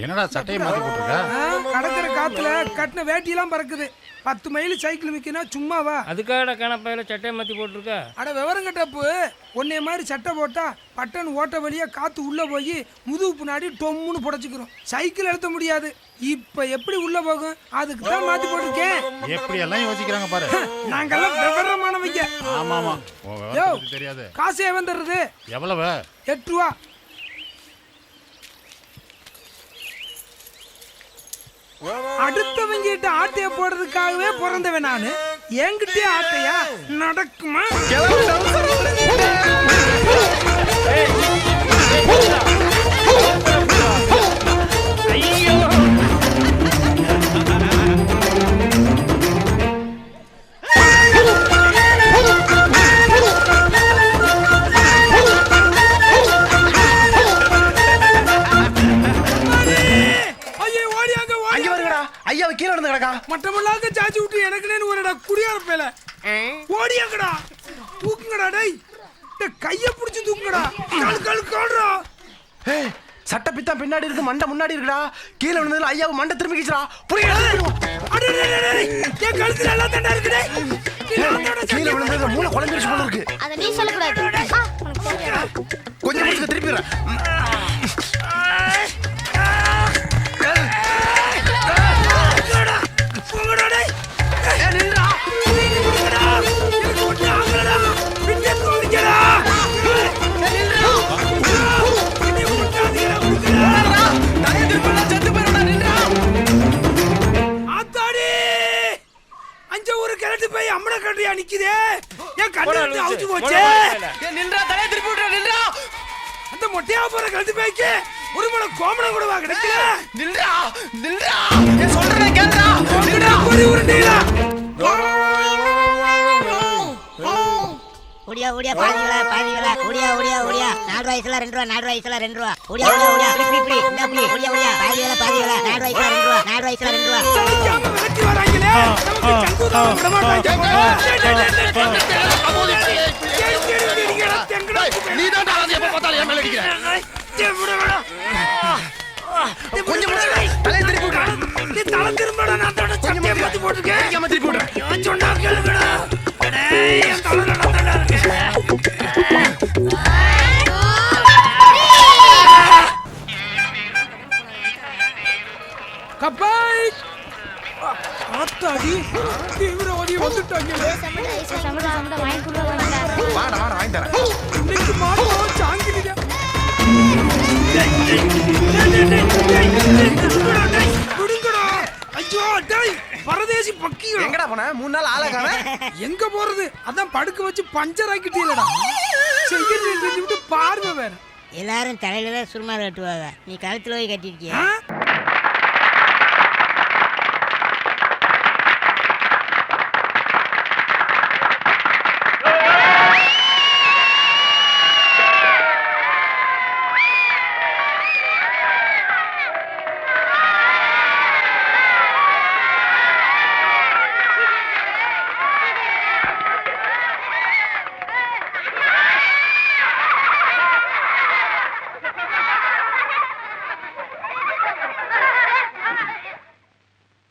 என்னடா சட்டையை மாத்தி போட்டுருக்க? கடற்கரை காத்துல கட்டின வேட்டியெல்லாம் பறக்குது. 10 மைல் சைக்கிள் மிக்கணும் சும்மாவா? அதுக்காக கணப்பையில சட்டையை மாத்தி போட்டுருக்க? அட விவரம் கட்டப்பு, உன்னைய மாதிரி சட்டை போட்டா பட்டன் ஓட்ட வழியா காத்து உள்ள போய் முதுகு பின்னாடி டொம்முன்னு புடைச்சுக்கிறோம். சைக்கிள் எழுத்த முடியாது. இப்ப எப்படி உள்ள போகும்? அதுக்கு தான் மாத்தி போட்டிருக்கேன். எப்படி எல்லாம் யோசிக்கிறாங்க பாரு. நாங்கெல்லாம் விவரமானவங்க. ஆமா ஆமா, தெரியாது. காசு எவன் தர்றது? எவ்வளவு? 8 ரூபா. அடுத்தவங்க கிட்ட ஆட்டைய போடுறதுக்காகவே பிறந்தவன் நானு. என்கிட்டயே ஆட்டையா நடக்குமா? மட்டமல்லாக சாச்சி விட்டு எனக்கு ஒரு குடியாரப்பேல ஓடியாங்கடா. தூக்குங்கடா டேய், கைய பிடிச்சு தூக்குங்கடா. கால்றா. ஏய், சட்ட பித்தா பின்னாடி இருக்கு, மண்டை முன்னாடி இருக்குடா. கீழ விழுந்ததுல ஐயாவு மண்டை திரும்பி கிச்சுடா. அடே என் கழுத்துல எல்லாம் தண்டா இருக்குடே. கீழ விழுந்ததுல மூளை குழம்பிருச்சு போல இருக்கு. அத நீ சொல்ல கூடாது. கொஞ்சம் கொஞ்சம் திருப்பிடுறேன். நிக்குதே என் கண்ணு அவுச்சு போச்சே. நின்றா, தலைய திருப்பி விடுறா. நின்றா, அந்த மொட்டையா போற கழுத்து பேய்க்கு ஒரு மண கோமணம் கூடவா கிடைக்கல. நின்றா நின்றா, நான் சொல்றேன் கேளுடா. நின்றா, போடி உருண்டீடா. ஓடியா ஓடியா பாதிகளா ஓடியா ஓடியா ஓடியா. 4 வயசுல 2 ரூபா, 4 வயசுல 2 ரூபா. ஓடியா ஓடியா ஓடியா, இப்படி இந்த புலி ஓடியா ஓடியா பாதிகளா 4 வயசுல 2 ரூபா, 4 வயசுல 2 ரூபா. சலிக்காம விரட்டி வராங்களே, நமக்கு சங்குதா விட மாட்டாங்க. நீ தான் டாலி எப்ப பார்த்தாலும் என் மேல அடிக்கிற. கொஞ்சம் தலைய திருப்பி விடுறா. நீ தலை திரும்படா. நான் தட சட்டையை மாத்தி போட்டுருக்கேன். ஏமா திருப்பி விடுறா. நான் சொன்னா கேளுங்கடா. டேய், என் தலையில நடந்தடா இருக்கு. கப்பாய் ஆத்தாடி, தீவிரவாதி வந்துட்டாங்களே. சமட வாங்கி குடுவா வாங்கடா. வாடா வாடா வாங்கி தரேன். இன்னைக்கு மாட்டோம் சாங்கிலியா. குடுங்கடா. ஐயோ டேய், பரதேசி பக்கியா. எங்கடா போன? 3 நாள் ஆள காணோம். எங்க போறது? அதான் படுக்க வச்சு பஞ்சர் ஆக்கிட்டீலடா. செய்யறது விட்டு பார்வை வேற. எல்லாரும் தலையில தான் சுருமாறு கட்டுவாங்க. நீ கழுத்துல போய் கட்டிருக்கியா?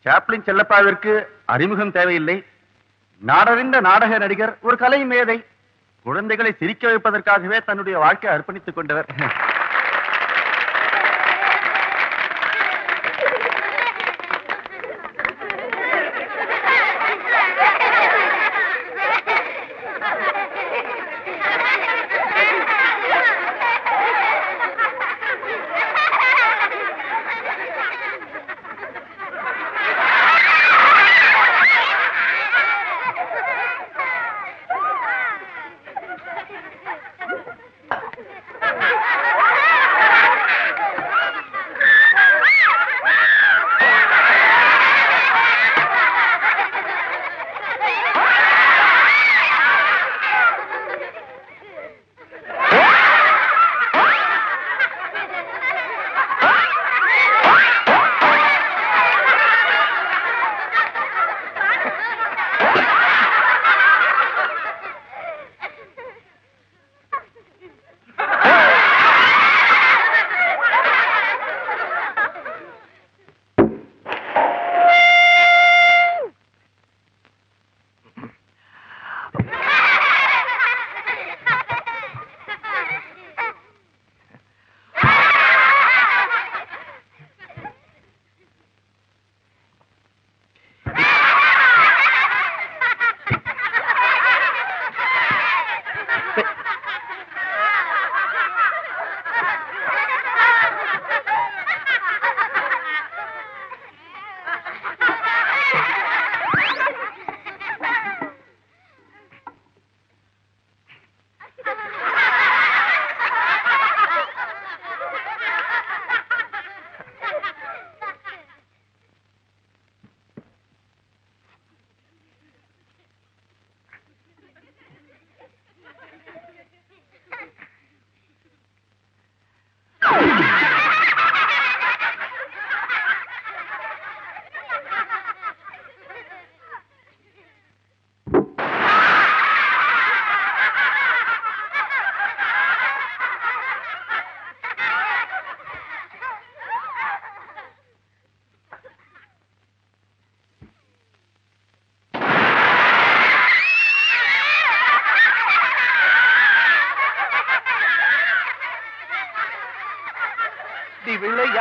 சாப்ளின் செல்லப்பாவிற்கு அறிமுகம் தேவையில்லை. நாடறிந்த நாடக நடிகர், ஒரு கலை மேதை. குழந்தைகளை சிரிக்க வைப்பதற்காகவே தன்னுடைய வாழ்க்கையை அர்ப்பணித்துக் கொண்டவர்.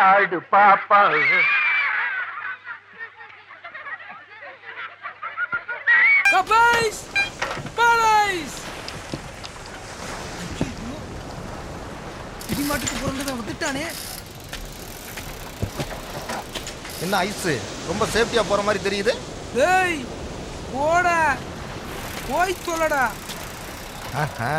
விளையாடு பாப்பா. கபாய்ஸ் பாய்ஸ் இடிமாட்டுக்கு பிறந்ததை விட்டுட்டானே. என்ன ஐஸ் ரொம்ப சேஃப்டியா போற மாதிரி தெரியுது. டேய் போடா போய் சொல்லடா. ஆஹா.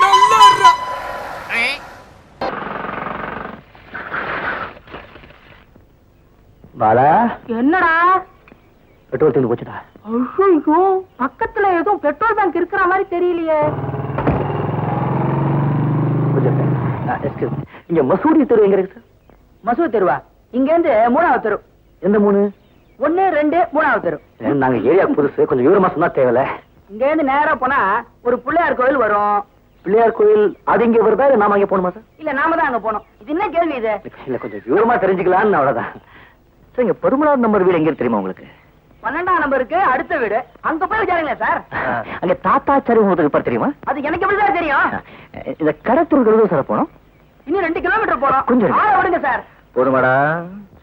நல்லா இருடா. பாலா, என்னடா? பெட்ரோல் தீர்ந்து போச்சுடா. ஐயோ, பக்கத்துல ஏதோ பெட்ரோல் பங்க் இருக்கிற மாதிரி தெரியலையே. இங்க மசூதி தெரு எங்க இருக்கு? மசூத் தெருவா? இங்க இருந்து 3வது தெரு. எந்த 3? 1, 2, 3வது தெரு. நாங்க ஏரியா புதுசு, கொஞ்சம் விவரமா சொன்னா தேவையில்ல. இங்க இருந்து நேரா போனா ஒரு பிள்ளையார் கோயில் வரும். பிள்ளையார் கோயில் அது இங்க வருதா, இல்ல நாம அங்க போகணுமா சார்? இல்ல நாம தான் அங்க போனோம். இது என்ன கேள்வி இது? இல்ல கொஞ்சம் விவரமா தெரிஞ்சுக்கலான்னு அவ்வளவுதான். சார் இங்க பெருமளார் நம்பர் வீடு எங்க தெரியுமா உங்களுக்கு? 12ஆம் நம்பருக்கு அடுத்த வீடு. அங்க போய் விசாரிங்களேன் சார். அங்க தாத்தாச்சாரி உங்களுக்கு இருப்பார் தெரியுமா? அது எனக்கு எப்படி சார் தெரியும்? இந்த கடத்தூர் சார் போனோம். இன்னும் 2 கிலோமீட்டர் போறோம். கொஞ்சம் ஆள விடுங்க சார். போதுமாடா?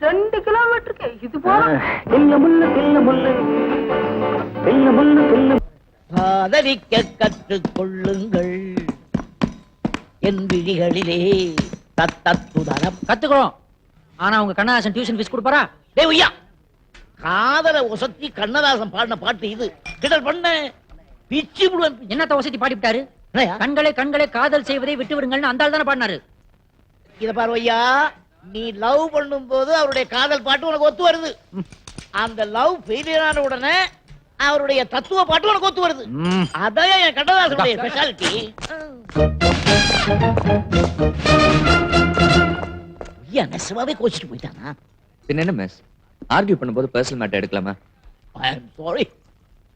2 கிலோமீட்டருக்கு இது போறோம். தெல்ல முள்ளு தெல்ல முள்ளு தெல்ல முள்ளு தெல்ல. காதலிக்க கற்றுக்கொள்ளுங்கள் என் விழிகளிலே தத்தத்துதரம். கத்துக்கிறோம். ஆனா உங்க கண்ணதாசன் டியூஷன் ஃபீஸ் கொடுப்பாரா? டேய் உய்யா, காதல ஒசத்தி கண்ணதாசன் பாடின பாட்டு இது. கிண்டல் பண்ண பிச்சு விடுவேன். என்னத்த வசதி பாடிவிட்டாரு? என்னய்யா? கண்களே கண்களே காதல் செய்வதை விட்டு விடுங்கள்னு அந்த ஆள் தானே பாடினாரு. இத பாரு ஐயா, நீ லவ் பண்ணும் போது அவருடைய காதல் பாட்டு உனக்கு ஒத்து வருது. அந்த லவ் ஃபெயிலியர் ஆன உடனே அவருடைய தத்துவ பாட்டு உனக்கு ஒத்து வருது. அதான் என் கண்ணதாசனுடைய ஸ்பெஷாலிட்டி. ஐயா நெசமாவே கோச்சிட்டு போயிட்டானா? பின்ன என்ன மிஸ், ஆர்கியூ பண்ணும்போது பர்சனல் மேட்டர் எடுக்கலாமா? ஐ அம் சாரி.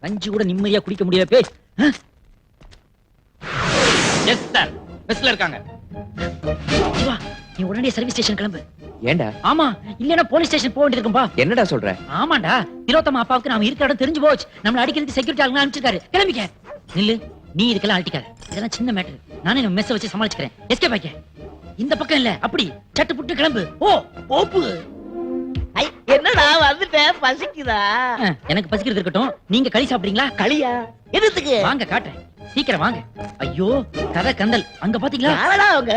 கஞ்சி கூட நிம்மதியா குடிக்க முடியாது. பேய் எஸ் சார், மிஸ்ல இருக்காங்க. சிவா, நீ உடனே சர்வீஸ் ஸ்டேஷன் கிளம்பு. ஏண்டா? ஆமா, இல்லனா போலீஸ் ஸ்டேஷன் போக வேண்டியிருக்கும்பா. என்னடா சொல்ற? ஆமாண்டா, திலோத்தமா அப்பாவுக்கு நாம இருக்கிற இடம் தெரிஞ்சு போச்சு. நம்மள அடிக்கிறதுக்கு செக்யூரிட்டி ஆளுங்க அனுப்பிச்சிருக்காரு. கிளம்பிக்க. நில்லு, நீ இதுக்கெல்லாம் அழட்டிக்காத. இதெல்லாம் சின்ன மேட்டர். நானே நம்ம மெஸ் வச்சு சமாளிச்சுக்கிறேன். எஸ்கேப் ஆயிக்க. இந்த பக்கம் இல்ல, அப்படி சட்டு புட்டு கிளம்பு. ஓ ஓப்பு. ஐ என்னடா வந்துட்டேன், பசிக்குதா? எனக்கு பசிக்கிறது இருக்கட்டும். நீங்க களி சாப்பிடுறீங்களா? களியா? எதுக்கு? வாங்க காட்டுறேன். சீக்கிரம் வாங்க. ஐயோ கதை கந்தல். அங்க பாத்தீங்களா? யாரடா அவங்க?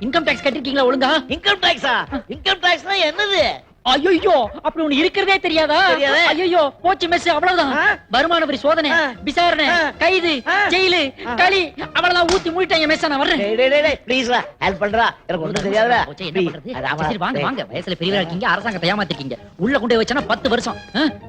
இன்கம் டாக்ஸ் கட்டிருக்கீங்களா ஒழுங்கா? இன்கம் டாக்ஸா? இன்கம் டாக்ஸ்னா என்னது? ஐயோ அப்படி ஒண்ணு இருக்கிறதே தெரியாதா? தெரியாதே. ஐயோ போச்சு மெஸ், அவ்வளவுதான். வருமான வரி சோதனை, விசாரணை, கைது, ஜெயிலு, களி, அவ்வளவுதான். ஊத்தி மூடிட்டாங்க மெஸ். நான் வர்றேன். டேய் டேய் டேய் ப்ளீஸ்டா ஹெல்ப் பண்றா. எனக்கு ஒண்ணும் தெரியாதுடா. போச்சு, என்ன பண்றது? சரி வாங்க வாங்க. வயசுல பெரியவரா இருக்கீங்க, அரசாங்கத்தை ஏமாத்திருக்கீங்க. உள்ள கொண்டு போய் வச்சனா 10 வருஷம்.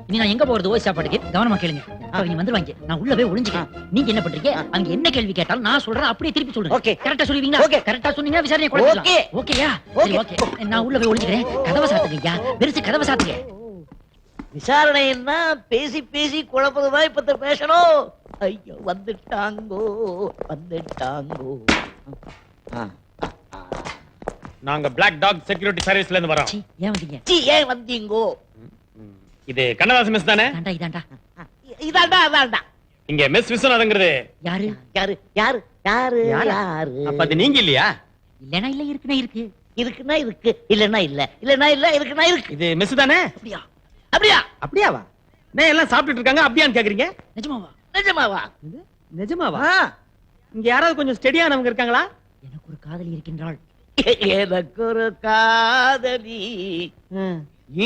இனி நான் எங்க போறது? ஓய் சாப்பாட்டுக்கு. கவனமா கேளுங்க. அவங்க வந்துருவாங்க. நான் உள்ள போய் ஒளிஞ்சுக்கிறேன். நீங்க என்ன பண்றீங்க? அங்க என்ன கேள்வி கேட்டாலும் நான் சொல்றேன், அப்படியே திருப்பி சொல்லுங்க. ஓகே. கரெக்ட்டா சொல்லுவீங்களா? ஓகே. கரெக்ட்டா சொன்னீங்கன்னா விசாரணை குறைக்கலாம். ஓகே. ஓகேயா? சரி ஓகே. நான் உள்ள போய் ஒளிஞ்சுக்கிறேன். கதவை சாத்துங்கய்யா. வெறுத்து கதவை சாத்துங்க. விசாரணைன்னா பேசி பேசி குழப்பதுதான் இப்ப பேசணும். ஐயோ வந்துட்டாங்கோ வந்துட்டாங்கோ. நாங்க பிளாக் டாக் செக்யூரிட்டி சர்வீஸ்ல இருந்து வரோம். சீ, ஏன் வந்தீங்க? சி ஏன் வந்தீங்கோ? இது கண்ணதாசன் மிஸ் தானே? இதாண்டா இதாண்டா. இதாண்டா அதாண்டா. இங்க மிஸ் விஸ்வநாதங்கிறது யாரு? யாரு யாரு யாரு யாரா? யாரு? அப்ப அது நீங்க இல்லையா? இல்லனா இல்ல, இருக்குனா இருக்கு. இருக்குன்னா இருக்கு, இல்லன்னா இல்ல, இல்லன்னா இல்ல, இருக்குன்னா இருக்கு. இது மிஸ் தானே? அப்படியா? அப்படியா? அப்படியாவா? நான் எல்லாம் சாப்பிட்டுட்டு இருக்காங்க, அப்படியான்னு கேக்குறீங்க? நிஜமாவா? நிஜமாவா? நிஜமாவா? ஆ. இங்க யாராவது கொஞ்சம் ஸ்டெடியானவங்க இருக்காங்களா? எனக்கு ஒரு காதலி இருக்கின்றாள். எனக்கு ஒரு காதலி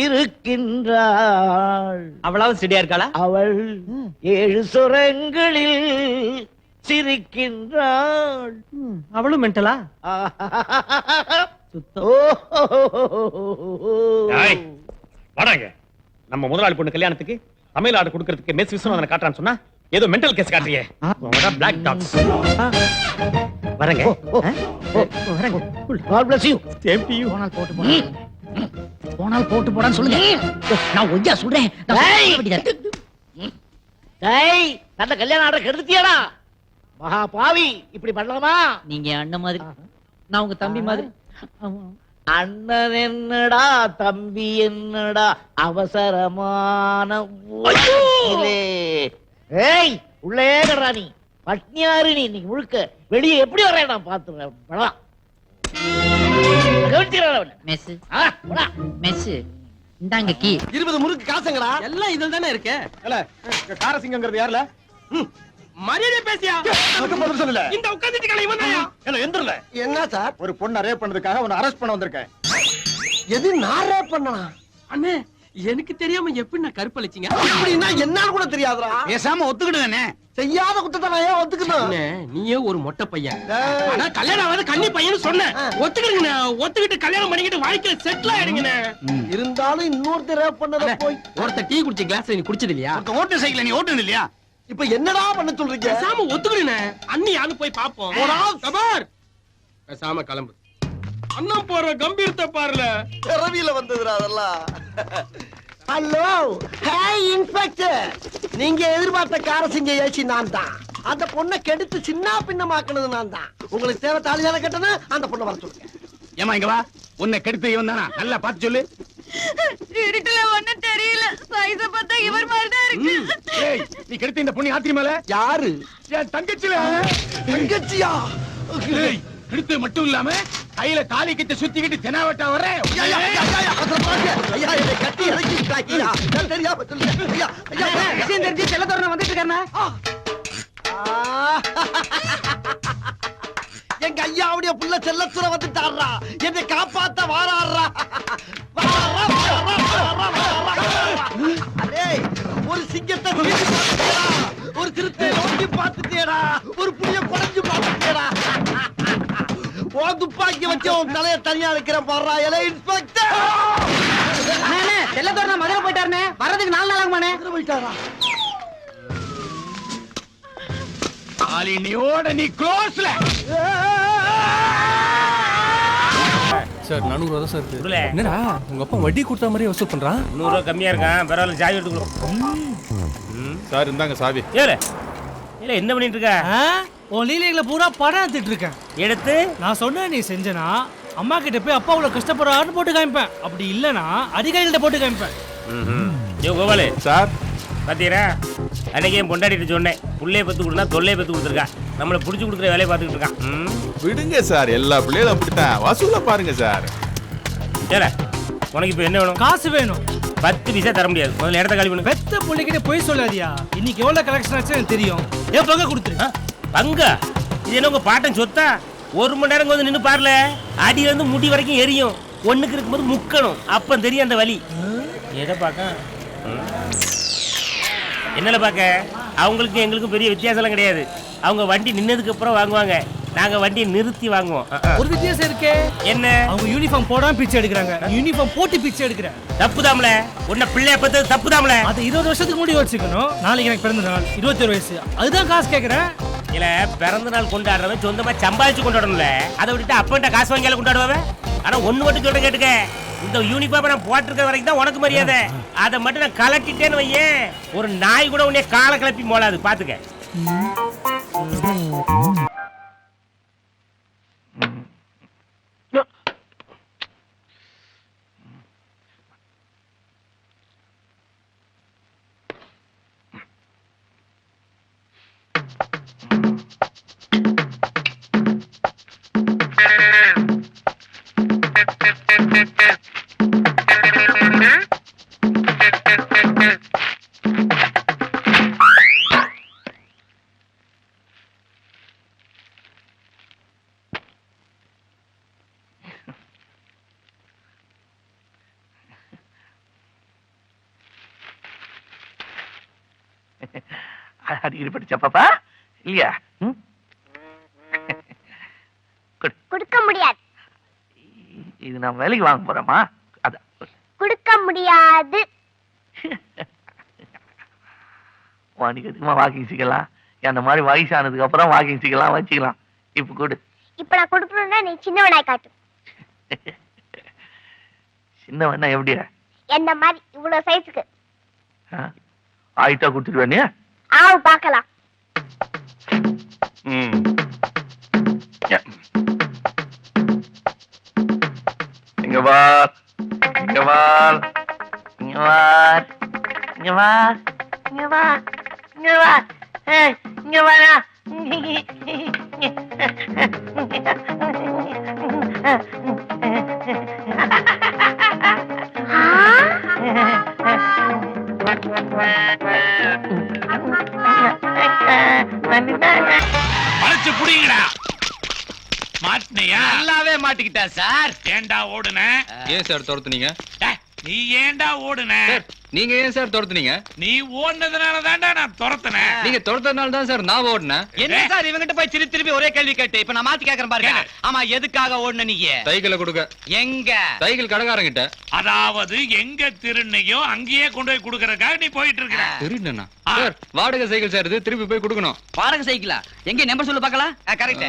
இருக்கின்றாள். அவளாவது ஸ்டெடியா இருக்காளா? அவள் 7 சுரங்களில் சிரிக்கின்றாள். அவளும் மென்டலா? ஏய், வாடாங்க. நம்ம முதலாளி பொண்ணு கல்யாணத்துக்கு தமிழ்நாடு கொடுக்கிறதுக்கு மிஸ் விஸ்வநாதனை காட்டுறான்னு சொன்னா ஏதோ மென்டல் கேஸ் காட்டுறியே. Black dogs. வரங்க. வரங்க. God bless you. Same to you. போனால் போட்டு போடா. போனால் போட்டு போடான்னு சொல்லுங்க. நான் ஒய்யா சொல்றேன். டேய், நல்ல கல்யாணம் ஆர்டர் கெடுத்தியாடா? மகா பாவி, இப்படி பண்ணலாமா? நீங்க அண்ணன் மாதிரி, நான் உங்க தம்பி மாதிரி. அண்ணன் என்னடா தம்பி என்னடா அவசரமான உலகிலே ஏய் உள்ளே கடறா நீ பட்னியாரு நீ இன்னைக்கு முழுக்க வெளியே எப்படி வர நான் பாத்துறேன் மெஸ் மெஸ் இந்தாங்க கீ 20 முறுக்கு காசுங்கடா. எல்லாம் இதுல தானே இருக்கு. காரசிங்கிறது யாருல? மரியாதை பேசியா? பதில் சொல்லல. இந்த உட்கார்ந்துட்டு கலை இவனாயா? எந்திரல. என்ன சார்? ஒரு பொண்ணை ரேப் பண்ணதுக்காக உன்னை அரெஸ்ட் பண்ண வந்திருக்கேன். எது நான் ரேப் பண்ணனா? அண்ணே எனக்கு தெரியாம எப்படி நான் கருப்பளிச்சீங்க? அப்படின்னா என்னால கூட தெரியாதுடா. பேசாம ஒத்துக்கிடுவேனே. செய்யாத குத்தத்தை நான் ஏன் ஒத்துக்கணும்? அண்ணே நீயே ஒரு மொட்டை பையன். ஆனா கல்யாணம் ஆகாத கன்னி பையன்னு சொன்னேன். ஒத்துக்கிடுங்கண்ணே. ஒத்துக்கிட்டு கல்யாணம் பண்ணிக்கிட்டு வாழ்க்கையில செட்டில் ஆயிடுங்கண்ணே. இருந்தாலும் இன்னொருத்தர் ரேப் பண்ணத போய் ஒருத்த டீ குடிச்ச கிளாஸ்ல நீ குடிச்சது இல்லையா? ஓட்டு சைக்கிள் நீ ஓட்டுனது இல்லையா? இப்ப என்னடா பண்ண சொல்றீங்க? பேசாம ஒத்துக்கிடுண்ணே. அண்ணி யாரு போய் பாப்போம். சபார் பேசாம கிளம்பு. அண்ணன் போற கம்பீரத்தை பாருல. பிறவியில வந்ததுடா அதெல்லாம். ஹலோ ஹாய் இன்ஸ்பெக்டர், நீங்க எதிர்பார்த்த காரசிங்க ஏசி நான் தான். அந்த பொண்ணை கெடுத்து சின்ன பின்னமாக்குனது நான் தான். உங்களுக்கு தேவை தாலியால கட்டணும், அந்த பொண்ணை வர சொல்லுங்க. ஏமா இங்க வா. உன்னை கெடுத்து இவன் தானா? நல்லா பார்த்து சொல்லு. இருட்டுல ஒண்ணும் தெரியல. சைஸ பார்த்தா இவர் மாதிரி தான் இருக்கு. ஏய், நீ கெடுத்து இந்த பொண்ணு ஆத்திரி மேல யாரு? என் தங்கச்சில. தங்கச்சியா? ஏய், கெடுத்து மட்டும் இல்லாம கையில தாலி கிட்ட சுத்திக்கிட்டு தெனாவட்டா வர. ஐயா என்னை கட்டி இறக்கிட்டாங்கயா. நான் தெரியாம சொல்லுங்க. ஐயா விஷயம் தெரிஞ்சு செல்லத்தோரணம் வந்துட்டு இருக்காருண்ணா. எங்க ஐயாவுடைய புள்ள செல்லத்துற வந்துட்டாரா. என்னை காப்பாத்த வாராடுறா. ஒரு சிங்கத்தை ஒரு திருத்தை நோக்கி பார்த்துட்டேடா. ஒரு புளிய குறைஞ்சு பார்த்துட்டேடா. ஓ துப்பாக்கி வச்சு உன் தலைய தனியா இருக்கிற பாடுறா. எலே இன்ஸ்பெக்டர் செல்லத்தோரணம் மதுரை போயிட்டாருண்ணே. வர்றதுக்கு 4 நாள் ஆகுமாண்ணே. போயிட்டாரா? ஆலினியோட நீ க்ளோஸ்ல. சார் 400 தான் சார் இருக்கு. என்னடா உங்க அப்பா வட்டி கொடுத்த மாதிரி வசூல் பண்றான்? 100 கம்மியா இருக்கான். பரவாயில்ல சாவி எடுத்துக்கோ. சார் இந்தாங்க சாவி. ஏல இல்ல என்ன பண்ணிட்டு இருக்க? உன் லீலைகளை பூரா படம் எடுத்துட்டு இருக்கேன். எடுத்து நான் சொன்னேன் நீ செஞ்சனா அம்மா கிட்ட போய் அப்பா அவ்வளவு கஷ்டப்படுறாருன்னு போட்டு காமிப்பேன். அப்படி இல்லனா அதிகாரிகிட்ட போட்டு காமிப்பேன். ஏ கோபாலு சார் பாத்தீரா, அன்னைக்கு என் பொண்டாடிட்டு சொன்னேன் புள்ளைய பத்து கொடுத்தா தொல்லையை பத்து கொடுத்துருக்கா. நம்மளை புடிச்சு கொடுக்குற வேலையை பார்த்துக்கிட்டு இருக்கான். விடுங்க சார், எல்லா பிள்ளைகளும் அப்படித்தான். வசூல பாருங்க சார். ஏல உனக்கு இப்ப என்ன வேணும்? காசு வேணும். 10 பைசா தர முடியாது. முதல்ல இடத்த காலி பண்ணு. பெத்த புள்ளைகிட்ட போய் சொல்லாதியா. இன்னைக்கு எவ்வளவு கலெக்ஷன் ஆச்சு எனக்கு தெரியும். ஏன் பங்க கொடுத்துரு. பங்கா? இது என்ன உங்க பாட்டன் சொத்தா? 1 மணி நேரம் வந்து நின்னு பாருல, அடியில இருந்து முடி வரைக்கும் எரியும். ஒண்ணுக்கு இருக்கும்போது முக்கணும், அப்ப தெரியும் அந்த வலி. எதை பார்க்க என்னல பார்க்க? அவங்களுக்கு எங்களுக்கும் பெரிய வித்தியாசம் கிடையாது. அவங்க வண்டி நின்னதுக்கு அப்புறம் வாங்குவாங்க, நாங்க வண்டியை நிறுத்தி வாங்குவோம். ஒரு வித்தியாசம் இருக்கே. என்ன? அவங்க யூனிஃபார்ம் போடாம பிச்சை எடுக்கறாங்க, யூனிஃபார்ம் போட்டு பிச்சை எடுக்கற. தப்புதாம்ல. உன்ன பிள்ளைய பத்தது தப்புதாம்ல. அது 20 வருஷத்துக்கு முன்னாடி யோசிக்கணும். நாளைக்கு எனக்கு பிறந்த நாள் 21 வயசு. அதுதான் காசு கேக்குறேன். இல்ல பிறந்த நாள் கொண்டாடுறவன் சொந்தமா சம்பாதிச்சு கொண்டாடணும்ல. அதை விட்டுட்டு அப்பன்ட்ட காசு வாங்கியால கொண்டாடுவாங்க. ஆனா ஒண்ணு மட்டும் சொல்ற கேட்டுக்க, இந்த யூனிஃபார்ம் நான் போட்டிருக்க வரைக்கும் தான் உனக்கு மரியாதை. அதை மட்டும் நான் கலட்டிட்டேன்னு வையேன், ஒரு நாய் கூட உன்னைய காலை கிளப்பி மோளாது. பாத்துக்க. அடிக்கடி படிச்ச பாப்பா இல்லையா? கொடுக்க முடியாது. இது நான் வேலைக்கு வாங்க போறேமா? அதான் கொடுக்க முடியாது. வாணிக்கு அதிகமா வாக்கிங் சிக்கலாம். அந்த மாதிரி வயசானதுக்கு அப்புறம் வாக்கிங் சிக்கலாம் வச்சுக்கலாம். இப்ப கொடு. இப்ப நான் கொடுக்கணும்னா நீ சின்னவனாய் காட்டு. சின்னவனா எப்படியா? என்ன மாதிரி இவ்வளவு சைஸுக்கு. ஆயிட்டா கொடுத்துருவேனே. ஆவு பார்க்கலாம். இங்க வா, இங்க வா, இங்க வா, இங்க வா, இங்க வா, இங்க இங்க வா இங்க வாடா பழச்சு புடிங்கடா. மாட்டினையா? நல்லாவே மாட்டிக்கிட்டா சார். ஏண்டா ஓடுன? ஏன் சார் துரத்துனீங்க? நீ ஏண்டா ஓடுன? நீங்க ஏன் சார் துரத்துனீங்க? நீ ஓடுனதுனால தான்டா நான் துரத்துனேன். நீங்க துரத்தனால தான் சார் நான் ஓடுனேன். என்ன சார் இவங்கிட்ட போய் திருப்பி ஒரே கேள்வி கேட்டு இப்ப நான் மாத்தி கேக்குறேன் பாருங்க. ஆமா, எதுக்காக ஓடுன நீங்க? சைக்கிளை கொடுக்க. எங்க? சைக்கிள் கடைக்காரங்கிட்ட. அதாவது எங்க திருநையோ அங்கேயே கொண்டு போய் குடுக்கறதுக்காக நீ போயிட்டு இருக்க. திருடுனா? சார் வாடகை சைக்கிள் சார் இது, திருப்பி போய் கொடுக்கணும். வாடகை சைக்கிளா? எங்க நம்பர் சொல்லு பார்க்கலாம். கரெக்ட்.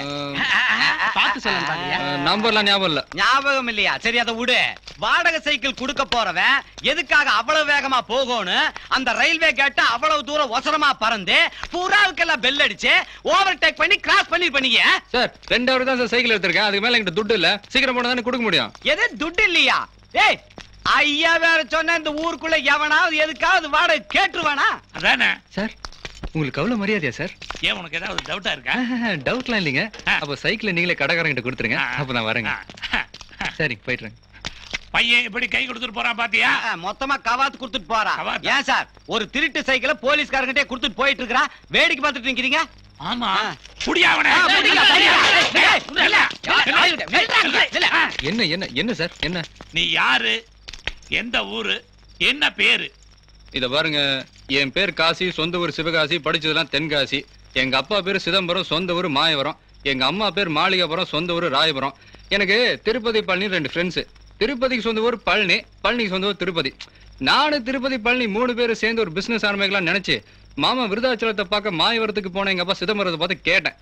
பாத்து சொல்லுங்க பாருங்க. நம்பர்லாம் ஞாபகம் இல்ல. ஞாபகம் இல்லையா? சரி அதை விடு. வாடகை சைக்கிள் கொடுக்க போறவன் எதுக்காக அவ்வளவு வேகமா போகணும்? அந்த ரயில்வே கேட்ட அவ்வளவு தூரம் ஒசரமா பறந்து புறாவுக்கெல்லாம் பெல் அடிச்சு ஓவர் டேக் பண்ணி கிராஸ் பண்ணி பண்ணீங்க. சார் 2 ஹவர் தான் சார் சைக்கிள் எடுத்திருக்கேன். அதுக்கு மேல என்கிட்ட துட்டு இல்ல. சீக்கிரம் போனா தானே கொடுக்க முடியும். எது துட்டு இல்லையா? ஏய் ஐயா வேற சொன்ன இந்த ஊருக்குள்ள எவனாவது எதுக்காவது வாடகை கேட்டுருவானா? அதானே சார் உங்களுக்கு அவ்வளவு மரியாதையா சார்? ஏன் உனக்கு ஏதாவது டவுட்டா இருக்கா? டவுட்லாம் இல்லைங்க. அப்ப சைக்கிளை நீங்களே கடைக்காரங்கிட்ட கொடுத்துருங்க. அப்ப நான் வரேங்க. சரி போயிட்டுறேங்க. பையன் இப்படி கை கொடுத்துட்டு போறான் பாத்தியா? மொத்தமா கவாத்து கொடுத்துட்டு போறான். ஏன் சார் ஒரு திருட்டு சைக்கிளை போலீஸ்காரங்கிட்டே கொடுத்துட்டு போயிட்டு இருக்கா? வேடிக்கை பார்த்துட்டு நிக்கிறீங்க? ஆமா, புடியாவனே. என்ன என்ன என்ன சார் என்ன? நீ யாரு? எந்த ஊரு? என்ன பேரு? இத பாருங்க, என் பேர் காசி, சொந்த ஊர் சிவகாசி, படிச்சதெல்லாம் தென்காசி. எங்க அப்பா பேர் சிதம்பரம், சொந்த ஊர் மாயவரம். எங்க அம்மா பேர் மாளிகாபுரம், சொந்த ஊர் ராயபுரம். எனக்கு திருப்பதி பழனி 2 ஃப்ரெண்ட்ஸ். திருப்பதிக்கு சொந்த ஊர் பழனி, பழனிக்கு சொந்த ஊர் திருப்பதி. நானும் திருப்பதி பழனி 3 பேரும் சேர்ந்து ஒரு பிசினஸ் ஆரம்பிக்கலாம் நினைச்சு மாமா விருதாச்சலத்தை பார்க்க மாயவரத்துக்கு போன எங்க அப்பா சிதம்பரத்தை பார்த்து கேட்டேன்.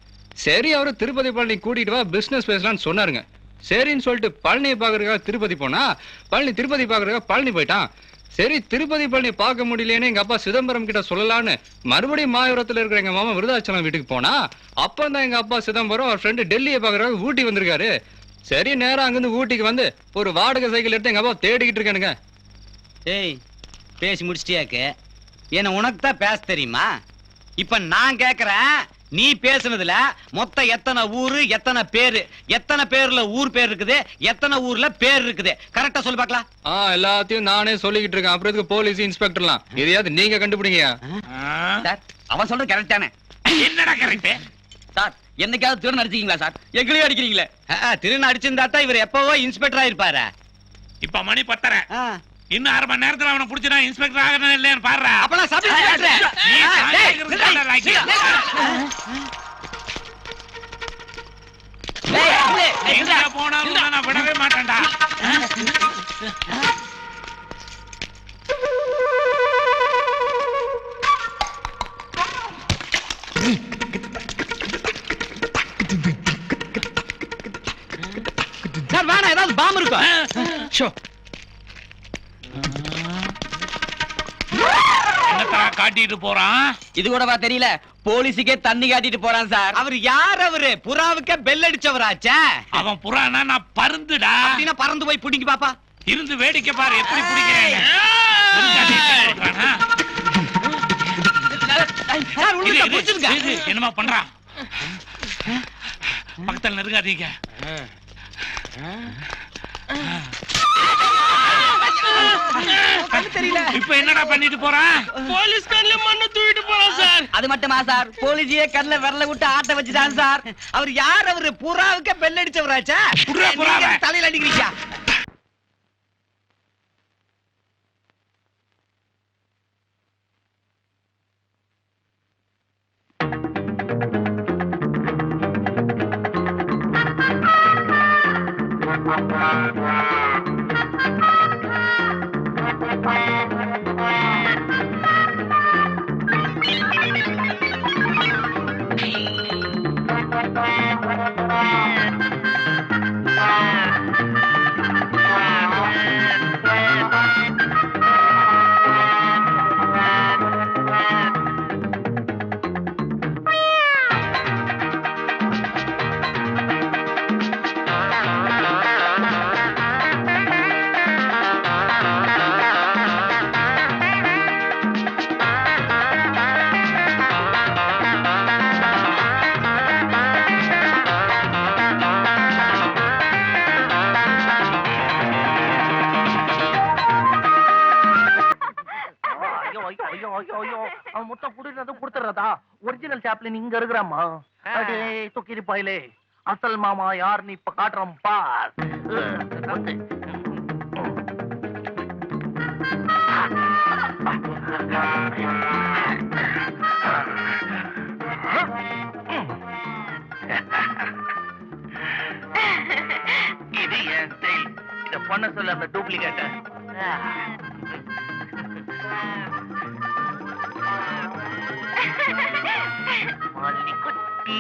சரி அவரு திருப்பதி பழனி கூட்டிட்டு வா பிசினஸ் பேசலாம்னு சொன்னாருங்க. சரின்னு சொல்லிட்டு பழனியை பாக்குறதுக்காக திருப்பதி போனா பழனி திருப்பதி பாக்குறதுக்காக பழனி போயிட்டான். சரி திருப்பதி பழனி பார்க்க முடியலன்னு எங்க அப்பா சிதம்பரம் கிட்ட சொல்லலான்னு மறுபடியும் மாயவரத்துல இருக்கிற எங்க மாமா விருதாச்சலம் வீட்டுக்கு போனா அப்பதான் எங்க அப்பா சிதம்பரம் அவர் ஃப்ரெண்டு டெல்லியை பாக்குறதுக்காக ஊட்டி வந்திருக்காரு. சரி நேரம் அங்கிருந்து ஊட்டிக்கு வந்து ஒரு வாடகை சைக்கிள் எடுத்து எங்க அப்பா தேடிக்கிட்டு இருக்கானுங்க. ஏய் பேசி முடிச்சிட்டியாக்கு? என்ன உனக்கு தான் பேச தெரியுமா? இப்ப நான் கேக்குறேன், நீ பேசுனதுல மொத்தம் எத்தனை ஊரு, எத்தனை பேரு, எத்தனை பேர்ல ஊர் பேர் இருக்குது, எத்தனை ஊர்ல பேர் இருக்குது? கரெக்டா சொல்லி பார்க்கலாம். எல்லாத்தையும் நானே சொல்லிக்கிட்டு இருக்கேன். அப்புறம் இதுக்கு போலீஸ் இன்ஸ்பெக்டர்லாம் இதையாவது நீங்க கண்டுபிடிங்க. சார் அவன் சொல்றது கரெக்ட் தானே? என்னடா கரெக்ட்? சார் என்னைக்காவது திருடன் அடிச்சிருக்கீங்களா சார்? எங்களையும் அடிக்கிறீங்களே. திருடன் அடிச்சிருந்தா தான் இவர் எப்பவோ இன்ஸ்பெக்டர் ஆயிருப்பாரு. இப்ப மணி 10:30. இன்னும் 1/2 மணி நேரத்துல அவனை புடிச்சா இன்ஸ்பெக்டர் ஆகணும் இல்லையான்னு பாரு. அப்பலாம் சப் எங்க போனாலும் நான் விடவே மாட்டேன்டா. சார் வேணா ஏதாவது பாம்பு இருக்கும். காட்டிட்டு போறான். இது கூடவா தெரியல? போலீஸுக்கே தண்ணி காட்டிட்டு போறான் சார். அவர் யார்? அவரு புறாவுக்கே பெல் அடிச்சவராச்சே. அவன் புறானா நான் பறந்துடா. அப்படின்னா பறந்து போய் பிடிங்க பாப்பா. இருந்து வேடிக்கை பாரு எப்படி பிடிக்கிறேன். என்னமா பண்றான்? பக்கத்துல நெருங்காதீங்க. இப்ப என்னடா பண்ணிட்டு போறான்? போலீஸ் கண்ணுல மண்ணை தூக்கிட்டு போறான் சார். அது மட்டுமா சார், போலீஸே கண்ணுல விரல விட்டு ஆட்ட வச்சுட்டான் சார். அவர் யார்? அவரு புறாவுக்கே பெல் அடிச்சவராச்சா? தலையில அடிக்கிறீங்க. மொத்தம் குடுறது கொடுத்துறதா? ஒரிஜினல் சாப்ளின் இங்க இருக்கிறாமா? அடே துக்கிரி பாயிலே, அசல் மாமா யார் நீ இப்ப காட்டுறோம் பார். இது என் ஸ்டைல். இத பண்ண சொல்ல அந்த டூப்ளிகேட்ட. மாலினி குட்டி.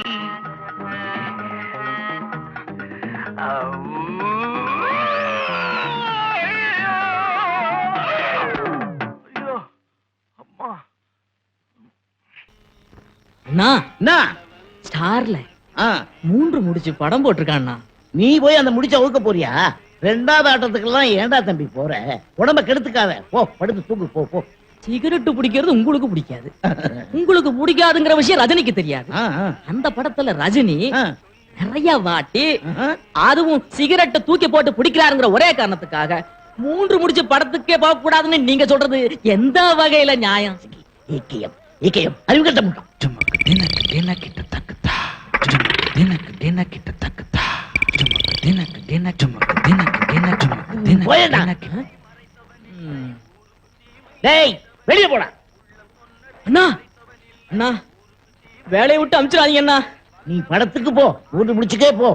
ஐயோ அம்மா. அண்ணா ஸ்டார்ல 3 முடிச்சு படம் போட்டிருக்கான்னா. நீ போய் அந்த முடிச்ச அவுக்க போறியா? 2வது ஆட்டத்துக்கெல்லாம் ஏன்டா தம்பி போற? உடம்ப கெடுத்துக்காத. போ படுத்து தூக்கு. போ போ. சிகரெட் பிடிக்கிறது உங்களுக்கு பிடிக்காது. உங்களுக்கு பிடிக்காதுங்கிற விஷயம் ரஜினிக்கு தெரியாது. அந்த படத்துல ரஜினி நிறைய வாட்டி அதுவும் சிகரெட்டை தூக்கி போட்டு பிடிக்கிறாருங்கிற ஒரே காரணத்துக்காக 3 முடிச்சு படத்துக்கே போக கூடாதுன்னு நீங்க சொல்றது எந்த வகையில நியாயம்? அறிவு கட்ட முட்டம். டேய் வெளிய போடா. அண்ணா அண்ணா வேலையை விட்டு அனுப்பிச்சிடாதீங்க அண்ணா. நீ படத்துக்கு போ. 3 முடிச்சுக்கே போ.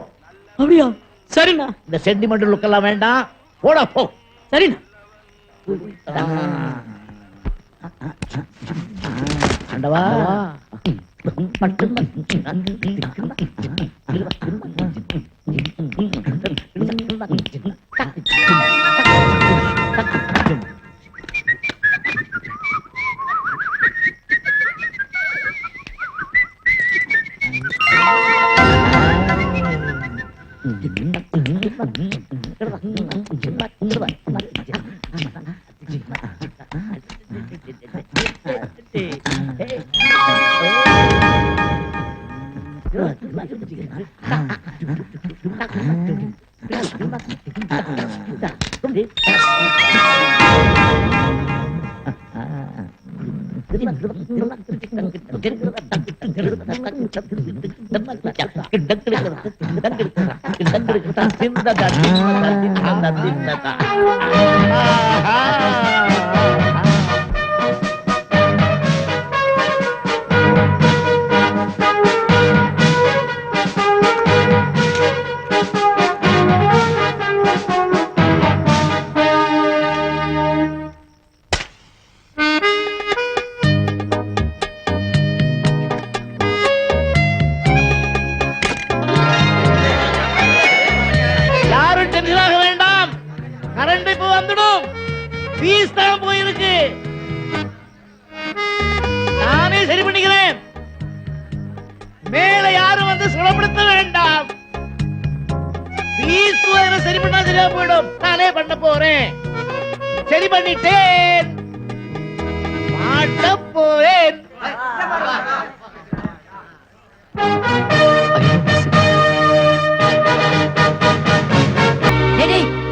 அப்படியா? சரிண்ணா. இந்த சென்டிமெண்டல் லுக் எல்லாம் வேண்டாம். போடா போ. சரிண்ணா. ஆண்டவா.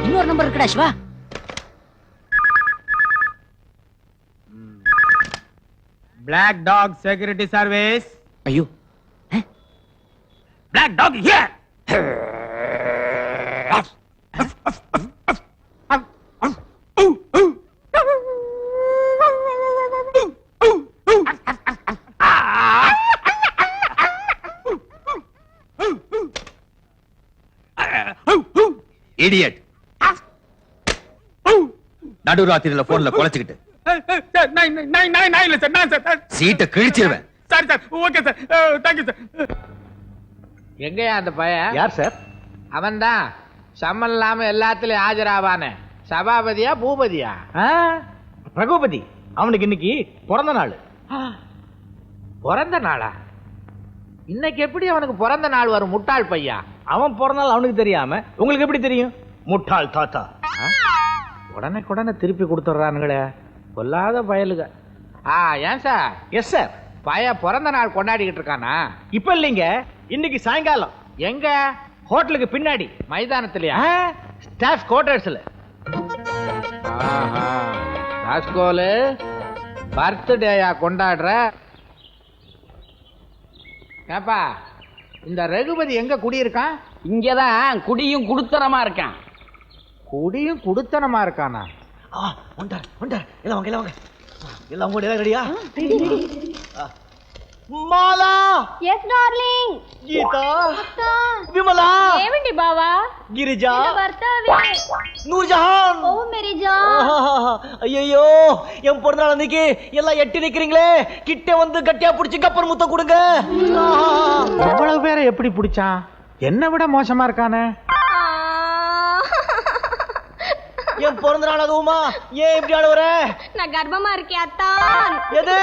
இன்னொரு நம்பர் இருக்குடா Siva. Black Dog Security Service. ஐயோ Black Dog here. Idiot. நடுராத்திரில போன்ல குலைச்சுக்கிட்டு சீட்டை கிழிச்சிருவேன். Sir sir okay sir thank you sir. எங்கயா அந்த பையன்? யார் சார்? அவன்தான் சம்மன் இல்லாம எல்லாத்துலயும் ஆஜராவானே. சபாபதியா பூபதியா? ரகுபதி. அவனுக்கு இன்னைக்கு பிறந்த நாள். பிறந்த நாளா? இன்னைக்கு எப்படி அவனுக்கு பிறந்த நாள் வரும்? முட்டாள் பையா. அவன் பிறந்த நாள் அவனுக்கு தெரியாம உங்களுக்கு எப்படி தெரியும்? முட்டாள் தாத்தா. உடனே திருப்பி கொடுத்துட்றானுங்களே, பொல்லாத பயலுக. ஏன் சார்? Yes sir. பைய பிறந்த நாள் கொண்டாடிக்கிட்டு இருக்கானா? இப்ப இல்லைங்க, இன்னைக்கு சாயங்காலம். எங்க? ஹோட்டலுக்கு பின்னாடி மைதானத்திலயா? ஸ்டாஃப் குவார்டர்ஸ்ல. ராஸ்கோலு பர்த்டேயா கொண்டாடுற? ஏப்பா, இந்த ரகுபதி எங்க குடியிருக்கான்? இங்கதான் குடியும் குடுத்தனமா இருக்கான். குடியும் குடுத்தனமா இருக்கானா? எல்லாம் வாங்க எல்லாம் வாங்க எல்லாம் கூட ரெடியா? மாலா. Yes darling. கீதா. அக்கா. விமலா. ఏమండి బావా? గిరిజా. భర్తవి. நூர்ஜஹான். ஓ மேரி ஜான். ஐயோ என் பிறந்தநாள் அன்னைக்கு எல்லாம் எட்டி நிக்கிறீங்களே, கிட்ட வந்து கட்டியா புடிச்சு கப்பர் முத்த கொடுங்க. எவ்வளவு பேரை எப்படி பிடிச்சான்? என்ன விட மோசமா இருக்கானே. என் பிறந்த நாள் அதுவுமா ஏன் இப்படி ஆடுவற? நான் கர்ப்பமா இருக்கேன் அத்தான். எது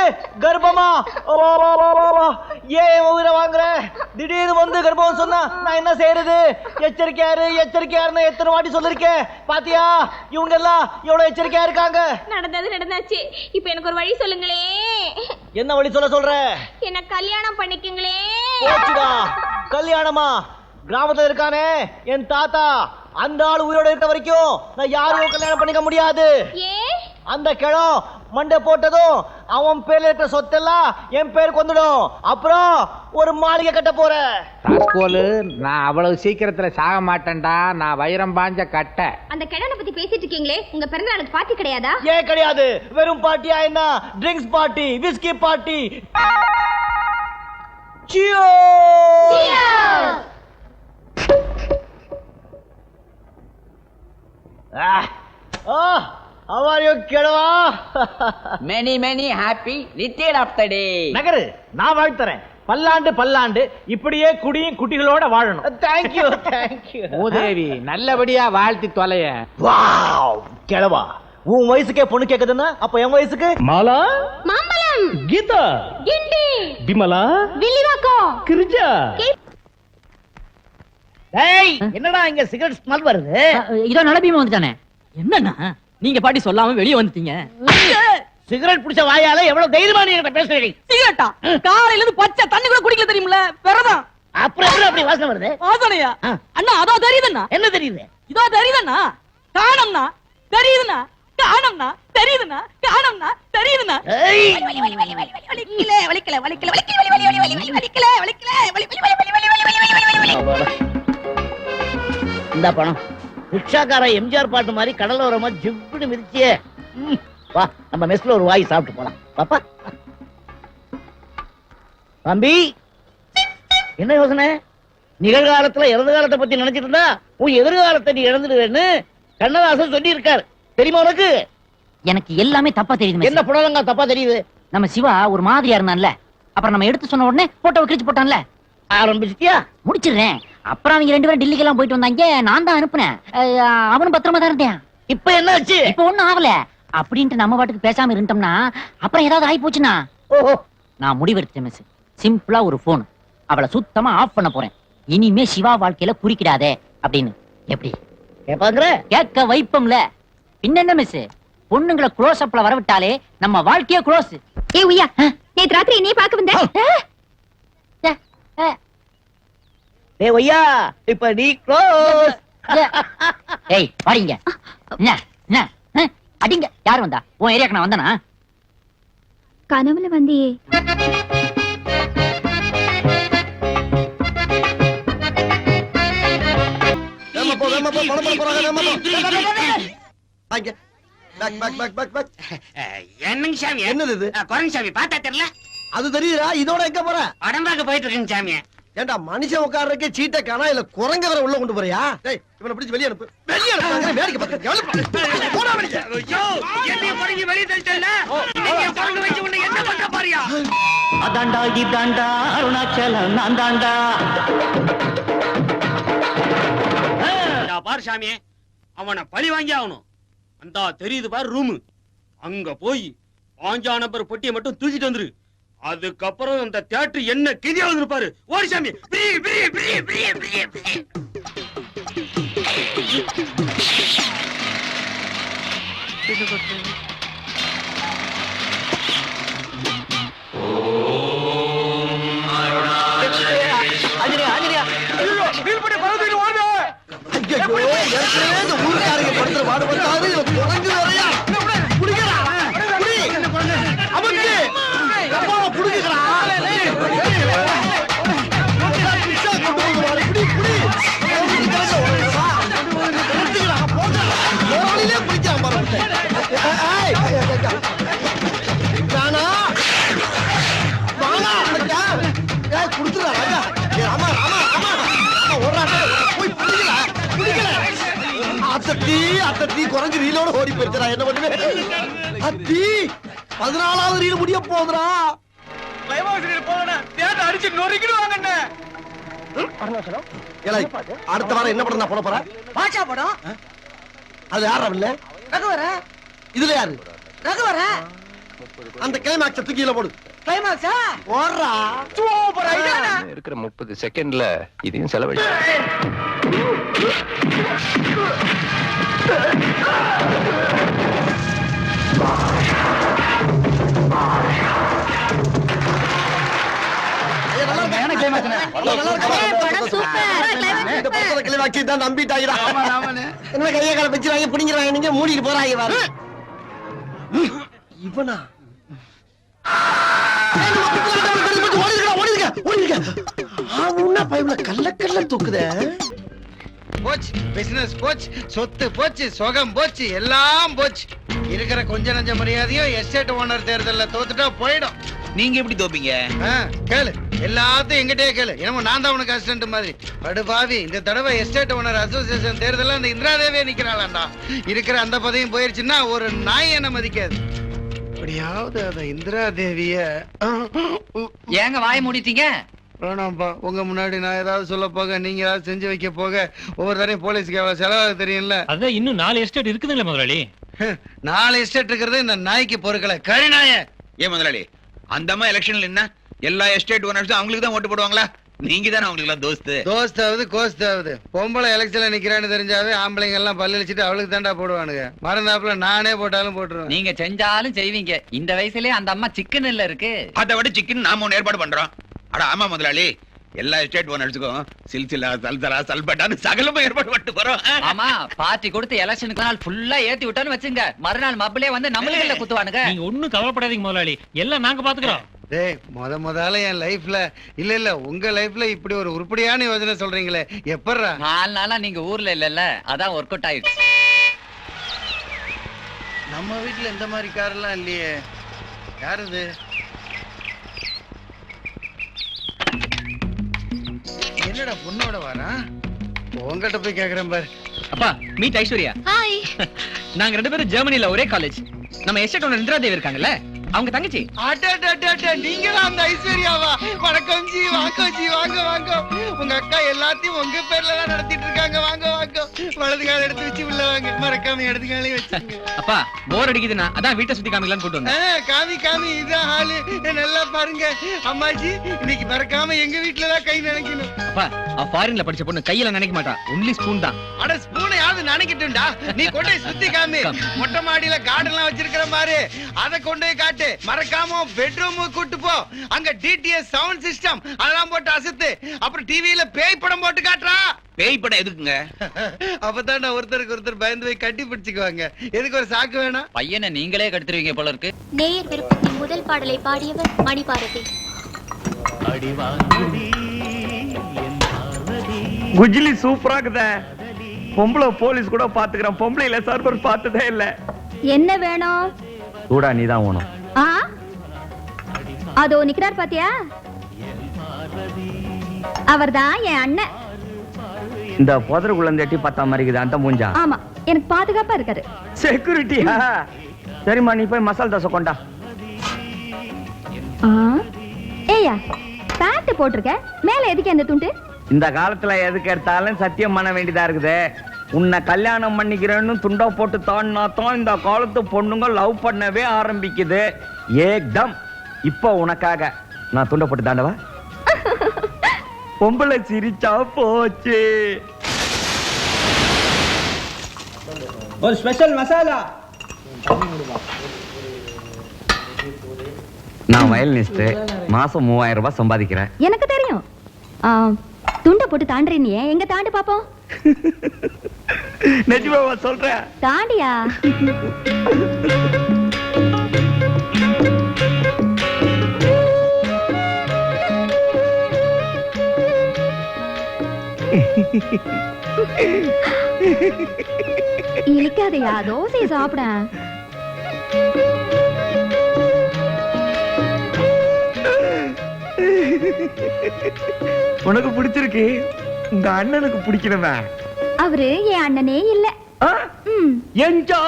கர்ப்பமா? ஏன் உயிரை வாங்குற? திடீர்னு வந்து கர்ப்பம் சொன்னா நான் என்ன செய்யறது? எச்சரிக்கையாருன்னு எத்தனை வாட்டி சொல்லிருக்கேன் பாத்தியா? இவங்க எல்லாம் எவ்வளவு எச்சரிக்கையா இருக்காங்க. நடந்தது நடந்தாச்சு. இப்போ எனக்கு ஒரு வழி சொல்லுங்களே. என்ன வழி சொல்ற? என்ன கல்யாணம் பண்ணிக்கங்களே. போச்சுடா. கல்யாணமா? கிராமத்துல இருக்கானே என் தாத்தா, அந்த ஆள் உயிரோட இருக்க வரைக்கும் நான் யாரையும் கல்யாணம் பண்ணிக்க முடியாது. அந்த கிழம் மண்டை போட்டதும் அவன் பேர்ல இருக்கிற சொத்தெல்லாம் என் பேருக்கு வந்துடும். அப்புறம் ஒரு மாளிகை கட்ட போற. நான் அவ்வளவு சீக்கிரத்துல சாக மாட்டேன்டா. நான் வைரம் பாஞ்ச கட்ட. அந்த கிழவனை பத்தி பேசிட்டு இருக்கீங்களே, உங்க பிறந்த நாளுக்கு பார்ட்டி கிடையாதா? ஏன் கிடையாது? வெறும் பார்ட்டியா என்ன? Drinks party, whisky party. How are you, கிழவா? many happy return of the day. Nagar, நான் வாழ்த்துறேன். பல்லாண்டு இப்படியே குடியும் குட்டிகளோட வாழணும். Thank you thank you. மூதேவி நல்லபடியா வாழ்த்தி தொலைய. வாவ் கிழவா, உன் வயசுக்கே பொண்ணு கேக்குதுன்னா அப்ப என் வயசுக்கு? மாலா, மாம்பழம், கீதா, கிண்டி, விமலா, வில்லிவாக்கம், கிரிஜா. டேய், என்னடா இங்க சிகரெட் ஸ்மெல் வருது? இதோ நலபீமா வந்துட்டானே. என்னன்னா நீங்க பாட்டி சொல்லாம வெளியே வந்துட்டீங்க. சிகரெட் பிடிச்ச வாயால எவ்வளவு தைரியமா நீ என்கிட்ட பேசுறீங்க? சிகரெட்டா? காலையில இருந்து பச்சை தண்ணி கூட குடிக்கல தெரியுமில? பெறதான். அப்புறம் எப்படி அப்படி வாசனை வருது? வாசனையா? அண்ணா அதோ தெரியுதுண்ணா. என்ன தெரியுது? இதோ தெரியுதுண்ணா. காணம்னா தெரியுதுண்ணா. காணம்னா தெரியுதுண்ணா. காணம்னா தெரியுதுண்ணா. இந்த பணம் ரிக்ஷாக்கார எம்ஜிஆர் பாட்டு மாதிரி கடலோரமா ஜிவ்னு மிதிச்சியே. வா, நம்ம மெஸ்ல ஒரு வாய் சாப்பிட்டு போலாம். பாப்பா தம்பி, என்ன யோசனை? நிகழ்காலத்துல இறந்த காலத்தை பத்தி நினைச்சிட்டு இருந்தா உன் எதிர்காலத்தை நீ இழந்துடுவேன்னு கண்ணதாசன் சொல்லி இருக்காரு. தெரியுமா உனக்கு? எனக்கு எல்லாமே தப்பா தெரியுது. என்ன புடலங்கா தப்பா தெரியுது? நம்ம சிவா ஒரு மாதிரியா இருந்தான்ல, அப்புறம் நம்ம எடுத்து சொன்ன உடனே போட்டோ கிழிச்சு போட்டான்ல. ஆரம்பிச்சிட்டியா? முடிச்சிடுறேன். அப்புறம் அவங்க 2 பேரும் டெல்லிக்கு எல்லாம் போயிட்டு வந்தாங்க. நான் தான் அனுப்புனேன். அவனும் பத்திரமா தான் இருந்தேன். இப்ப என்ன ஆச்சு? இப்ப ஒண்ணும் ஆகல அப்படின்ட்டு நம்ம பாட்டுக்கு பேசாம இருந்தோம்னா அப்புறம் ஏதாவது ஆகி போச்சுன்னா. ஓஹோ, நான் முடிவெடுத்தேன் மிஸ். சிம்பிளா ஒரு போன், அவளை சுத்தமா ஆஃப் பண்ண போறேன். இனிமே சிவா வாழ்க்கையில குறுக்கிடாதே அப்படின்னு. எப்படி கேப்பாங்கற? கேட்க வைப்போம்ல. பின்ன என்ன மிஸ், பொண்ணுங்களை க்ளோஸ் அப்ல வரவிட்டாலே நம்ம வாழ்க்கையே க்ளோஸ். ஏ உய்யா, நேத்து ராத்திரி நீ பாக்க வந்த. டேய் ஒய்யா, இப்ப நீ க்ளோஸ். ஏய் வாடிங்க. என்ன அடிங்க. யார் வந்தா? உன் ஏரியாக்கு நான் வந்தனா? கனவுல வந்தியே. என்னங்க சாமி? என்னது இது? குரங்கு சாமி பார்த்தா தெரியல? அது தெரியுதா? இதோட எங்க போற? உடம்பாக்க போயிட்டு இருக்கேங்க சாமி. ஏண்டா மனுஷன் உட்கார்றதுக்கே சீட்டை காணா, இல்ல குரங்க வர உள்ள கொண்டு போறியா? டேய், இவனை பிடிச்சு வெளிய அனுப்பு. வெளிய அனுப்பு. வேடிக்கை பார்க்க போடா வெளிய. ஐயோ, என்னைய குரங்கு வெளிய தள்ளிட்டல. நீங்க குரங்கு வச்சு உன்னை என்ன பண்ண போறியா? அதாண்டா இதாண்டா அருணாச்சலம் நான் தாண்டா. பாரு சாமி, அவனை பழி வாங்கி ஆகணும். அந்த தெரியுது பாரு ரூமு, அங்க போய் 5 நம்பர் பொட்டியை மட்டும் தூக்கிட்டு வந்துரு. அதுக்கப்புறம் அந்த தியேட்டர் என்ன கிதியா வந்துருப்பாரு. ஓடி சாமி. ஊருக்காரங்க படுத்துற பாடு பார்த்தாது குரங்கு வேறையா? அத்தி அத்தி குறைஞ்சு ரீலோட ஓடி போயிருச்சா என்ன பண்ணுவேன் அத்தி 14வது ரீல் முடிய போகுதுடா அடிச்சு நொறுக்கிடுவாங்க அடுத்த வாரம் என்ன படம் நான் போட போறேன் பாஷா படம் அது யாரா இல்ல ரகுவர இதுல யாரு ரகுவர அந்த கிளைமாக்ஸ் தூக்கில போடு கிளைமாக்ஸா ஓடுறா சூப்பர் ஐடியா இருக்கிற 30 செகண்ட்ல இதையும் செலவழி நம்பிட்டாங்க என்ன கையை கால வச்சுறாங்க பிடிங்கிறாங்க நீங்க மூடிட்டு போறாங்க பாரு இவனா கல்ல தூக்குத போச்சு பிசினஸ் போச்சு சொத்து போச்சு சொகம் போச்சு எல்லாம் போச்சு இருக்கிற கொஞ்ச நஞ்ச மரியாதையும் எஸ்டேட் ஓனர் தேர்தல்ல தோத்துட்டா போயிடும். நீங்க எப்படி தோப்பீங்க? கேளு எல்லாத்தையும் எங்கிட்டே கேளு. என்னமோ நான் தான் உனக்கு அசிஸ்டன்ட் மாதிரி. படுபாவி இந்த தடவை எஸ்டேட் ஓனர் அசோசியேஷன் தேர்தல்ல அந்த இந்திராதேவியே நிக்கிறாளாண்டா. இருக்கிற அந்த பதவியும் போயிருச்சுன்னா ஒரு நாய் என்ன மதிக்காது. அப்படியாவது அந்த இந்திராதேவிய ஏங்க வாய மூடிட்டீங்க? வேணாம்ப்பா, உங்க முன்னாடி நான் ஏதாவது சொல்ல போக நீங்க ஏதாவது செஞ்சு வைக்க போக ஒவ்வொரு தரையும் போலீஸ்க்கு எவ்வளவு செலவாக தெரியும்ல. அதான் இன்னும் 4 எஸ்டேட் இருக்குதுல்ல முதலாளி. 4 எஸ்டேட் இருக்கிறது இந்த நாய்க்கு பொறுக்கல கரிநாய. ஏன் முதலாளி, அந்த அம்மா எலெக்ஷன்ல என்ன எல்லா எஸ்டேட் ஓனர்ஸும் அவங்களுக்கு தான் ஓட்டு போடுவாங்களா? நீங்க தானே அவங்களுக்கு எல்லாம் தோஸ்தாவது கோஸ்தாவது. பொம்பளை எலெக்ஷன்ல நிக்கிறான்னு தெரிஞ்சாவே ஆம்பளைங்க எல்லாம் பல்லடிச்சிட்டு அவளுக்கு தாண்டா போடுவானுங்க. மறந்தாப்புல நானே போட்டாலும் போட்டுருவேன். நீங்க செஞ்சாலும் செய்வீங்க. இந்த வயசுலயே அந்த அம்மா சிக்கன் இல்ல இருக்கு. அதை விட சிக்கன் நாம ஒண்ணு ஏற்பாடு பண்றோம். அட ஆமா முதலாளி, எல்லா எஸ்டேட் ஓனர்ஸுக்கும் சில்சிலா சல்சலா சல்பட்டான்னு சகலமும் ஏற்பாடு பண்ணிட்டு போறோம். ஆமா, பார்ட்டி கொடுத்து எலெக்ஷனுக்கு நாள் ஃபுல்லா ஏத்தி விட்டான்னு வச்சுங்க, மறுநாள் மப்பிளே வந்து நம்மளுக்கு குத்துவானுங்க. நீங்க ஒண்ணும் கவலைப்படாதீங்க முதலாளி, எல்லாம் நாங்க பாத்துக்கிறோம். டேய், முதல்ல என் லைஃப்ல இல்ல உங்க லைஃப்ல இப்படி ஒரு உருப்படியான யோசனை சொல்றீங்களே, எப்பறா? 4 நாளா நீங்க ஊர்ல இல்லல்ல, அதான் ஒர்க் அவுட் ஆயிடுச்சு. நம்ம வீட்டுல இந்த மாதிரி காரெல்லாம் இல்லையே. யாரு இது? என்னடா பொண்ணோட வாரா? உங்ககிட்ட போய் கேக்குறேன் பாரு. அப்பா, மீட் ஐஸ்வர்யா. ஹாய். நாங்க 2 பேரும் ஜெர்மனில ஒரே காலேஜ். நம்ம எஸ்டேட் ஓனர் இந்திராதேவி இருக்காங்கல்ல, அவங்க தங்கச்சி. நீங்க தான் அந்த ஐஸ்வர்யாவா? வணக்கம் ஜி, வாங்க ஜி, வாங்க வாங்க. உங்க அக்கா எல்லாத்தையும் உங்க பேர்ல தான் நடத்திட்டு இருக்காங்க. வாங்க வாங்க. வலது கால எடுத்து வச்சு உள்ள வாங்க, மறக்காம இடது காலையும் வச்சுங்க. அப்பா, போர் அடிக்குதுன்னா அதான் வீட்டை சுத்தி காமிக்கலாம்னு கூட்டு வந்தேன். காமி இதான் ஹாலு. நல்லா பாருங்க அம்மாஜி, இன்னைக்கு மறக்காம எங்க வீட்டுல தான் கை நினைக்கணும். அப்பா, ஃபாரின்ல படிச்ச பொண்ணு கையில நினைக்க மாட்டா, ஒன்லி ஸ்பூன் தான். அட ஸ்பூனை யாவது நினைக்கட்டும்டா. நீ கொண்டு போய் சுத்தி காமி. மொட்டை மாடியில கார்டன் எல்லாம் வச்சிருக்கிற மாதிரி அதை கொண்டு போய் காட்டு. மறக்காம பெட்ரூம் கூட்டு போ. அங்க டிடிஎஸ் சவுண்ட் சிஸ்டம் அதெல்லாம் போட்டு அசத்து. அப்புறம் டிவியில பேய் படம் போட்டு காட்டுறா. பேய் படம் எதுக்குங்க? அப்பதான் ஒருத்தருக்கு ஒருத்தர் பயந்து போய் கட்டி பிடிச்சுக்குவாங்க. எதுக்கு ஒரு சாக்கு வேணாம்? பையனை நீங்களே கடுத்துருவீங்க போல இருக்கு. நேயர் விருப்பத்தின் முதல் பாடலை பாடியவர் மணிபாரதி. குஜிலி சூப்பரா இருக்குதே. பொம்பளை போலீஸ் கூட பாத்துக்கிறேன், பொம்பளை இல்ல சர்வர் பார்த்ததே இல்ல. என்ன வேணும்? சூடா நீதான் வேணும். அதோ நிக்கிறார் பாத்தியா, அவர்தான் என் அண்ணன். இந்த புதர் குழந்தை பார்த்தா மாதிரி இருக்குது அந்த மூஞ்சா. ஆமா, எனக்கு பாதுகாப்பா இருக்காரு. செக்யூரிட்டியா? சரிம்மா, நீ போய் மசால் தோசை கொண்டா. ஏயா, பேண்ட் போட்டிருக்க, மேல எதுக்கு அந்த துண்டு? இந்த காலத்துல எதுக்கு எடுத்தாலும் சத்தியம் பண்ண வேண்டியதா இருக்குது. உன்னை கல்யாணம் பண்ணிக்கிறேன்னு துண்டா போட்டு தான்னா தான் இந்த காலத்து பொண்ணுங்க லவ் பண்ணவே ஆரம்பிக்குது. ஏக்தம். இப்போ உனக்காக நான் துண்டை போட்டு தாண்டவா? பொம்பளை சிரிச்சா போச்சு. ஒரு ஸ்பெஷல் மசாலா. நான் வயலினிஸ்ட், மாசம் 3000 ரூபாய் சம்பாதிக்கிறேன். எனக்கு தெரியும். துண்டை போட்டு தாண்டுறீங்க, எங்க தாண்டு பாப்போம். நிஜமாவா சொல்றேன்? தாண்டியா? இழிக்காதையா, தோசையை சாப்பிட. உனக்கு பிடிச்சிருக்கு, உங்க அண்ணனுக்கு பிடிக்கணுமே. அவரு என் அண்ணனே இல்ல. என்ஜா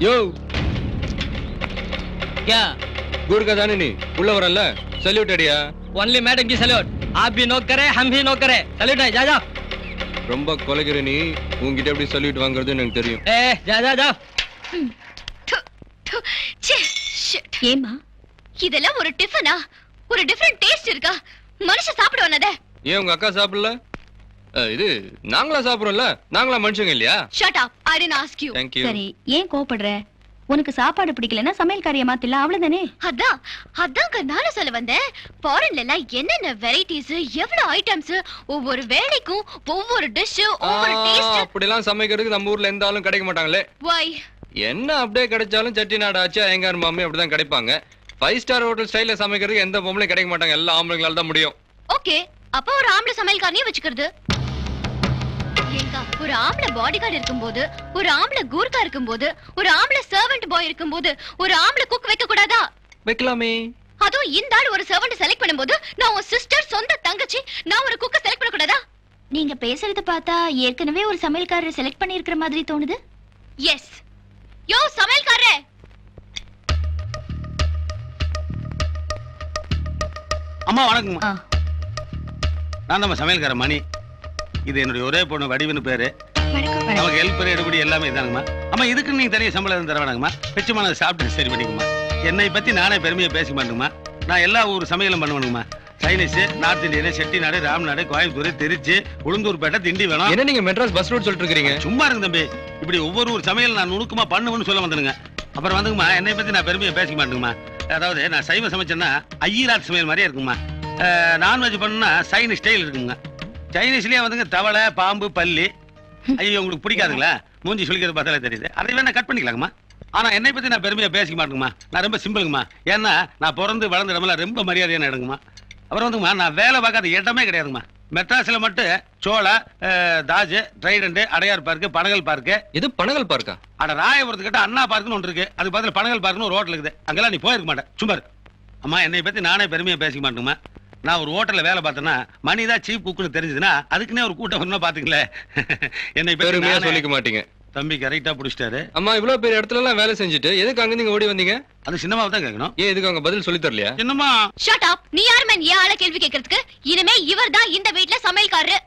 யோ क्या गुड़ का दाने नहीं उल्ला वरल्ला सल्यूट अडिया ओनली मैडम की सैल्यूट आप भी नो करे हम भी नो करे सैल्यूट है जा जा ரொம்ப கொலைகிற நீ உன்கிட்ட எப்படி சல்யூட் வாங்குறது எனக்கு தெரியும் ए जा जा जा ஏமா இதெல்லாம் ஒரு டிஃபனா? ஒரு டிஃபரண்ட் டேஸ்ட் இருக்கா? மனுஷன் சாப்பிடுவானே. ஏன் உங்க அக்கா சாப்பிடல? இது நாங்களா சாப்பிடுறோம்ல, நாங்களா மனுஷங்க இல்லையா? Shut up, I didn't ask you. Thank you. சரி, ஏன் கோபப்படுற? உனக்கு சாப்பாடு பிடிக்கலன்னா சமையல்காரியை மாத்திடலாம், அவ்வளவுதானே? அதான் நானும் சொல்ல வந்தேன். ஃபாரின்ல எல்லாம் என்னென்ன வெரைட்டிஸ், எவ்வளவு ஐட்டம்ஸ், ஒவ்வொரு வேளைக்கும் ஒவ்வொரு டிஷ், ஒவ்வொரு டேஸ்ட். அப்படிலாம் சமைக்கிறதுக்கு நம்ம ஊர்ல எந்த ஆளும் கிடைக்க மாட்டாங்களே. Why? என்ன அப்படியே கிடைச்சாலும் செட்டிநாடு ஆச்சு ஐயங்கார் மாமி அப்படிதான் கிடைப்பாங்க. 5 ஸ்டார் ஹோட்டல் ஸ்டைல்ல சமைக்கிறதுக்கு எந்த பொம்பளையும் கிடைக்க மாட்டாங்க, எல்லா ஆம்பளைங்களால தான் முடியும். ஓகே, அப்ப ஒரு ஆம்பளை சமையல்காரனையும் வச்சுக்கிறது. ஒரு ஆம்பளை பாடிகார்டு இருக்கும்போது, ஒரு ஆம்பளை கூர்க்கா இருக்கும்போது, ஒரு ஆம்பளை சர்வன்ட் பாய் இருக்கும்போது, ஒரு ஆம்பளை குக் வைக்க கூடாதா? வைக்கலாமே. அதுவும் இந்த ஆள் ஒரு சர்வன்ட் செலக்ட் பண்ணும்போது, நான் உன் சிஸ்டர், சொந்த தங்கச்சி, நான் ஒரு குக்க செலக்ட் பண்ண கூடாதா? நீங்க பேசுறத பார்த்தா ஏற்கனவே ஒரு சமையல்காரரை செலக்ட் பண்ணி இருக்கிற மாதிரி தோணுது. எஸ். யோ சமையல்காரரே. அம்மா வணக்கம்மா. நான் தான் சமையல்கார மணி. இது என்னுடைய ஒரே பொண்ணு வடிவுன்னு பேரு. நமக்கு ஹெல்ப் பண்ணி எடுபடி எல்லாமே இதாங்கம்மா. அம்மா இதுக்கு நீங்க தனியாக சம்பளம் தர வேணாங்கம்மா. பிச்சமான சாப்பிட்டு சரி பண்ணிக்கம்மா. என்னை பத்தி நானே பெருமையை பேசிக்க மாட்டேங்கம்மா. நான் எல்லா ஊர் சமையலும் பண்ணுவேனுங்கம்மா. Chinese, north Indian, Chettinad, Ramnad, Coimbatore, Trichy, Ulundurpet, திண்டி வேணும். என்ன நீங்க மெட்ராஸ் பஸ் ரூட் சொல்லிட்டு இருக்கீங்க? சும்மா இருக்கு தம்பி. இப்படி ஒவ்வொரு ஊர் சமையல் நான் நுணுக்கமா பண்ணுவேன்னு சொல்ல வந்தனுங்க. அப்புறம் வந்துங்கம்மா, என்னை பத்தி நான் பெருமையை பேசிக்க மாட்டேங்கம்மா. அதாவது நான் சைவ சமைச்சேன்னா ஐயராட் சமையல் மாதிரியே இருக்குமா. நான்வெஜ் பண்ணுனா சைனீஸ் ஸ்டைல் இருக்குங்க. சைனீஸ்லயே வந்துங்க தவளை, பாம்பு, பல்லி. ஐயோ உங்களுக்கு பிடிக்காதுங்களா? மூஞ்சி சொல்லிக்கிறது பார்த்தாலே தெரியுது. அதை வேணா கட் பண்ணிக்கலாங்கம்மா. ஆனா என்னை பத்தி நான் பெருமையா பேசிக்க மாட்டேங்கம்மா. நான் ரொம்ப சிம்பிளுங்கம்மா. ஏன்னா நான் பிறந்து வளர்ந்த இடமெல்லாம் ரொம்ப மரியாதையான இடங்குமா. அப்புறம் வந்துங்கம்மா, நான் வேலை பார்க்காத இடமே கிடையாதுங்கம்மா. மெட்ராஸ்ல மட்டும் Chola, Taj, Trident, Adyar park, Panagal park. இது பனகல் பார்க்கா? அட ராயபுரத்துக்கிட்ட அண்ணா பார்க்குன்னு ஒன்று இருக்கு. அது பதில் பனகல் பார்க்குன்னு ஒரு ஹோட்டல் இருக்குது. அங்கெல்லாம் நீ போயிருக்க மாட்டேன். சும்மா அம்மா, என்னை பத்தி நானே பெருமையா பேசிக்க மாட்டேங்கம்மா. நான் ஒரு ஹோட்டல்ல வேலை பார்த்தேன்னா மணிதான் சீப் குக்குன்னு தெரிஞ்சதுன்னா அதுக்குன்னே ஒரு கூட்டம் ஒண்ணா பாத்துக்கல. என்னை பெருமையா சொல்லிக்க மாட்டீங்க. தம்பி கரெக்டா புடிச்சிட்டாரு. அம்மா இவ்வளவு பெரிய இடத்துல எல்லாம் வேலை செஞ்சுட்டு எதுக்கு அங்க நீங்க ஓடி வந்தீங்க? அது சின்னமாவை தான் கேட்கணும். ஏன் இதுக்கு அவங்க பதில் சொல்லி தரலையா? சின்னமா ஷட் அப். நீ யார் மேன் ஏன் ஆள கேள்வி கேட்கிறதுக்கு? இனிமே இவர்தான் இந்த வீட்ல சமையல்காரரு.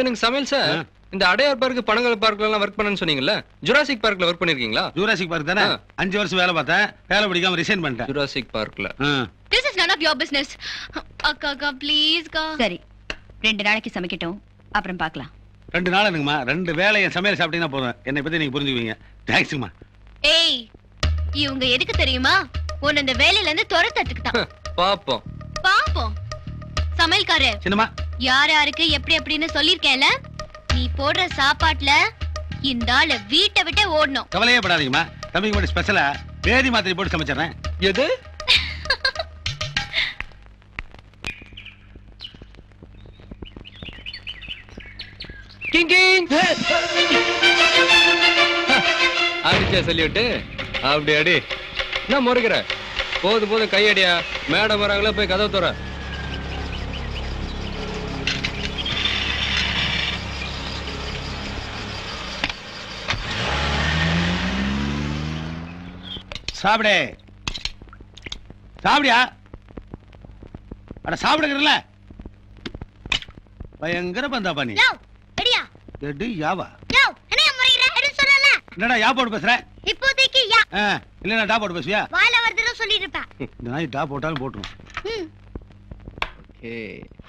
எனக்கு சமையல் சார். இந்த அடையார் பார்க்கு, பனகல் பார்க்ல எல்லாம் ஒர்க் பண்ணேன்னு சொன்னீங்கல்ல, ஜுராசிக் பார்க்ல ஒர்க் பண்ணிருக்கீங்களா? ஜுராசிக் பார்க் தானே. 5 வருஷம் வேலை பார்த்தேன். வேலை பிடிக்காம ரிசைன் பண்ணிட்டேன். ஜுராசிக் பார்க்ல. This is none of your business. அக்கா ப்ளீஸ் கா. சரி, 2 நாளைக்கு சமைக்கட்டும், அப்புறம் பார்க்கலாம். 2 நாள் என்னங்கம்மா? 2 வேளை என் சமையல் சாப்பிட்டீங்கன்னா போதும். என்னை பத்தி நீங்க புரிஞ்சுக்குவீங்க. தேங்க்ஸ்மா. ஏய், இவங்க எதுக்கு தெரியுமா? உன்னை இந்த வேலையில இருந்து துரத்தத்துக்கு தான். பாப்போம் பாப்போம். சமையல்காரே சின்னமா, யார் யாருக்கு எப்படி எப்படின்னு சொல்லிருக்கேன்ல. நீ போடுற சாப்பாட்டுல இந்த ஆளு வீட்டை விட்டே ஓடணும். கவலையே படாதீங்கம்மா. தம்பிக்கு மட்டும் ஸ்பெஷலா வேதி மாத்திரை போட்டு சமைச்சிடறேன். எது? கிங் கிங் அடிச்சா சொல்லிவிட்டு அப்படி அடி. நான் முறைக்கிற போதும் கையடியா. மேடம் வராங்களா, போய் கதவு தோற. சாப்பிடு சாப்பிடியா? அட சாப்பிடுங்கறல. பயங்கர பந்தா பண்ணி. யோ ரெடியா? எடு யாவா? யோ என்ன முறையிற? எது சொல்லல. என்னடா யா போட்டு பேசுற? இப்போதைக்கு யா. இல்ல நான் டா போட்டு பேசுவியா? வாயில வரதுல சொல்லிட்டு இருப்பேன். இந்த நாய் டா போட்டாலும் போட்டுரும். ஓகே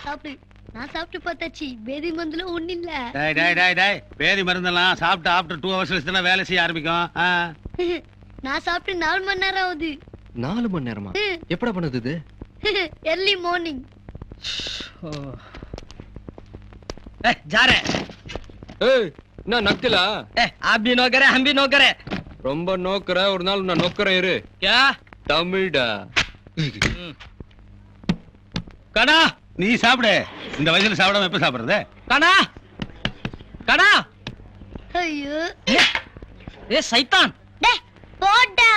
சாப்பிடு. நான் சாப்பிட்டு பார்த்தாச்சு. பேதி மருந்துல ஒண்ணு இல்ல. டேய் பேதி மருந்தெல்லாம் சாப்பிட்டு ஆஃப்டர் 2 ஹவர்ஸ்ல தான வேலை செய்ய ஆரம்பிக்கும். நான் சாப்பிட்டு 4 மணி நேரம் ஆகுது. 4 மணி நேரமா? எப்படா பண்ணுது இது? early morning. जा रहे ஏய் நான் நக்கலா? आप भी नौकर है, हम भी नौकर है. ரொம்ப நோக்கற. ஒரு நாள் நான் நோக்கறேன் இரு. क्या? தமிழ்டா. कना நீ சாப்பிடு. இந்த வயசுல சாப்பிடாம எப்ப சாப்பிடுறது? कना कना. ஐயோ ए शैतान. டேய் போடா.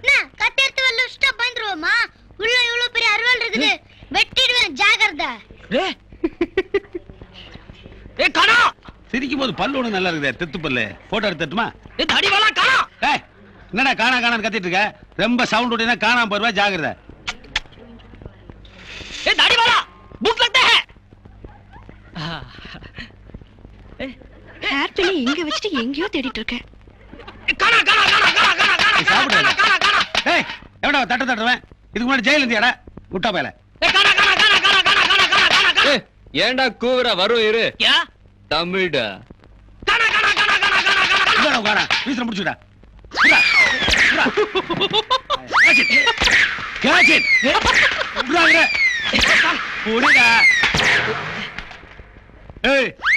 நான் கத்தி எடுத்து வெல்ல ஸ்டாப் பண்ணிடுவோமா? உள்ள இவ்வளவு பெரிய அருவாள் இருக்குது. வெட்டிடு சிரிக்கும் போது பல்லு ஒண்ணு நல்லா இருக்குது தெத்து பல்லு போட்டோ எடுத்துட்டுமா தடிவாளா காணா. என்னடா காணா காணான்னு கத்திட்டு இருக்க ரொம்ப சவுண்ட் விட்டீங்கன்னா காணாம போயிருவா ஜாகிரதை தடிவாளா புக் லக்தா ஹை. ஹேர் பின் இங்க வச்சிட்டு எங்கேயோ தேடிட்டு இருக்கேன். காணா காணா காணா காணா காணா சாப்பிடுறா ஏய் எவடா தட்டு தட்டுவேன் இதுக்கு முன்னாடி ஜெயில இருந்தியாடா முட்டா பயல ஏன்டா கூவுற வரும் இரு தமிழ்டா வீசுற முடிச்சுடா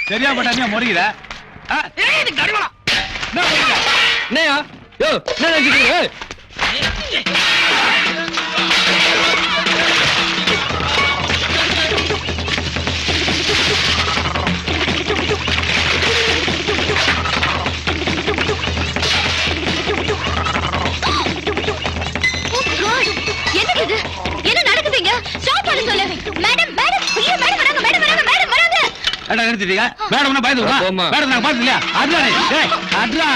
சரியா பட்டா நீ முறையில என்னையா யோ என்ன நினைச்சிட்டு என்னது இது? என்ன நடக்குதுங்க? ஸ்டாப் பண்ண சொல்லு. மேடம் மேடம் ஐயோ மேடம் வராங்க மேடம் வராங்க மேடம் வராங்க. அட நிறுத்திட்டீங்க மேடம் பயந்து வா மேடம் நான் பாத்து இல்லையா அட்ரா டேய் அட்ரா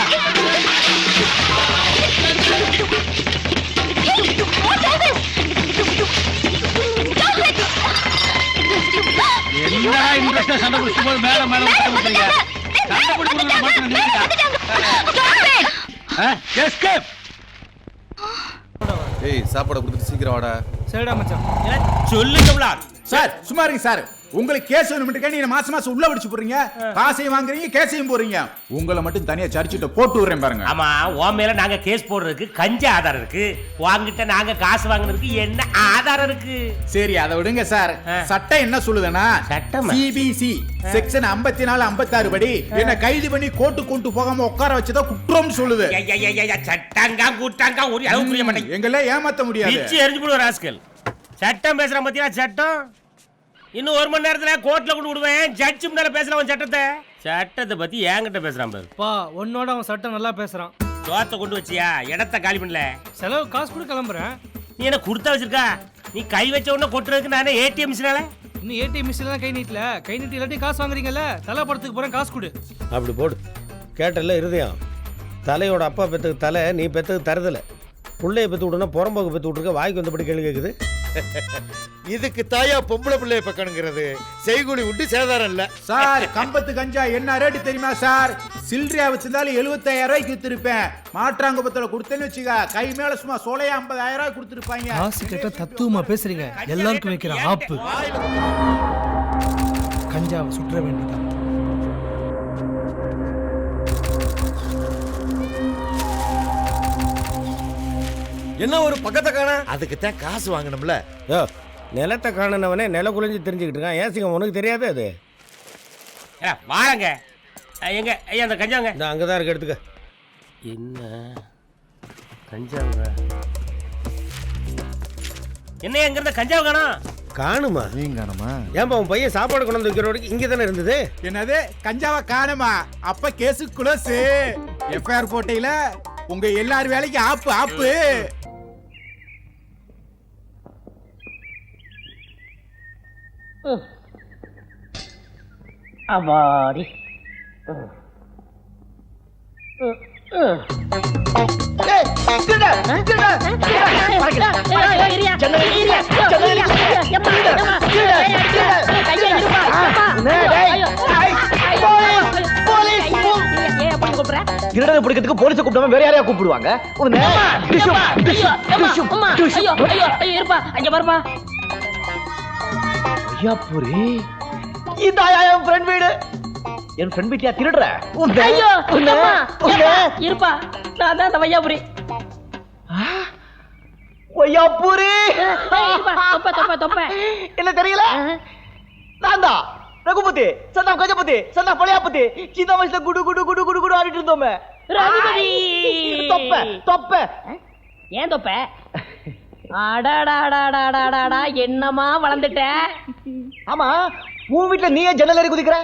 என்னடா இன்ட்ரஸ்டா சண்டை பிடிச்சு போது மேடம் மேடம் கஷ்டப்படுறீங்க சண்டை பிடிச்சு மட்டும் நிறுத்தியா எஸ்கேப் ஏய் சாப்பாடு கொடுத்துட்டு சீக்கிரம் வாடா. சரிடா மச்சான். சொல்லுங்க சார் சும்மா இருங்க சார். உங்களுக்கு கேஸ் வேணும்னு நீங்க மாசம் மாசம் உள்ள வச்சு போறீங்க, காசையும் வாங்குறீங்க கேஸையும் போறீங்க. உங்களை மட்டும் தனியா சர்ச்சிட்ட போட்டு விடுறேன் பாருங்க. ஆமா உன் மேல நாங்க கேஸ் போடுறதுக்கு கஞ்ச ஆதாரம் இருக்கு, வாங்கிட்ட நாங்க காசு வாங்குறதுக்கு என்ன ஆதாரம் இருக்கு? சரி அதை விடுங்க சார். சட்டம் என்ன சொல்லுதுன்னா சிபிசி செக்ஷன் 54 56 படி என்ன கைது பண்ணி கோர்ட்டு கொண்டு போகாம உட்கார வச்சதா குற்றம்னு சொல்லுது. சட்டங்கா கூட்டாங்கா ஒரு அளவு புரிய மாட்டேங்குது. எங்களே ஏமாத்த முடியாது. பிச்சு எரிஞ்சு போடுற ராஸ்கல். சட்டம் பேசுற பத்தியா சட்டம்? இன்னும் 1 மணி நேரத்துல கோர்ட்ல கொண்டு விடுவேன். ஜட்ஜ் முன்னால பேசலாம் சட்டத்தை பத்தி என்கிட்ட பேசுறான் பாரு. பா உன்னோட அவன் சட்டம் நல்லா பேசுறான். சோத்தை கொண்டு வச்சியா? இடத்த காலி பண்ணல. செலவு காசு கூட கிளம்புறேன். நீ என்ன கொடுத்தா வச்சிருக்கா? நீ கை வச்ச உடனே கொட்டுறதுக்கு நானே ஏடிஎம் மிஷினால. இன்னும் ஏடிஎம் மிஷின்லாம் கை நீட்டல. கை நீட்டி எல்லாத்தையும் காசு வாங்குறீங்கல்ல, தலை படத்துக்கு போறேன் காசு கொடு. அப்படி போடு. கேட்டல இருதயம். தலையோட அப்பா பெத்துக்கு தலை, நீ பெத்துக்கு தருதல. புள்ளைய பெத்து விடுனா புறம்போக்கு பெத்து விட்டுருக்க, வாய்க்கு வந்தபடி கேள்வி கேட்குது. இதுக்கு தாயா பொம்பளை பிள்ளைய பக்கணுங்கிறது செய்கூலி விட்டு சேதாரம் இல்ல சார். கம்பத்து கஞ்சா என்ன ரேட்டு தெரியுமா சார்? சில்லறையா வச்சிருந்தாலும் 75,000 ரூபாய்க்கு வித்துருப்பேன். மாற்றாங்குப்பத்துல கொடுத்தேன்னு வச்சுக்க கை மேல சும்மா சோலையா 50,000 ரூபாய் கொடுத்துருப்பாங்க. காசு கேட்ட தத்துவமா பேசுறீங்க. எல்லாருக்கும் வைக்கிற ஆப்பு. கஞ்சாவை சுற்ற வேண்டியதான். என்ன ஒரு பக்கத்தை காண? அதுக்கு தான் காசு வாங்கணும்ல. நிலத்தை காணனவனே நில குலைஞ்சு தெரிஞ்சுக்கிட்டு இருக்கான். ஏசிங்க உனக்கு தெரியாது அது. வாங்க எங்க ஐயா அந்த கஞ்சாங்க இந்த அங்கதான் இருக்கு, எடுத்துக்க. என்ன கஞ்சாங்க? என்ன எங்க இருந்த கஞ்சாவை காணோம்? காணுமா? நீங்க காணுமா? ஏன்பா உன் பையன் சாப்பாடு கொண்டு வந்து வைக்கிறோடு இங்கே தானே இருந்தது? என்னது கஞ்சாவை காணுமா? அப்ப கேசு குளோஸ். எஃப்ஐஆர் போட்டையில உங்க எல்லார் வேலைக்கு ஆப்பு ஆப்பு. அவாடி திருடனை பிடிக்கிறதுக்கு போலீஸை கூப்பிடாம வேற யாரையா கூப்பிடுவாங்க? வீடு என் ஃப்ரெண்ட் வீட்லயா திருடுற? இருப்பா நான் தான் அந்த வையாபுரி. வையாபுரி என்ன தெரியல? நான் தான் ரகுபதி, சந்தா கஜபதி, சந்தா பழையாபதி. சின்ன வயசுல குடு குடு குடு குடு குடு ஆடிட்டு இருந்தோமே. ரகுபதி தொப்ப தொப்ப ஏன் தொப்ப? அடாடாடாடாடாடா என்னமா வளர்ந்துட்ட. ஆமா உன் வீட்டுல நீ ஏன் ஜன்னல் ஏறி குதிக்கிற?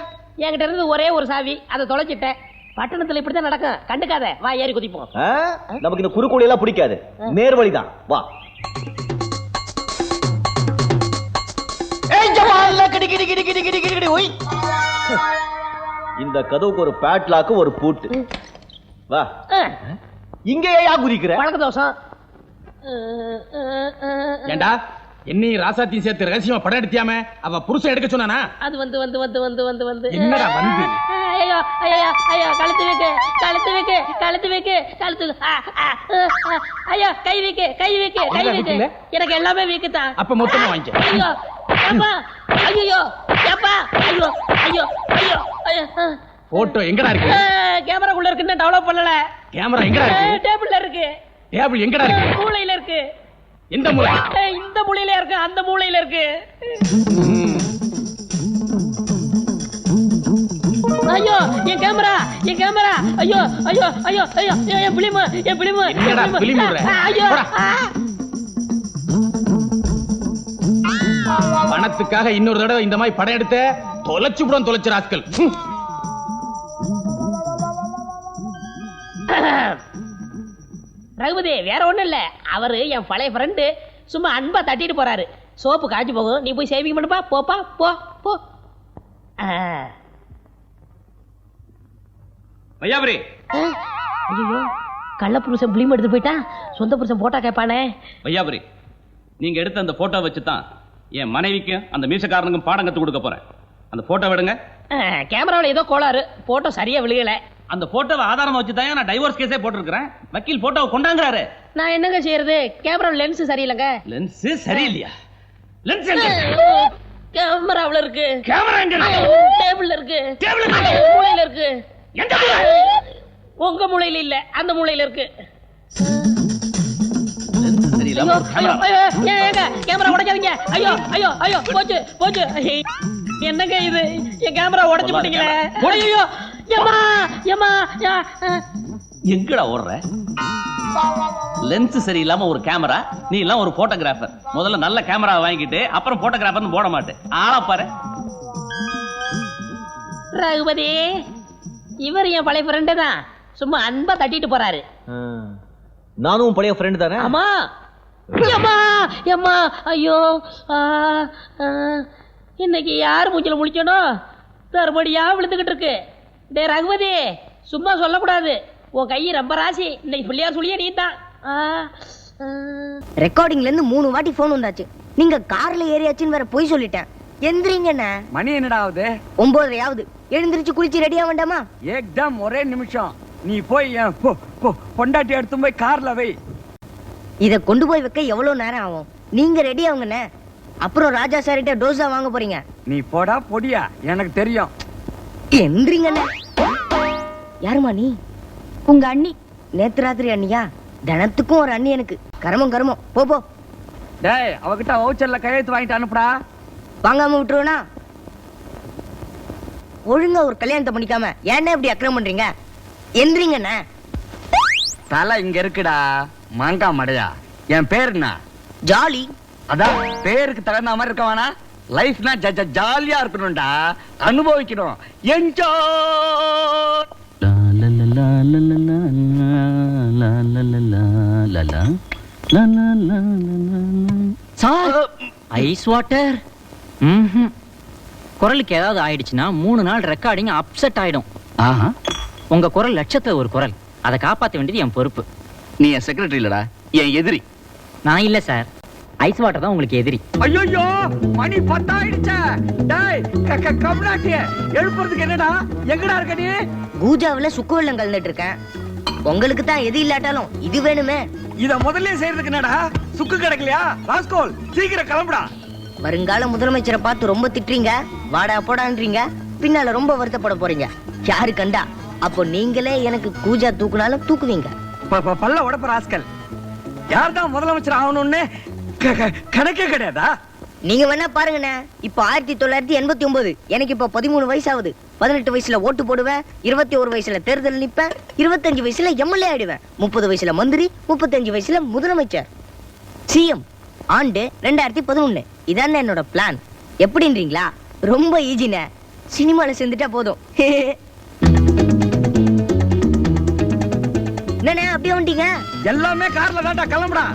என்கிட்ட இருந்து ஒரே ஒரு சாவி, அதை தொலைச்சிட்டேன். பட்டணத்துல இப்படித்தான் நடக்கும், கண்டுக்காத. வா ஏறி குதிப்போம். நமக்கு இந்த குறுக்கோழி எல்லாம் பிடிக்காது, நேர்வழிதான். வா. இந்த கதவுக்கு ஒரு பேட்லாக்கு ஒரு பூட்டு. வா. இங்க ஏயா குதிக்கிற? பழக்க தோஷம். ஏண்டா என்னையும் ராசாத்தையும் சேர்த்து ரகசியமா படம் எடுத்தியாம அவ புருஷன் எடுக்க சொன்னானா? அது வந்து என்னடா வந்து? ஐயோ ஐயோ ஐயோ கழுத்து வைக்கு கழுத்து வைக்கு கழுத்து வைக்கு கழுத்து. ஐயோ கை வைக்கு கை வைக்கு கை வைக்கு. எனக்கு எல்லாமே வீக்குதான். அப்ப மொத்தமா வாங்கிக்க. ஐயோ அப்பா ஐயோ அப்பா ஐயோ ஐயோ ஐயோ ஐயோ. போட்டோ எங்கடா இருக்கு? கேமராக்குள்ள இருக்குன்னு டெவலப் பண்ணல. கேமரா எங்கடா இருக்கு? டேபிள்ல இருக்கு. டேபிள் எங்கடா இருக்கு? மூலையில இருக்கு. எந்த மூலை? இந்த மூலையில இருக்கு அந்த மூலையில இருக்கு. ஐயோ என் கேமரா என் கேமரா. ஐயோ ஐயோ ஐயோ ஐயோ என் பிலிமு என் பிலிமு. என்னடா பிலிமு? ஐயோ பணத்துக்காக இன்னொரு தடவை இந்த மாதிரி படம் எடுத்த தொலைச்சு ராஸ்கல். ரகுபதி வேற ஒண்ணும் இல்ல, அவரு என் பழைய ஃப்ரெண்டு. சும்மா அன்பா தட்டிட்டு போறாரு. சோப்பு காய்ச்சி போகும், நீ போய் சேவிங் பண்ணுப்பா. போப்பா போ போ. வையாபுரி. ஐயோ கள்ள புருஷன் பிலிம் எடுத்து போயிட்டா, சொந்த புருஷன் போட்டா கேட்பானே. வையாபுரி, நீங்க எடுத்த அந்த போட்டோ வச்சுதான் என் மனைவிக்கும் அந்த மீசக்காரனுக்கும் பாடம் கத்து கொடுக்க போறேன். அந்த போட்டோ விடுங்க. கேமராவில் ஏதோ கோளாறு, போட்டோ சரியா விழுகல. அந்த போட்டோவை ஆதாரமா வச்சுதான் நான் டைவோர்ஸ் கேஸே போட்டிருக்கிறேன். வக்கீல் போட்டோவை கொண்டாங்கறாரு. நான் என்னங்க செய்யறது? கேமரா லென்ஸ் சரியில்லைங்க. லென்ஸ் சரியில்லையா? லென்ஸ் எங்க? கேமராவுல இருக்கு. கேமரா எங்க? டேபிள்ல இருக்கு. டேபிள் மூலையில இருக்கு. எந்த மூலை? உங்க மூலையில இல்ல, அந்த மூலையில இருக்கு. லென்ஸ் சரியில்லை. கேமரா உடைக்காதீங்க. ஐயோ ஐயோ ஐயோ போச்சு போச்சு. என்னங்க இது? என் கேமரா உடைச்சு போட்டீங்களே. ஐயோ யம்மா யம்மா. எங்கடா ஓடுற? லென்ஸ் சரியில்லாம ஒரு கேமரா, நீ எல்லாம் ஒரு போட்டோகிராஃபர். முதல்ல நல்ல கேமரா வாங்கிட்டு அப்புறம் போட்டோகிராஃபர்னு போட மாட்டேன். ஆளா பாரு. ரகுபதி, இவர் என் பழைய ஃப்ரெண்டு தான். சும்மா அன்பா தட்டிட்டு போறாரு. நானும் பழைய ஃப்ரெண்ட் தானே? ஆமா. யம்மா யம்மா ஐயோ. இன்னைக்கு யார் மூச்சில முழிச்சனோ தர்மடியா விழுந்துகிட்டு இருக்கு. டே ரகுபதி, சும்மா சொல்லக்கூடாது. உன் கை ரொம்ப ராசி. இன்னைக்கு பிள்ளையார் சொல்லியே நீ தான். ரெக்கார்டிங்ல இருந்து 3 வாட்டி போன் வந்தாச்சு. நீங்க கார்ல ஏறியாச்சுன்னு வேற போய் சொல்லிட்டேன். எந்திரிங்கண்ணே. மணி என்னடா ஆகுது? 9:30 ஆகுது. எழுந்திருச்சு குளிச்சு ரெடியா வேண்டாமா? ஏக்தம் ஒரே நிமிஷம். நீ போய் பொண்டாட்டி எடுத்து போய் கார்ல வை. இத கொண்டு போய் வைக்க எவ்வளவு நேரம் ஆகும்? நீங்க ரெடி ஆகுங்கண்ணே. அப்புறம் ராஜா சார்கிட்ட டோசா வாங்க போறீங்க. நீ போடா பொடியா, எனக்கு தெரியும். எந்திரிங்கண்ணே. யாருமா நீ? உங்க அண்ணி. நேத்து ராத்திரி அண்ணியா? தினத்துக்கும் ஒரு அண்ணி எனக்கு. கர்மம் கர்மம். போ போ. டேய், அவகிட்ட வவுச்சர்ல கையெழுத்து வாங்கிட்டு அனுப்புடா. வாங்காம விட்டுருவனா? ஒழுங்கா ஒரு கல்யாணத்தை பண்ணிக்காம ஏன்னா இப்படி அக்கிரமம் பண்றீங்க? எந்திரிங்கண்ணே. தலை இங்க இருக்குடா மாங்கா மடையா. என் பேர் என்ன? ஜாலி. அதான் பேருக்கு தகுந்த மாதிரி இருக்க வேணா. லைஃப்னா ஜாலியா இருக்கணும்டா, அனுபவிக்கணும். என்ஜாய். Sir, ice water. குரலுக்கு ஏதாவது ஆயிடுச்சுன்னா 3 நாள் ரெக்கார்டிங் அப்செட் ஆயிடும். உங்க குரல் லட்சத்துல ஒரு குரல். அதை காப்பாற்ற வேண்டியது என் பொறுப்பு. நீ என் செக்ரட்டரி இல்லடா, என் எதிரி. நான் இல்ல சார், ஐஸ் வாட்டர் தான் உங்களுக்கு எதிரி. ஐயோ மணி 10 ஆயிடுச்சே. டேய் கம்னாட்டி எழுப்புறதுக்கு என்னடா? எங்கடா இருக்க நீ? பூஜாவுல சுக்கு வெள்ளம் கலந்துட்டு இருக்கேன். உங்களுக்கு தான் எது இல்லாட்டாலும் இது வேணுமே. இத முதல்ல செய்யறதுக்கு என்னடா? சுக்கு கிடைக்கலையா? ராஸ்கோல் சீக்கிரம் கிளம்புடா. வருங்கால முதலமைச்சரை பார்த்து ரொம்ப திட்டுறீங்க, வாடா போடான்றீங்க, பின்னால ரொம்ப வருத்தப்பட போறீங்க. யாரு கண்டா? அப்போ நீங்களே எனக்கு கூஜா தூக்குனாலும் தூக்குவீங்க. பல்ல உடப்ப ராஸ்கல். யார்தான் முதலமைச்சர் ஆகணும்னு கணக்கே கிடையாதா? நீங்க வேணா பாருங்கண்ணே. இப்ப 1989, எனக்கு இப்ப 13 வயசு ஆகுது. 18 வயசுல ஓட்டு போடுவேன், 21 வயசுல தேர்தல் நிப்பேன், 25 வயசுல எம்எல்ஏ ஆயிடுவேன், 30 வயசுல மந்திரி, 35 வயசுல முதலமைச்சர். சிஎம் ஆண்டு 2011. இதான் என்னோட பிளான். எப்படின்றீங்களா? ரொம்ப ஈஸிண்ணே. சினிமால சேர்ந்துட்டா போதும். என்னண்ணே அப்படியே வந்துட்டீங்க? எல்லாமே கார்ல தான்டா, கிளம்புடா.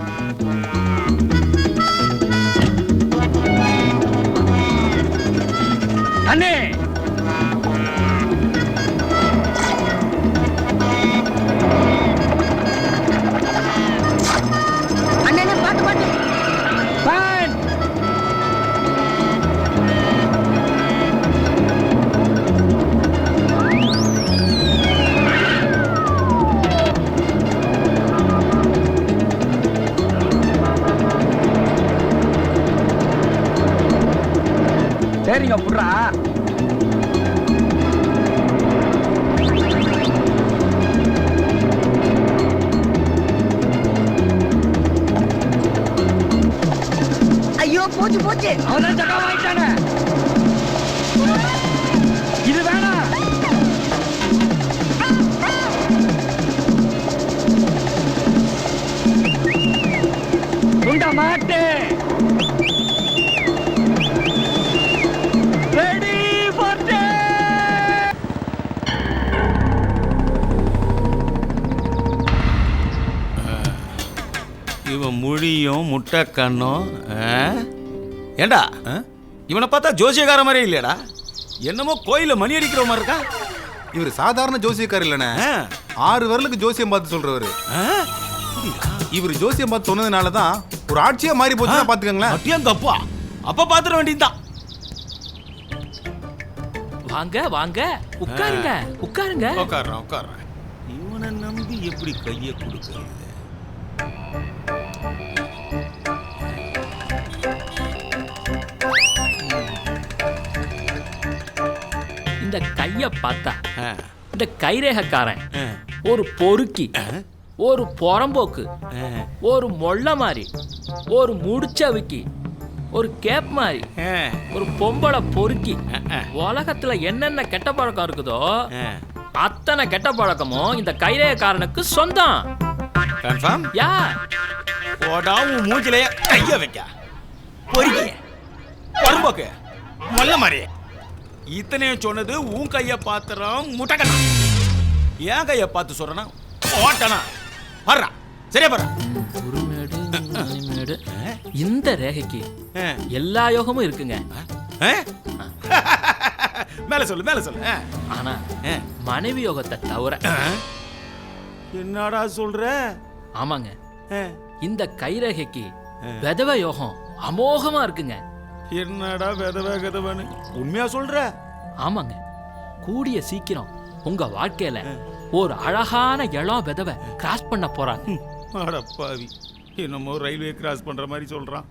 சரிங்க புடுறா. ஐயோ போச்சு போச்சு. அவன் ஜகா வாங்கிட்டானே. இது வேணாம். குண்டா மாட்டு. ரெடி ஃபார் டே. இவன் மொழியும் முட்டை கண்ணும். ஏண்டா இவனை பார்த்தா ஜோசியக்கார மாதிரி இல்லையாடா? என்னமோ கோயில மணி அடிக்கிற மாதிரி இருக்கா. இவர் சாதாரண ஜோசியக்கார இல்லைண்ணே, 6 வரலுக்கு ஜோசியம் பார்த்து சொல்றவரு. இவர் ஜோசியம் பார்த்து சொன்னதுனாலதான் ஒரு ஆட்சியா மாறி போச்சுன்னா பாத்துக்கங்களேன். அப்படியாங்கப்பா, அப்ப பாத்துட வேண்டியதுதான். வாங்க வாங்க, உட்காருங்க உட்காருங்க. உட்கார்றேன் உட்கார்றேன். இவனை நம்பி எப்படி கையை கொடுக்கறது? இந்த கைய பார்த்தா இந்த கைரேகக்காரன் ஒரு பொறுக்கி, ஒரு புறம்போக்கு, ஒரு மொள்ள மாதிரி, ஒரு முடிச்சவிக்கி, ஒரு கேப் மாதிரி, ஒரு பொம்பளை பொறுக்கி, உலகத்துல என்னென்ன கெட்ட பழக்கம் இருக்குதோ அத்தனை கெட்ட பழக்கமும் இந்த கைரேகக்காரனுக்கு சொந்தம். கன்ஃபார்ம்? யா. ஓடாவும் மூஞ்சிலேயே கைய வைக்க, பொறுக்கி, புறம்போக்கு, மொள்ள மாதிரி. இத்தனையும் சொன்னது உன் கைய பாத்துறோம் முட்டக்கண்ணா. ஏன் கைய பார்த்து சொல்றனா ஓட்டனா வர்றா. சரியா வர்றா. குருமேடு மணிமேடு. இந்த ரேகைக்கு எல்லா யோகமும் இருக்குங்க. மேல சொல்லு மேல சொல்லு. ஆனா மனைவி யோகத்தை தவிர. என்னடா சொல்ற? ஆமாங்க, இந்த கைரேகைக்கு விதவ யோகம் அமோகமா இருக்குங்க. என்னடா விதவன்னு உண்மையா சொல்ற? ஆமாங்க, கூடிய சீக்கிரம் உங்க வாழ்க்கையில ஒரு அழகான இளம் விதவை கிராஸ் பண்ண போறாங்க. அடப்பாவி, என்னமோ ரயில்வே கிராஸ் பண்ற மாதிரி சொல்றான்.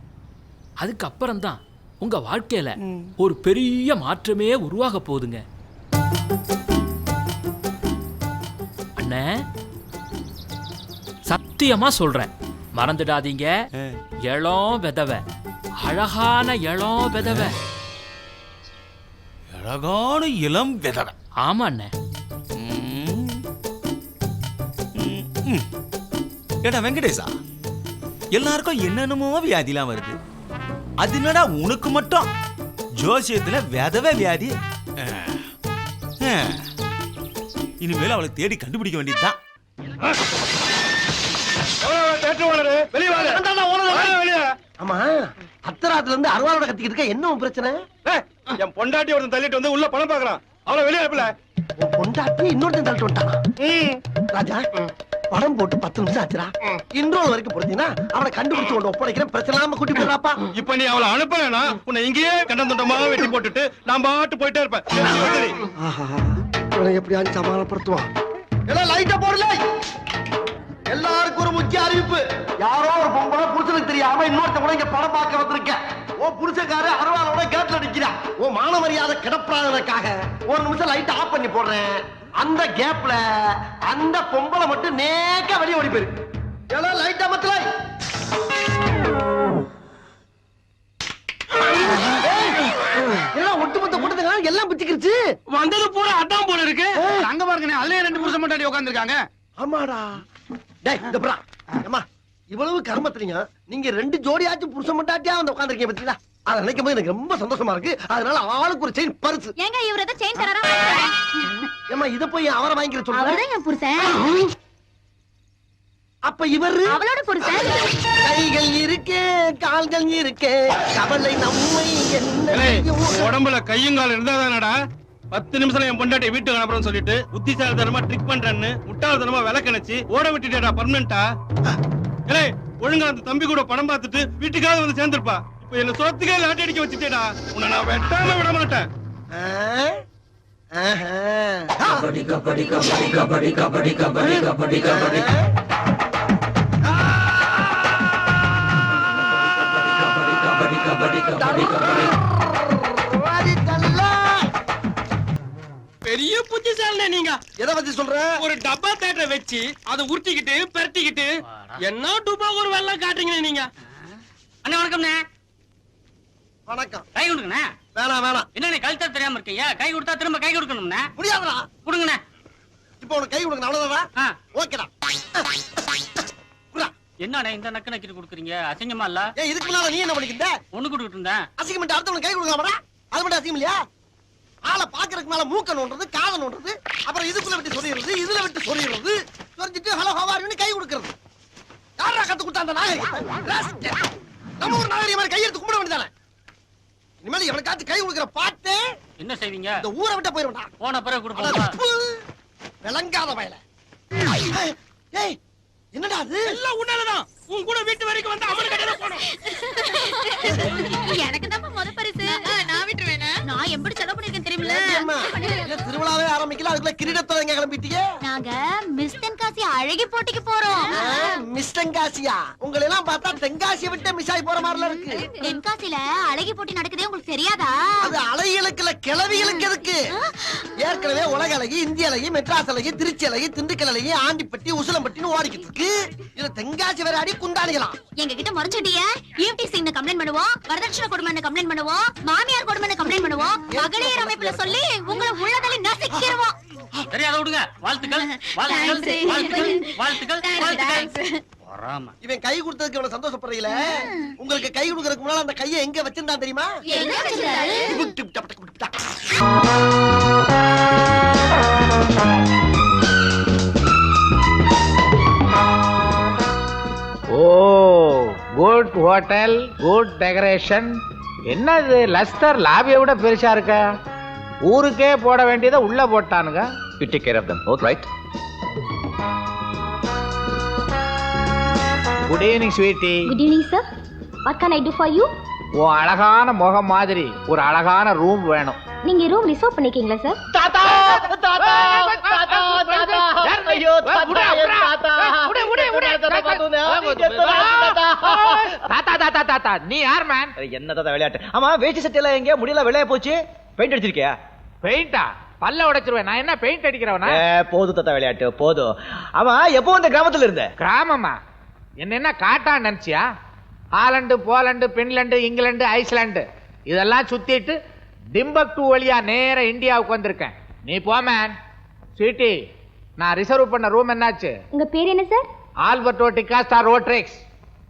அதுக்கப்புறம் தான் உங்க வாழ்க்கையில ஒரு பெரிய மாற்றமே உருவாக போகுதுங்க. அண்ணே, சத்தியமா சொல்றேன், மறந்துடாதீங்க. இளம் விதவை, அழகான இளம் விதவை. அழகான இளம் விதவை. ஆமா அண்ணே. ஏடா வெங்கடேசா, எல்லாருக்கும் என்னென்னமோ வியாதிலாம் வருது. அது என்னடா உனக்கு மட்டும் ஜோசியத்துல விதவை வியாதி? இனிமேல் அவளை தேடி கண்டுபிடிக்க வேண்டியதுதான். ஆமா, அத்தராத்துல இருந்து அருவாளோட கத்திக்கிட்டு இருக்க, என்ன பிரச்சனை? என் பொண்டாட்டி ஒருத்தன் தள்ளிட்டு வந்து உள்ள பணம் பாக்குறான். அவளை வெளியே அனுப்பல. பொண்டாட்டி இன்னொருத்தன் தள்ளிட்டு வந்துட்டானா? ராஜா, படம் போட்டு 10 நிமிஷம் ஆச்சுடா. இன்ட்ரோல் வரைக்கும் போறீங்கன்னா அவனை கண்டுபிடிச்சு கொண்டு ஒப்படைக்கிறேன். பிரச்சனை இல்லாம கூட்டி போயிடறாப்பா. இப்ப நீ அவளை அனுப்பலனா உன்னை இங்கேயே கண்டந்தமா வெட்டி போட்டுட்டு நான் பாட்டு போயிட்டே இருப்பேன். இவனை எப்படியாவது சமாளப்படுத்துவான். எல்லாம் லைட்டா போடல. எல்லாருக்கும் ஒரு முக்கிய அறிவிப்பு. யாரோ ஒரு பொம்பளை புருஷனுக்கு தெரியாம இன்னொருத்த கூட இங்க படம் பார்க்க வந்திருக்கேன். ஓ புருஷக்கார அருவாளோட கேட்ல நிக்கிறான். ஓ மான மரியாதை கிடப்படாததுக்காக ஒரு நிமிஷம் லைட் ஆஃப் பண்ணி போடுறேன். அந்த கேப்ல அந்த பொம்பளை மட்டும் நேக்க வெளியே ஓடி போயிரு. எல்லாம் லைட்டா மத்தல. எல்லாம் ஒட்டுமொத்த கூட்டத்துக்கு எல்லாம் பிச்சுக்கிருச்சு. வந்தது பூரா அதான் போல இருக்கு. அங்க பாருங்க, அதுலயே 2 புருஷன் மட்டும் உட்கார்ந்துருக்காங்க. ஆமாடா. டேய் இந்த புறா. அம்மா, இவ்வளவு கர்மத்திலீங்க நீங்க 2 ஜோடியாச்சும் புருஷன் மட்டாட்டியா வந்து உட்கார்ந்திருக்கீங்க பத்தியா? அத நினைக்கும் போது எனக்கு ரொம்ப சந்தோஷமா இருக்கு. அதனால ஆளுக்கு ஒரு செயின் பரிசு. ஏங்க இவர ஏதோ செயின் தரறா? ஏமா இத போய் அவரை வாங்கிக்கிற சொல்றேன். அவர்தான் என் புருஷன். அப்ப இவரு அவளோட புருஷன். கைகள் இருக்கு, கால்கள் இருக்கு, கவலை நம்மை என்ன. உடம்புல கையும் கால் இருந்தாதானடா 10 நிமிஷம் என் பொண்டாட்டி வீட்டுக்கு அனுப்புறேன்னு சொல்லிட்டு புத்திசாலித்தனமா ட்ரிக் பண்றேன்னு முட்டாள்தனமா விளக்கணிச்சு ஓட விட்டுட்டேடா பர்மனண்டா. ஏய், ஒழுங்கா அந்த தம்பி கூட படம் பார்த்துட்டு வீட்டுக்காக வந்து சேர்ந்துருப்பா. இப்ப என்ன சொத்துக்கே லாட்டி அடிக்க வச்சுட்டேடா. உன்னை நான் வெட்டாம விட மாட்டேன். கபடி கபடி கபடி கபடி கபடி கபடி கபடி கபடி கபடி கபடி கபடி கபடி பெரிய புத்திசாலினே நீங்க. எதை பத்தி சொல்ற? ஒரு டப்பா தேட்டரை வச்சு அதை உருட்டிக்கிட்டு பெரட்டிக்கிட்டு என்ன டூபா ஒரு வெள்ளம் காட்டுறீங்க நீங்க. அண்ணா வணக்கம்ண்ணே. வணக்கம். கை கொடுங்கண்ணே. வேணாம் வேணாம். என்ன கழுத்தா தெரியாம இருக்கீங்க? கை கொடுத்தா திரும்ப கை கொடுக்கணும்ண்ணே. முடியாதுடா. கொடுங்கண்ணே. இப்போ உனக்கு கை கொடுக்கணும் அவ்வளவுதானா? ஓகேடா. என்னண்ணே இந்த நக்கு நக்கிட்டு கொடுக்குறீங்க? அசிங்கமா இல்ல? ஏன் இதுக்கு முன்னால நீ என்ன பண்ணிக்கிட்ட? ஒண்ணு கொடுத்துட்டு இருந்தேன். அசிங்கம் பண்ணிட்டு அடுத்தவனுக்கு கை கொடுக்கலாமாடா? அது மட்டும் அசிங்கம் இல்லையா? ஆளை பாக்குறதுக்கு மேல மூக்க நோண்டுறது, காதை நோண்டுறது, அப்புறம் இதுக்குள்ள விட்டு சொறியிறது, இதுல விட்டு சொறியிறது, சொரிஞ்சிட்டு ஹலோ ஹவாரின்னு கை கொடுக்கறது. யாரா கத்து கொடுத்தா அந்த நாகரிகம்? நம்ம ஒரு நாகரிகம் மாதிரி கையெடுத்து கும்பிட வேண்டியதானே? இனிமேல் எவனுக்காச்சும் கை கொடுக்கிற பாட்டு என்ன செய்வீங்க? இந்த ஊரை விட்ட போயிருவேன்டா. போன பிறகு கொடுப்போம். விளங்காத வயல. ஏய் என்னடா அது? எல்லாம் உன்னாலதான். உன் கூட வீட்டு வரைக்கும் வந்து அவன் கடையில போனோம். எனக்கு தான் முத பரிசு. நான் விட்டுருவேனா? நான் எப்படி செலவு பண்ணிருக்கேன் தெரியுமில்ல? திருவிழாவே ஆரம்பிக்கல அதுக்குள்ள கிரீடத்தோட எங்க கிளம்பிட்டீங்க? நாங்க மிஸ் தென்காசி அழகி போட்டிக்கு போறோம். மிஸ் தென்காசியா? உங்களை எல்லாம் பார்த்தா தென்காசியை விட்டு மிஸ் ஆகி போற மாதிரில இருக்கு. தென்காசில அழகி போட்டி நடக்குதே உங்களுக்கு தெரியாதா? அது அழகிகளுக்கு இல்ல கிளவிகளுக்கு எதுக்கு? ஏற்கனவே உலக அழகி, இந்திய அழகி, மெட்ராஸ் அழகி, திருச்சி அழகி, திண்டுக்கல் அழகி, ஆண்டிப்பட்டி, உசிலம்பட்டின்னு ஓடிக்கிட்டு இருக்கு. இதுல தென்காசி வேற அடி குண்டானிகளா? எங்க கிட்ட மறைச்சிட்டீங்க. ஈவ்டீசிங்னு கம்ப்ளைண்ட் பண்ணுவோம், வரதட்சணை கொடுமைன்னு கம்ப்ளைண்ட் பண்ணுவோம், மாமியார் கொடுமைன்னு கம்ப்ளைண்ட் பண்ணுவோம், மகளிர் அமைப்புல சொல்லி உங்களை உள்ளதலை நசுக்கிடுவோம். தெரியாத விடுங்க. வாழ்த்துக்கள் வாழ்த்துக்கள் வாழ்த்துக்கள் வாழ்த்துக்கள் வாழ்த்துக்கள். இவன் கை கொடுத்ததுக்கு இவனை சந்தோஷப்படுறீங்களே, உங்களுக்கு கை கொடுக்கறதுக்கு முன்னால அந்த கையை எங்க வச்சிருந்தான் தெரியுமா? எங்க வச்சிருந்தாரு? Oh good hotel, good decoration. என்னது லஸ்டர் லாபியை விட பெருசா இருக்க? ஊருக்கே போட வேண்டியதை உள்ள போட்டானுங்க. You take care of them, all right? Good evening sweetie. Good evening sir. What can I do for you? உன் அழகான முகம் மாதிரி ஒரு அழகான ரூம் வேணும். நீங்க ரூம் ரிசர்வ் பண்ணிருக்கீங்களா சார்? தாத்தா தாத்தா தாத்தா தாத்தா ஐயோ தாத்தா தாத்தா தாத்தா நீ யார் மேன்? என்ன தாத்தா விளையாட்டு? ஆமா வேஷ்டி சட்டையில எங்க முடியல வெள்ளைய போச்சு. பெயிண்ட் அடிச்சிருக்கியா? பெயிண்டா? பல்ல உடைச்சிருவேன். நான் என்ன பெயிண்ட் அடிக்கிறவனா? போதும் தாத்தா விளையாட்டு போதும். ஆமா எப்போ இந்த கிராமத்துல இருந்த? கிராமமா? என்ன காட்டான்னு நினைச்சியா? Holland, Poland, Finland, England, Iceland இதெல்லாம் சுத்திட்டு டிம்பக்டு வழியா நேர இந்தியாவுக்கு வந்திருக்கேன். நீ போ மேன். ஸ்வீட்டி, நான் ரிசர்வ் பண்ண ரூம் என்னாச்சு? உங்க பேர் என்ன சார்? ஆல்பர்டோ டிகாஸ்டா ரோட்ரெக்ஸ்.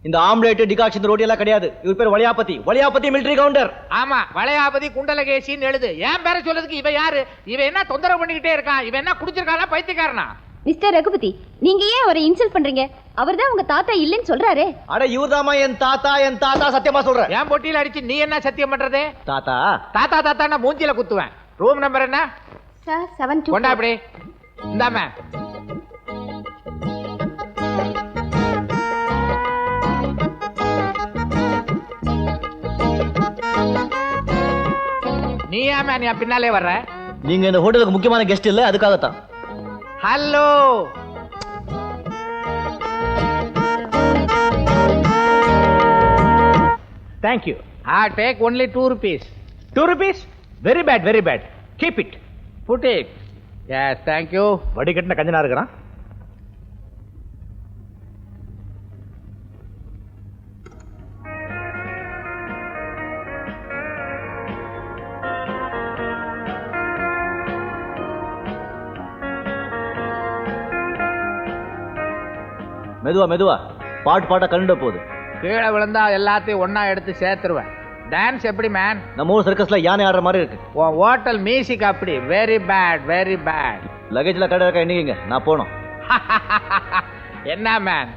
இந்த ஆம்லேட் டிகாக்ஷன் ரோட்டி எல்லாம் கிடையாது. இவர் பேர் வளையாபதி. Valayapathi military counter. ஆமா, வளையாபதி குண்டலகேசின்னு எழுது. ஏன் பேரை சொல்றதுக்கு இவ யாரு? இவ என்ன தொந்தரவு பண்ணிக்கிட்டே இருக்கான்? இவன் என்ன குடிச்சிருக்கானா பைத்தியக்காரனா? மிஸ்டர் ரகுபதி, நீங்க ஏன் அவரை இன்சல்ட் பண்றீங்க? அவர்தான் உங்க தாத்தா இல்லன்னு சொல்றாரே. அட இவர்தாமா என் தாத்தா சத்தியமா சொல்றேன். ஏன் பொட்டியில அடிச்சு நீ என்ன சத்தியம் பண்றது? தாத்தா தாத்தா தாத்தா நான் மூஞ்சில குத்துவேன். ரூம் நம்பர் என்ன சார்? 724. கொண்டா அப்படி. இந்தாமே. நீ ஏன் மேன் என் பின்னாலே வர்ற? நீங்க இந்த ஹோட்டலுக்கு முக்கியமான கெஸ்ட் இல்ல, அதுக்காகத்தான். Hello, thank you. Take only 2 rupees. 2 rupees? Very bad, very bad. Keep it. Put it. Yes, thank you. வடி கட்டின கஞ்சனா இருக்கிறான். மெதுவா மெதுவா, பாட்டா கண்டு போகுது. கீழே விழுந்தா எல்லாத்தையும் ஒன்னா எடுத்து சேர்த்துருவேன். டான்ஸ் எப்படி மேன்? நம்ம ஊர் சர்க்கஸ்ல யானை ஆடுற மாதிரி இருக்கு. ஹோட்டல் மியூசிக் அப்படி. Very bad, very bad. லக்கேஜ்ல கடை இருக்கா? இன்னைக்கு நான் போனோம். என்ன மேன்,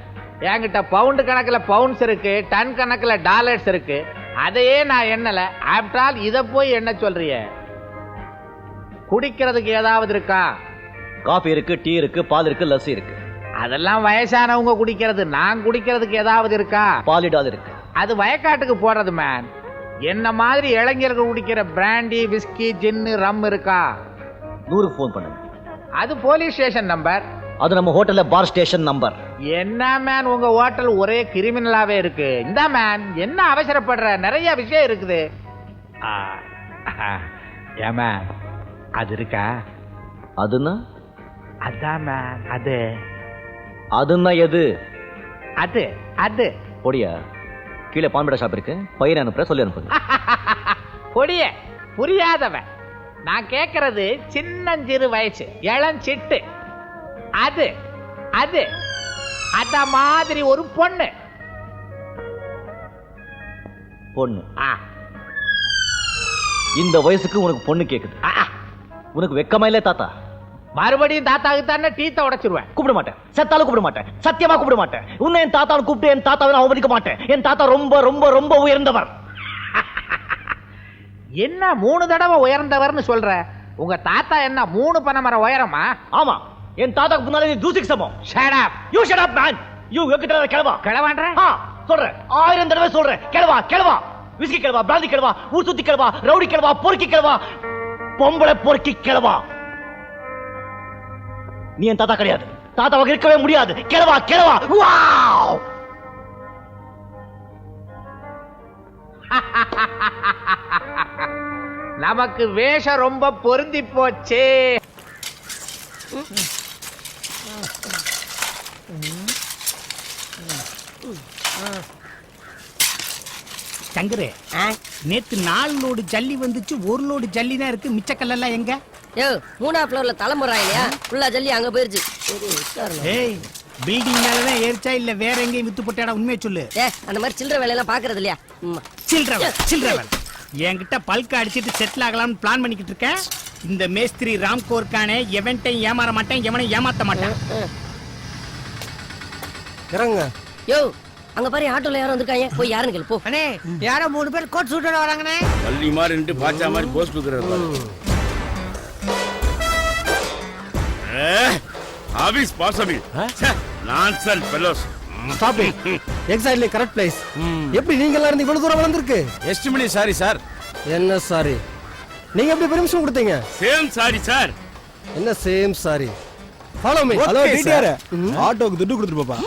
என்கிட்ட பவுண்டு கணக்குல பவுண்ட்ஸ் இருக்கு, டன் கணக்குல டாலர்ஸ் இருக்கு. அதையே நான் எண்ணல. ஆஃப்டர் ஆல் இத போய் என்ன சொல்றிய? குடிக்கிறதுக்கு ஏதாவது இருக்கா? காபி இருக்கு, டீ இருக்கு, பால் இருக்கு, லஸ்ஸி இருக்கு. அதெல்லாம் வயசானவங்க குடிக்கிறது. நான் குடிக்கிறதுக்கு ஏதாவது இருக்கா? பாலிடால் இருக்கு. அது வயக்காட்டுக்கு போறது மேன். என்ன மாதிரி இளைஞர்கள் குடிக்கிற பிராண்டி, விஸ்கி, ஜின்னு, ரம் இருக்கா? 100க்கு ஃபோன் பண்ணுங்க. அது போலீஸ் ஸ்டேஷன் நம்பர். அது நம்ம ஹோட்டல்ல பார் ஸ்டேஷன் நம்பர். என்ன மேன், உங்க ஹோட்டல் ஒரே கிரிமினலாவே இருக்கு. இந்த மேன் என்ன அவசரப்படுற? நிறைய விஷயம் இருக்குது. ஏ மேன், அது இருக்கா? அதுன்னா அதான் மேன் அது அதுன்னா எது அது அது பொடியா கீழே பாம்பேடா ஷாப் இருக்கு பையன் அனுப்புற சொல்லி அனுப்புங்க பொடிய புரியாதவன் நான் கேக்குறது சின்னஞ்சிறு வயசு இளஞ்சிட்டு அது அது அத மாதிரி ஒரு பொண்ணு பொண்ணு இந்த வயசுக்கு உனக்கு பொண்ணு கேக்குது உனக்கு வெக்கமா இல்ல தாத்தா மறுபடியும் தாத்தாவுக்கு தானே டீத்த உடைச்சிருவேன் கூப்பிட மாட்டேன் செத்தாலும் கூப்பிட மாட்டேன் சத்தியமா கூப்பிட மாட்டேன் உன்னை என் தாத்தாவை கூப்பிட்டு என் தாத்தாவை நான் அவமதிக்க மாட்டேன் என் தாத்தா ரொம்ப ரொம்ப ரொம்ப உயர்ந்தவர் என்ன 3 தடவை உயர்ந்தவர்னு சொல்ற உங்க தாத்தா என்ன 3 பனைமரம் உயரமா ஆமா என் தாத்தாக்கு முன்னாலே தூசிக்கு சமம் shut up you shut up man you எக்கிட்ட கிளவா கிளவான்ற சொல்றேன் 1000 தடவை சொல்றேன் கிளவா கிளவா விஸ்கி கிளவா பிராந்தி கிளவா ஊர் சுத்தி கிளவா ரவுடி கிளவா பொறுக்கி கிளவா பொம்பளை பொறுக்கி கிளவா நீ என் தாத்தா கிடையாது தாத்தாவாக இருக்கவே முடியாது கிளவா கிளவா வாவ் நமக்கு வேஷம் ரொம்ப பொருந்தி போச்சே சங்கரு நேத்து 4 லோடு ஜல்லி வந்துச்சு 1 லோடு ஜல்லி தான் இருக்கு மிச்ச கல்லெல்லாம் எங்க மூணா ஃப்ளோர்ல தலைமுறை இல்லையா ஃபுல்லா ஜல்லி அங்க போயிருச்சு ஏய் பில்டிங் மேலதான் ஏறிச்சா இல்ல வேற எங்கேயும் வித்து போட்டாடா உண்மையை சொல்லு அந்த மாதிரி சில்லற வேலையெல்லாம் பாக்குறது இல்லையா சில்லற வேலை என்கிட்ட பல்க் அடிச்சிட்டு செட்டில் ஆகலாம்னு பிளான் பண்ணிக்கிட்டு இருக்கேன் இந்த மேஸ்திரி ராம்கோ இருக்கானே எவன்ட்டையும் ஏமாற மாட்டேன் எவனையும் ஏமாத்த மாட்டேன் இறங்க யோ அங்க பாரு ஆட்டோல யாரும் வந்திருக்காங்க போய் யாருன்னு கேளு போ அண்ணே யாரோ 3 பேர் கோட் சூட்டோட வராங்கண்ணே பள்ளி மாதிரி நின்று பாச்சா மாதிரி போஸ் கொடுக்குறாரு ஆபீஸ் பாசபி nonsense fellows stop it exactly correct place எப்படி நீங்க எல்லாம் இருந்து இவ்வளவு தூரம் வந்திருக்கு எஸ்டிமேனி சாரி சார் என்ன சாரி நீங்க எப்படி பெர்மிஷன் கொடுத்தீங்க சேம் சாரி சார் என்ன same sorry follow me hello TTR ஆட்டோக்கு துட்டு கொடுத்துட்டு பாப்பா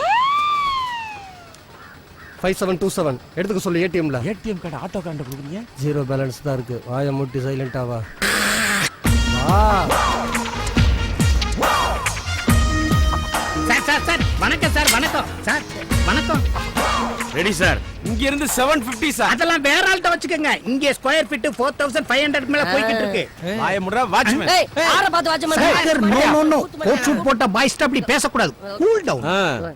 5727 எடுத்துக்க சொல்லு ஏடிஎம்ல ஏடிஎம் கார்டு ஆட்டோ கார்டு கொடுக்குறீங்க ஜீரோ பேலன்ஸ் தான் இருக்கு வாயை மூடி சைலண்டா வா சார் வணக்கம் சார் வணக்கம் சார் வணக்கம் ரெடி சார் இங்க இருந்து 750 சார் அதெல்லாம் வேற ஆள்கிட்ட வச்சுக்கோங்க இங்க ஸ்கொயர் ஃபீட் 4500 மேல போயிட்டு இருக்கு வாயை முடுறா வாட்ச்மேன் யார பார்த்து வாட்ச்மேன் நோ கோட் சூட் போட்ட பாய்ஸ் அப்படி பேச கூடாது கூல் டவுன்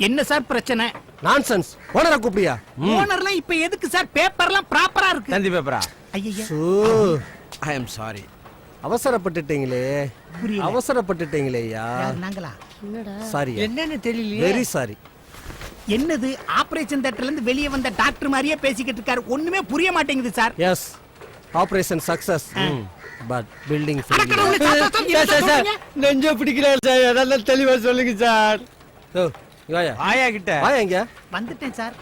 என்ன சார் பிரச்சனை நான்சென்ஸ் ஓனரை கூப்பிடியா ஓனர்லாம் இப்ப எதுக்கு சார் பேப்பர்லாம் ப்ராப்பரா இருக்கு தந்தி பேப்பரா ஐயா ஐ அம் சாரி அவசரப்பட்டுட்டீங்களே அவசரப்பட்டுட்டீங்களேயா நாங்களா சாரி என்னன்னு தெரியல வெரி சாரி என்னது ஆபரேஷன் தியேட்டர்ல இருந்து வெளியே வந்த டாக்டர் மாதிரியே பேசிக்கிட்டு இருக்காரு ஒண்ணுமே புரிய மாட்டேங்குது sir yes operation success but building நெஞ்ச பிடிக்கல சார் அதெல்லாம் தெளிவா சொல்லுங்க சார் ஆயா கிட்ட வாயா இங்க வந்துட்டேன் சார்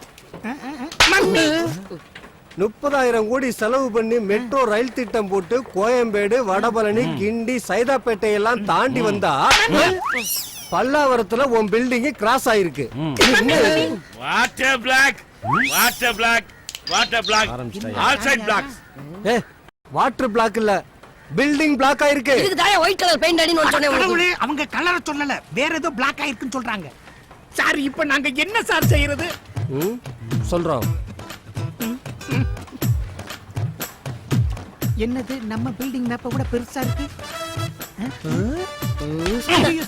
30,000 கோடி செலவு பண்ணி மெட்ரோ ரயில் திட்டம் போட்டு கோயம்பேடு வடபழனி கிண்டி சைதாப்பேட்டை எல்லாம் தாண்டி வந்தா பல்லாவரத்துல உன் பில்டிங் கிராஸ் ஆயிருக்கு water block all side blocks water block இல்ல பில்டிங் பிளாக் ஆயிருக்கு இதுக்கு தாயா ஒயிட் கலர் பெயிண்ட் அடின்னு சொன்னேன் அவங்க கலரை சொல்லல வேற ஏதோ பிளாக் ஆயிருக்குன்னு சொல்றாங்க சார் இப்ப நாங்க என்ன சார் செய்யறது சொல்றோம் என்னது நம்ம பில்டிங் மேப்ப கூட பெருசா இருக்கு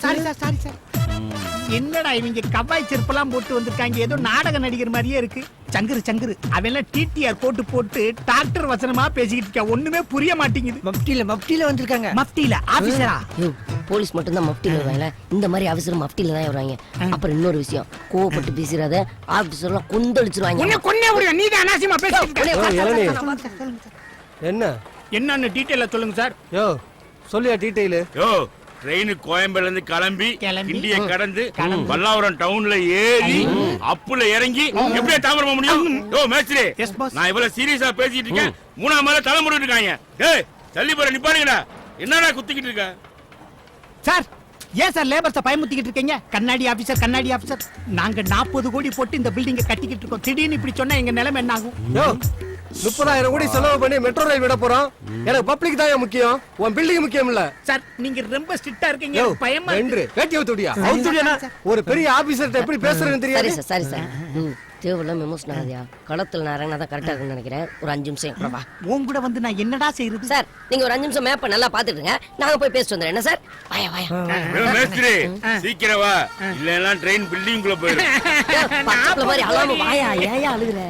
சாரி சார் என்னடா இவங்க கவ்வாய் செருப்பெல்லாம் போட்டு வந்திருக்காங்க ஏதோ நாடக நடிகர் மாதிரியே இருக்கு சங்கரு அவெல்லாம் டிடிஆர் போட்டு டாக்டர் வசனமா பேசிக்கிட்டு இருக்கா ஒண்ணுமே புரிய மாட்டேங்குது மப்டில வந்திருக்காங்க மப்டில ஆபீசரா போலீஸ் மட்டும் தான் மப்டில வருவாங்க இந்த மாதிரி ஆபீசர் மப்டில தான் வருவாங்க அப்புறம் இன்னொரு விஷயம் கோவப்பட்டு பேசிராத ஆபீசர்லாம் கொந்தளிச்சிருவாங்க உன்னை கொன்னே முடியும் நீ தான் அனாவசியமா பேசிட்டு என்னன்னு டீடைலா சொல்லுங்க சார் யோ சொல்லியா டீடைல் யோ ட்ரெயின் கோயம்பேடுல இருந்து கிளம்பி இந்திய கடந்து பல்லாவரம் டவுன்ல ஏறி அப்புல இறங்கி எப்படியே தாமரமா முடியும் யோ மேஸ்திரி நான் இவ்வளவு சீரியஸா பேசிட்டு இருக்கேன் 3ஆம் மேல தலை முடிட்டு இருக்காங்க ஏய் தள்ளி போற நிப்பாருங்கடா என்னடா குத்திக்கிட்டு இருக்க சார் ஏன் சார் லேபர்ஸை பயமுத்திக்கிட்டு இருக்கீங்க கண்ணாடி ஆபீசர் நாங்க 40 கோடி போட்டு இந்த பில்டிங்கை கட்டிக்கிட்டு இருக்கோம் திடீர்னு இப்படி சொன்னா எங்க நிலைமை என்ன ஆகும் யோ 30,000 கோடி செலவு பண்ணி மெட்ரோ ரயில் விட போறோம். எனக்கு பப்ளிக் தான் முக்கியம், உன் பில்டிங் முக்கியம் இல்ல. சார் நீங்க ரொம்ப ஸ்ட்ரிக்ட்டா இருக்கீங்க, பயமா ரெண்டு வேட்டி ஊத்துடியா ஊத்துடியா? ஒரு பெரிய ஆபீசர்ட்ட எப்படி பேசுறேன்னு தெரியாது. சரி சார் தேவலாம் எமோஷன் ஆகுதியா? களத்துல நான் இறங்கினா தான் கரெக்டா இருக்குன்னு நினைக்கிறேன். ஒரு 5 நிமிஷம் கூட வா. உன் கூட வந்து நான் என்னடா செய்யறது? சார் நீங்க ஒரு 5 நிமிஷம் மேப்பை நல்லா பாத்துட்டுங்க, நாங்க போய் பேசிட்டு வந்துடுறேன். என்ன சார்? வாயா வாயா மேஸ்திரி சீக்கிரம் வா, இல்லைன்னா ட்ரெயின் பில்டிங் குள்ள போயிடும். பக்கத்துல மாதிரி அழாம வாயா. ஏயா அழுகுற?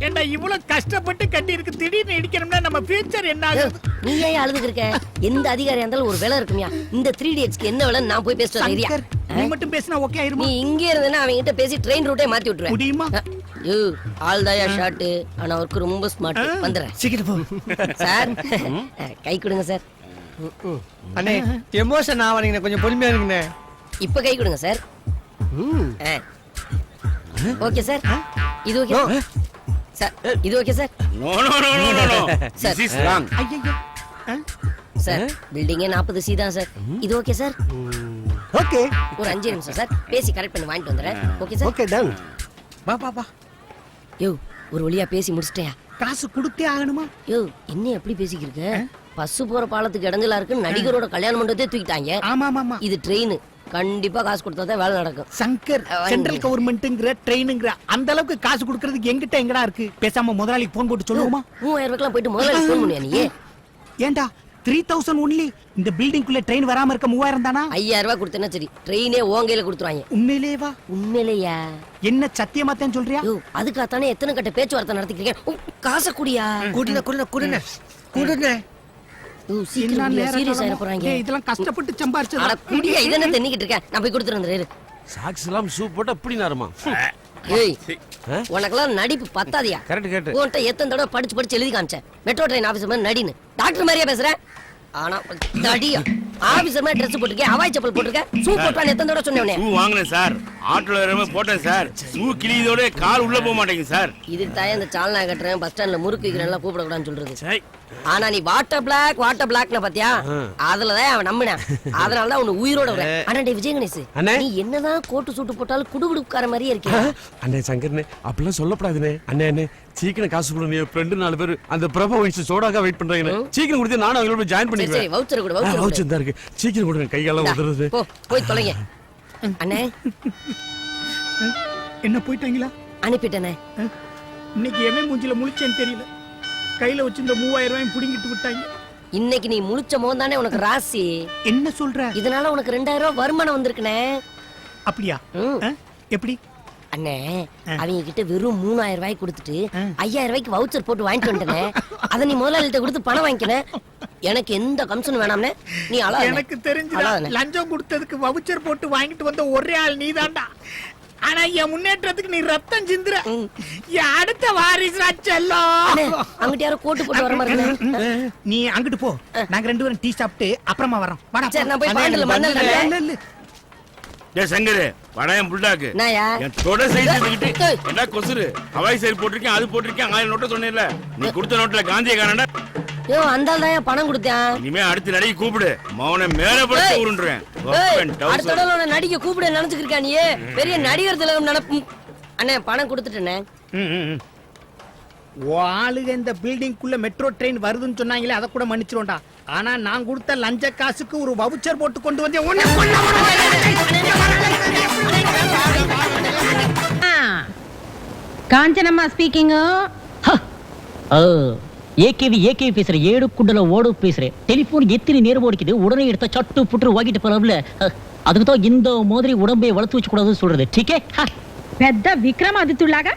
ஏண்டா இவ்வளவு கஷ்டப்பட்டு கட்டி இருக்கு, திடீர்னு இடிக்கணும்னா நம்ம ஃபியூச்சர் என்ன ஆகுது? நீ ஏன் அழுதுக்கு இருக்க? எந்த அதிகாரியா இருந்தாலும் ஒரு வேலை இருக்குமியா. இந்த 3DHக்கு என்ன வேலைன்னு நான் போய் பேசிட்டு வரேன். நீ மட்டும் பேசினா ஓகே ஆயிருமா? நீ இங்க இருந்தேன்னா அவங்க கிட்ட பேசி ட்ரெயின் ரூட்டே மாத்தி விட்டுருவேன். முடியுமா? ஆல் தாயா ஷாட், ஆனா அவருக்கு ரொம்ப ஸ்மார்ட். வந்துறேன் சீக்கிரம் போ சார். கை கொடுங்க சார். அண்ணே எமோஷன் ஆவறீங்க, கொஞ்சம் பொறுமையா இருங்கண்ணே. இப்ப கை கொடுங்க சார். ஓகே சார், இது ஓகே சார், இது okay sir. No no no no no sir this is wrong. ஐயோ சார் பில்டிங்கே 40 சி தான் சார். இது ஓகே சார்? ஓகே. ஒரு 5 நிமிஷம் சார், பேசி கரெக்ட் பண்ணி வாங்கிட்டு வந்துறேன். Okay sir? Okay done. வா. யோ ஒரு வழியா பேசி முடிச்சிட்டியா? காசு கொடுத்தே ஆகணுமா? யோ என்ன எப்படி பேசிக்கிருக்க? பஸ் போற பாலத்துக்கு இடஞ்சலா இருக்கு, நடிகரோட கல்யாண மண்டபத்தை தூக்கிட்டாங்க. ஆமா இது ட்ரெயின், கண்டிப்பா காசு கொடுத்தாதான் வேலை நடக்கும். சங்கர் சென்ட்ரல் கவர்மெண்ட்ங்கற ட்ரெயினுங்கற அந்த அளவுக்கு காசு கொடுக்கிறதுக்கு எங்கிட்ட எங்கடா இருக்கு? பேசாம முதலாளிக்கு போன் போட்டு சொல்லுவோமா? 3000 ரூபாய்க்கு போயிட்டு முதலாளிக்கு போன் பண்ணியா நீ? ஏண்டா 3000 ஒன்லி? இந்த பில்டிங்குள்ள ட்ரெயின் வராம இருக்க 3000 தானா? 5000 ரூபாய் கொடுத்தேன்னா சரி, ட்ரெயினே ஓங்கையில கொடுத்துருவாங்க. உண்மையிலேவா? உண்மையிலேயா? என்ன சத்தியமாத்தான் சொல்றியா? யோ அதுக்காகத்தானே எத்தனை கட்ட பேச்சுவார்த்தை நடத்திக்கிறீங்க. காசை குடியா? குடுங்க. சீரியஸ் ஆயிட போறாங்க. இதெல்லாம் கஷ்டப்பட்டு சம்பாரிச்சது. அட குடியா, இதென்ன தென்னிக்கிட்டு இருக்க? நான் போய் கொடுத்துட்டு வந்துறேன். சாக்ஸ் எல்லாம் சூப் போட்டு அப்படி நரமா. ஏய் உனக்கெல்லாம் நடிப்பு பத்தாதியா? கரெக்ட். உன்கிட்ட எத்தனை தடவை படிச்சு எழுதி காமிச்சேன் மெட்ரோ ட்ரெயின் ஆபீசர் மாதிரி நடின்னு. டாக்டர் மாதிரியா பேசுறேன், ஆனா நடியா. ஆபீசர் மாதிரி ட்ரெஸ் போட்டுருக்கேன், ஹவாய் செப்பல் போட்டுருக்கேன், ஷூ போட்டான்னு எத்தனை தடவை சொன்னேன். ஷூ வாங்கினேன் சார், ஆட்டோல ஏறவே போட்டேன் சார். ஷூ கிழியதோட கால் உள்ள போக மாட்டேங்குது சார். இதுக்கு தாய இந்த சால்னா கட்டுறேன், பஸ் ஸ்டாண்ட்ல முறுக்கு வைக்கிறேன் எல்லாம் கூப்பிடக்கூடாதுன்னு சொல்றது. ஆனா நீ வாட்டர் பிளாக்ல பாத்தியா, அதுலதான் அவன் நம்பினான். அதனாலதான் உன்னை உயிரோட விட. ஆனா விஜய் கணேஷ், நீ என்னதான் கோட்டு சூட்டு போட்டாலும் குடுகுடுக்கார மாதிரியே இருக்கே. அண்ணே சங்கர்னே அப்படிலாம் சொல்லப்படாதுனே. அண்ணே சீக்கிரம் காசு கொடுங்க, என் ஃப்ரெண்டு 4 பேர் அந்த பிரபா வயசு சோடாக வெயிட் பண்றாங்க. சீக்கிரம் கொடுத்து நானும் அவங்களோட ஜாயின் பண்ணிக்கிறேன். சரி வவுச்சர் கொடு, வவுச்சர் தான் இருக்கு. சீக்கிரம் கொடுங்க, கைகால உதறது. போய் தொலைங்க. அண்ணே என்ன போயிட்டாங்களா? அனுப்பிட்டேனே. இன்னைக்கு எவன் மூஞ்சில முழிச்சேன்னு தெரியல, கையில வச்சு இந்த 3000 ரூபாய் புடிங்கிட்டு விட்டாங்க. இன்னைக்கு நீ முழிச்ச போது தானே உனக்கு ராசி. என்ன சொல்ற? இதனால உனக்கு 2000 ரூபாய் வருமானம் வந்திருக்குனே. அப்படியா? எப்படி? அண்ணே அவங்க கிட்ட வெறும் 3000 ரூபாய் கொடுத்துட்டு 5000 ரூபாய்க்கு வவுச்சர் போட்டு வாங்கிட்டு வந்துட்டேன். அத நீ முதலாளிட்ட கொடுத்து பணம் வாங்கிக்கணும். எனக்கு எந்த கமிஷன் வேணாம்னே. நீ அழ. எனக்கு தெரிஞ்சு லஞ்சம் கொடுத்ததுக்கு வவுச்சர் போட்டு வாங்கிட்டு வந்த ஒரே ஆள் நீதான்டா. ஆனா என் முன்னேற்றத்துக்கு நீ ரத்தம் சிந்துற. என் அடுத்த வாரிசு செல்லம். அங்கிட்ட யாரோ கோட்டு போட்டு வர மாதிரி. நீ அங்கிட்டு போ, நாங்க 2 பேரும் டீ சாப்பிட்டு அப்புறமா வரோம். சரி நான் போய் பாண்டில மண்ணல்ல. டேய் சங்கர், வடாயம் புல்டாக்கு. என் தொட சைடு எடுத்துக்கிட்டு என்ன கொசுரு ஹவாய் சைடு போட்டிருக்கேன், அது போட்டிருக்கேன். 1000 நோட்டை சொன்னேன்ல, நீ கொடுத்த நோட்ல காந்தியை காணடா. யோ அந்தால தான் பணம் கொடுத்தேன். இனிமே அடுத்து நடிகை கூப்பிடு, மௌன மேல போட்டு உருண்டுறேன். அடுத்த தடவை நடிகை கூப்பிடு நினைச்சுக்கிருக்கா நீ? பெரிய நடிகர் திலகம் நினைப்பு. அண்ணே பணம் கொடுத்துட்டேனே. ஆளுக இந்த பில்டிங்குள்ள மெட்ரோ ட்ரெயின் வருதுன்னு சொன்னாங்களே, அதை கூட மன்னிச்சிரோண்டா. ஆனா நான் கொடுத்த லஞ்ச காசுக்கு ஒரு வவுச்சர் போட்டு கொண்டு வந்தேன். காஞ்சனம்மா ஸ்பீக்கிங். ஏகேவி பேசுற, ஏடு குண்டல ஓடு பேசுறேன். டெலிபோன் எத்தனை நேரம் ஓடிக்குது, உடனே எடுத்த சட்டு புட்டு வாங்கிட்டு போறதுல. அதுக்கு தான் இந்த மாதிரி உடம்பை வளர்த்து வச்சு கூடாதுன்னு சொல்றது. டீக்கே పెద్ద విక్రమాదిత్యులాగా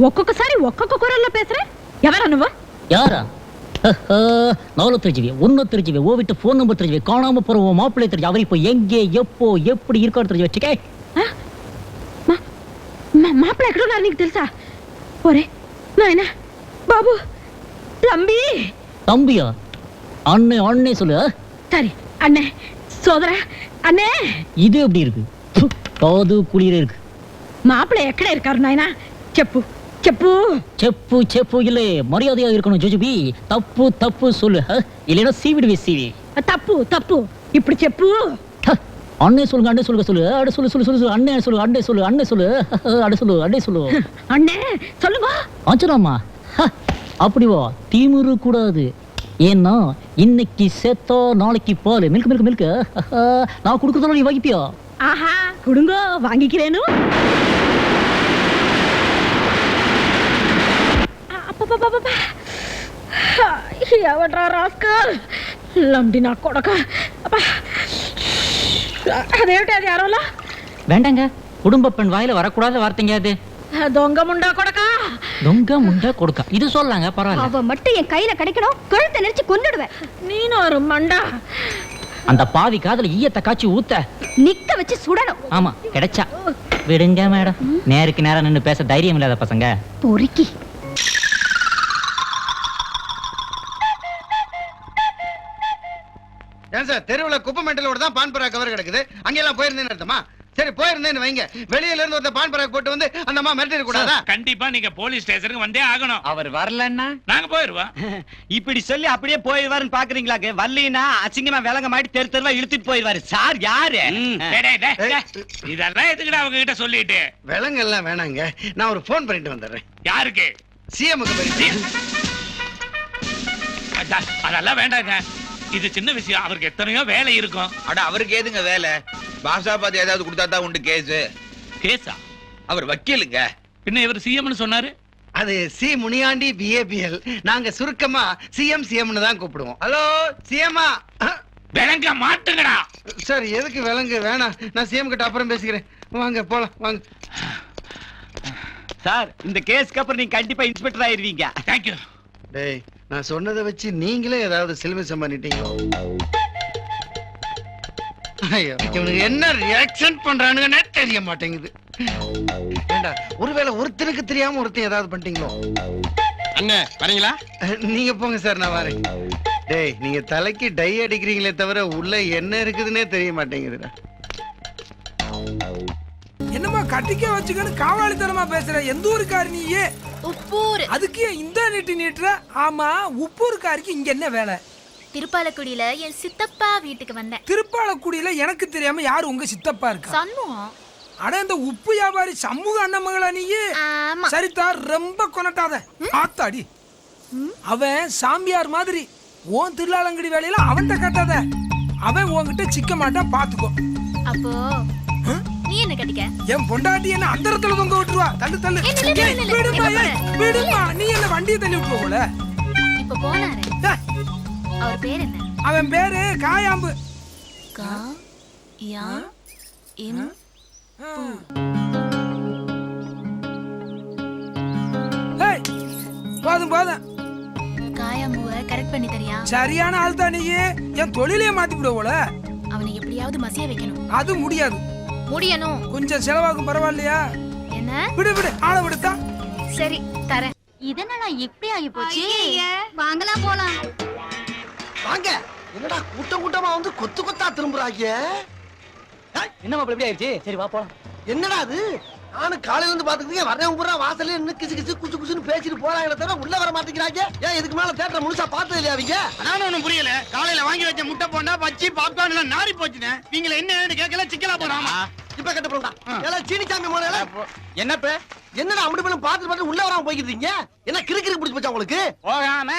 ఒక్కొక్కసారి ఒక్కొక్క కూరల్లో పేసరే. ఎవరా నువ్వు? யாரா? நாலு தெரிஞ்சுவே, ஒன்னு தெரிஞ்சுவே, ஓ வீட்டு போன் நம்பர் தெரிஞ்சுவே, காணாம போற மாப்பிள்ளை தெரிஞ்சு, அவர் இப்போ எங்கே எப்போ எப்படி இருக்காரு தெரிஞ்சு வச்சுக்கே. మాపల ఎక్కడున్నారు నీకు తెలుసా? ఒరే నాయనా బాబు தம்பி. தம்பியா? அண்ணே அண்ணே சொல்லு. சரி அண்ணே சோதரா அண்ணே. இது எப்படி இருக்கு? காது குளிர இருக்கு. மாப்பிள்ளை எక్కడ இருக்காரு నాయనా? చెప్పు చెప్పు చెప్పు చెప్పు. இல்ல மரியாதையா இருக்கணும் ஜோஜுபி. தப்பு தப்பு சொல்லு, இல்லைன்னா சீவிடுவே சீவி. தப்பு தப்பு இப்படி చెప్పు. அண்ணே சொல்லுங்க, அண்ணே சொல்லுங்க, சொல்லு. அட சொல்லு சொல்லு சொல்லு, அண்ணே சொல்லு, அண்ணே சொல்லு, அண்ணே சொல்லு, அட சொல்லு, அண்ணே சொல்லு. அண்ணே சொல்லுங்க. ஆச்சராமா அப்படிவா திமிரு கூடாது. ஏன்னா இன்னைக்கு சேத்தா நாளைக்கு பால். Milk milk milk. நான் கொடுக்கறதால நீ வாங்கிப்பியா? ஆஹா குடுங்க வாங்கிக்கிறேனு. ఎవడ్రా రాస్కల్ లండినా కొడక. అదేమిటి అది అరవలా? வேண்டாங்க, குடும்ப பெண் வாயில வரக்கூடாத வார்த்தைங்க அது. దొంగ ముండా కొడక. దొంగ ముండా కొడక இது சொல்லலாங்க, பரவாயில்ல. அவ மட்டும் என் கையில கிடைக்கணும், கழுத்தை நெரிச்சு கொன்னுடுவேன். நீனும் ஒரு மண்டா. அந்த பாவி காதல ஈயத்தை காய்ச்சி ஊத்த நிக்க வச்சு சுடணும். ஆமா கிடைச்சா விடுங்க மேடம். நேருக்கு நேரம் நின்னு பேச தைரியம் இல்லாத பசங்க. பொறுக்கி. ஏன் சார் தெருவுல குப்பை மெட்டலோட தான் பான் பராக் கவர் கிடக்குது, அங்கெல்லாம் போயிருந்தேன்னு அர்த்தமா? சரி போயிருந்தேன்னு வைங்க, வெளியில இருந்து ஒரு பான் பராக் போட்டு வந்து அந்த அம்மா மிரட்டிட கூடாதா? கண்டிப்பா நீங்க போலீஸ் ஸ்டேஷனுக்கு வந்தே ஆகணும். அவர் வரலன்னா நாங்க போயிருவோம். இப்படி சொல்லி அப்படியே போயிடுவாருன்னு பாக்குறீங்களா? வரலீனா அசிங்கமா விலங்க மாட்டி தெரு தெருவா இழுத்துட்டு போயிடுவாரு. சார் யாரு? இதெல்லாம் எதுக்குடா அவங்க கிட்ட சொல்லிட்டு? விலங்கு எல்லாம் வேணாங்க, நான் ஒரு போன் பண்ணிட்டு வந்துடுறேன். யாருக்கு? சிஎம்க்கு. அதெல்லாம் வேண்டாங்க, இது சின்ன விஷயம். அவருக்கு எத்தனையோ வேலை இருக்கும். அட அவருக்கு ஏதுங்க வேலை? பாஷாபாதி ஏதாவது கொடுத்தா தான் உண்டு கேஸ். கேஸா? அவர் வக்கீலுங்க. பின்ன இவர் சிஎம்னு சொன்னாரு. அது சி முனியாண்டி பிஏபிஎல். நாங்க சுருக்கமா சிஎம் சிஎம்னு தான் கூப்பிடுவோம். ஹலோ சிஎம்மா. விலங்க மாட்டுங்கடா. சார் எதுக்கு விலங்கு? வேணாம், நான் சிஎம் கிட்ட அப்புறம் பேசிக்கிறேன். வாங்க போலாம் வாங்க. சார் இந்த கேஸ்க்கு அப்புறம் நீங்க கண்டிப்பா இன்ஸ்பெக்டர் ஆயிருவீங்க. தேங்க்யூ. டேய் நான் சொன்னதை வச்சு நீங்களே ஏதாவது சிலுமிசம் பண்ணிட்டீங்களோ? ஐயோ இவனுக்கு என்ன ரியாக்ஷன் பண்றானுங்கன்னே தெரிய மாட்டேங்குது. ஏண்டா ஒருவேளை ஒருத்தனுக்கு தெரியாம ஒருத்தன் ஏதாவது பண்ணிட்டீங்களோ? அண்ணே வரீங்களா? நீங்க போங்க சார், நான் வரேன். டேய் நீங்க தலைக்கு டை அடிக்கிறீங்களே தவிர உள்ள என்ன இருக்குதுன்னே தெரிய மாட்டேங்குதுடா. என்னமா கட்டிக்க வச்சுக்கன்னு காவாலித்தனமா பேசுற? எந்த ஊருக்காரு நீயே? உப்பூர். அதுக்கு இந்த நீட்டுற? ஆமா உப்பூருக்காருக்கு இங்க என்ன வேலை? திருப்பாலக்குடியில என் சித்தப்பா வீட்டுக்கு வந்தேன். திருப்பாலக்குடியில எனக்கு தெரியாம யாரு உங்க சித்தப்பா இருக்கா? சண்முகம். அட இந்த உப்பு வியாபாரி சமூக அண்ணன் மகளா நீயே? சரிதா ரொம்ப கொனட்டாத ஆத்தாடி. அவன் சாமியார் மாதிரி. உன் திருளாலங்கடி வேலையில அவன்கிட்ட கட்டாத, அவன் உன்கிட்ட சிக்க மாட்டான் பாத்துக்கோ. அப்போ நீ என்ன கட்டிக்க? என் பொண்டாட்டி என்ன அந்தரத்துல தொங்க விட்டுருவா. தள்ளு தள்ளு. விடுமா விடுமா, நீ என்ன வண்டியை தள்ளி விட்டுருவ போல. இப்ப போனாரு. அவர் பேர் என்ன? அவன் பேரு காயாம்பு. கா யா இம் பூ. ஏய் போதும் போதும். காயாம்புவை கரெக்ட் பண்ணி தரியா? சரியான ஆள் தான் நீ. என் தொழிலே மாத்தி விடுவ போல. அவனை எப்படியாவது மசிய வைக்கணும். அது முடியாது. முடியணும். கொஞ்சம் செலவாகும் பரவாயில்லையா? என்ன? விடு விடு, ஆள விடுதா. சரி தரேன். இதனால இப்படி ஆகி போச்சு. வாங்கலாம் போலாம். வாங்க. என்னடா கூட்டம் கூட்டமா வந்து கொத்து கொத்தா திரும்புறாங்க? என்னமா இப்படி ஆயிடுச்சு? சரி வா போலாம். என்னடா அது? நானும் காலையில இருந்து பாத்துக்கிட்டே வரேன் பூரா வாசல்ல நின்னு கிச்சு கிச்சு குச்சு குச்சுன்னு பேசிட்டு போறாங்களே தவிர உள்ள வர மாட்டேங்கிறாங்க. ஏன் இதுக்கு மேல தியேட்டர் முழுசா பார்த்தது இல்லையா அவங்க? நானும் ஒண்ணும் புரியல. காலையில வாங்கி வச்ச முட்டை போண்டா பச்சி பாப்கார்ன் எல்லாம் நாரி போச்சுனே. நீங்க என்னன்னு கேட்கல, சிக்கலா போடாமா? இப்ப கட்ட போடா. எல்லாம் சீனி சாமி மோனல. என்னப்ப? என்னடா அம்படி மேல பாத்து உள்ள வராம போயிட்டு இருக்கீங்க? என்ன கிறுக்கிறு பிடிச்சு போச்சா உங்களுக்கு? போகாம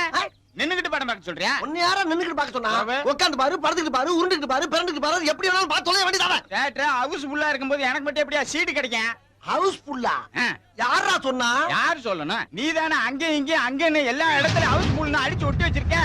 நின்னுகிட்டு படம் பார்க்க சொல்றியா? உன்னை யாரா நின்னுகிட்டு பார்க்க சொன்னா? உட்கார்ந்து பாரு, படுத்துக்கிட்டு பாரு, உருண்டுகிட்டு பாரு, பிறண்டுகிட்டு பாரு, எப்படி வேணாலும் பார்த்து தொலைய வேண்டியதானே. தியேட்டர் ஹவுஸ் ஃபுல்லா இருக்கும்போது எனக்கு மட்டும் எப்படியா சீட் கிடைக்கும்? ஹவுஸ் ஃபுல்லா? யாரா சொன்னா? யார் சொல்லணும்? நீ தானே அங்க இங்க அங்கன்னு எல்லா இடத்துலயும் ஹவுஸ் ஃபுல்னு அடிச்சு ஒட்டி வச்சிருக்க.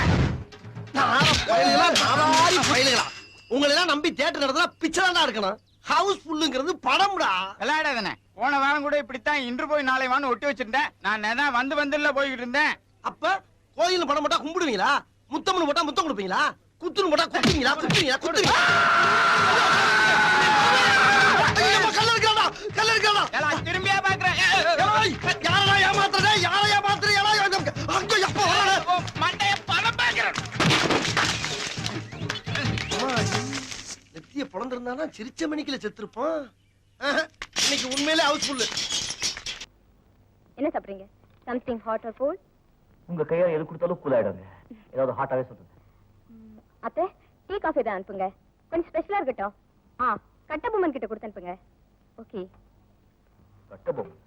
உங்களை எல்லாம் நம்பி தியேட்டர் நடந்தா பிச்சைதான் இருக்கணும். ஹவுஸ் ஃபுல்லுங்கிறது படம்டா. விளையாடாதானே. போன வாரம் கூட இப்படித்தான் இன்று போய் நாளை வான்னு ஒட்டி வச்சிருந்தேன். நான் வந்து வந்துல போய்கிட்டு இருந்தேன். அப்ப கோயில் படம் போட்டா கும்பிடுவீங்களா? முத்தம்னு போட்டா முத்தம் கொடுப்பீங்களா? குத்துன்னு போட்டா குத்துவீங்களா? குத்துவீங்களா? குத்துவீங்களா? திரும்பியா பாக்குறேன். யாரா ஏமாத்துறே? யாரா ஏமாத்துறே? அங்க எப்ப வர மண்டைய பணம் பாக்குறேன். நெத்திய பொளந்திருந்தானா சிரிச்ச மணிக்குல செத்துருப்பான். இன்னைக்கு உண்மையிலே ஹவுஸ்ஃபுல். என்ன சாப்பிடுறீங்க? Something hot or cold? உங்க கையால எது கொடுத்தாலும் கூல் ஆயிடுங்க. ஏதாவது ஹாட்டாவே சொல்லுங்க. அத்தை டீ காஃபி தான் அனுப்புங்க. கொஞ்சம் ஸ்பெஷலா இருக்கட்டும். கட்டபொம்மன் கிட்ட கொடுத்து அனுப்புங்க. ஓகே. கட்டபொம்மன்?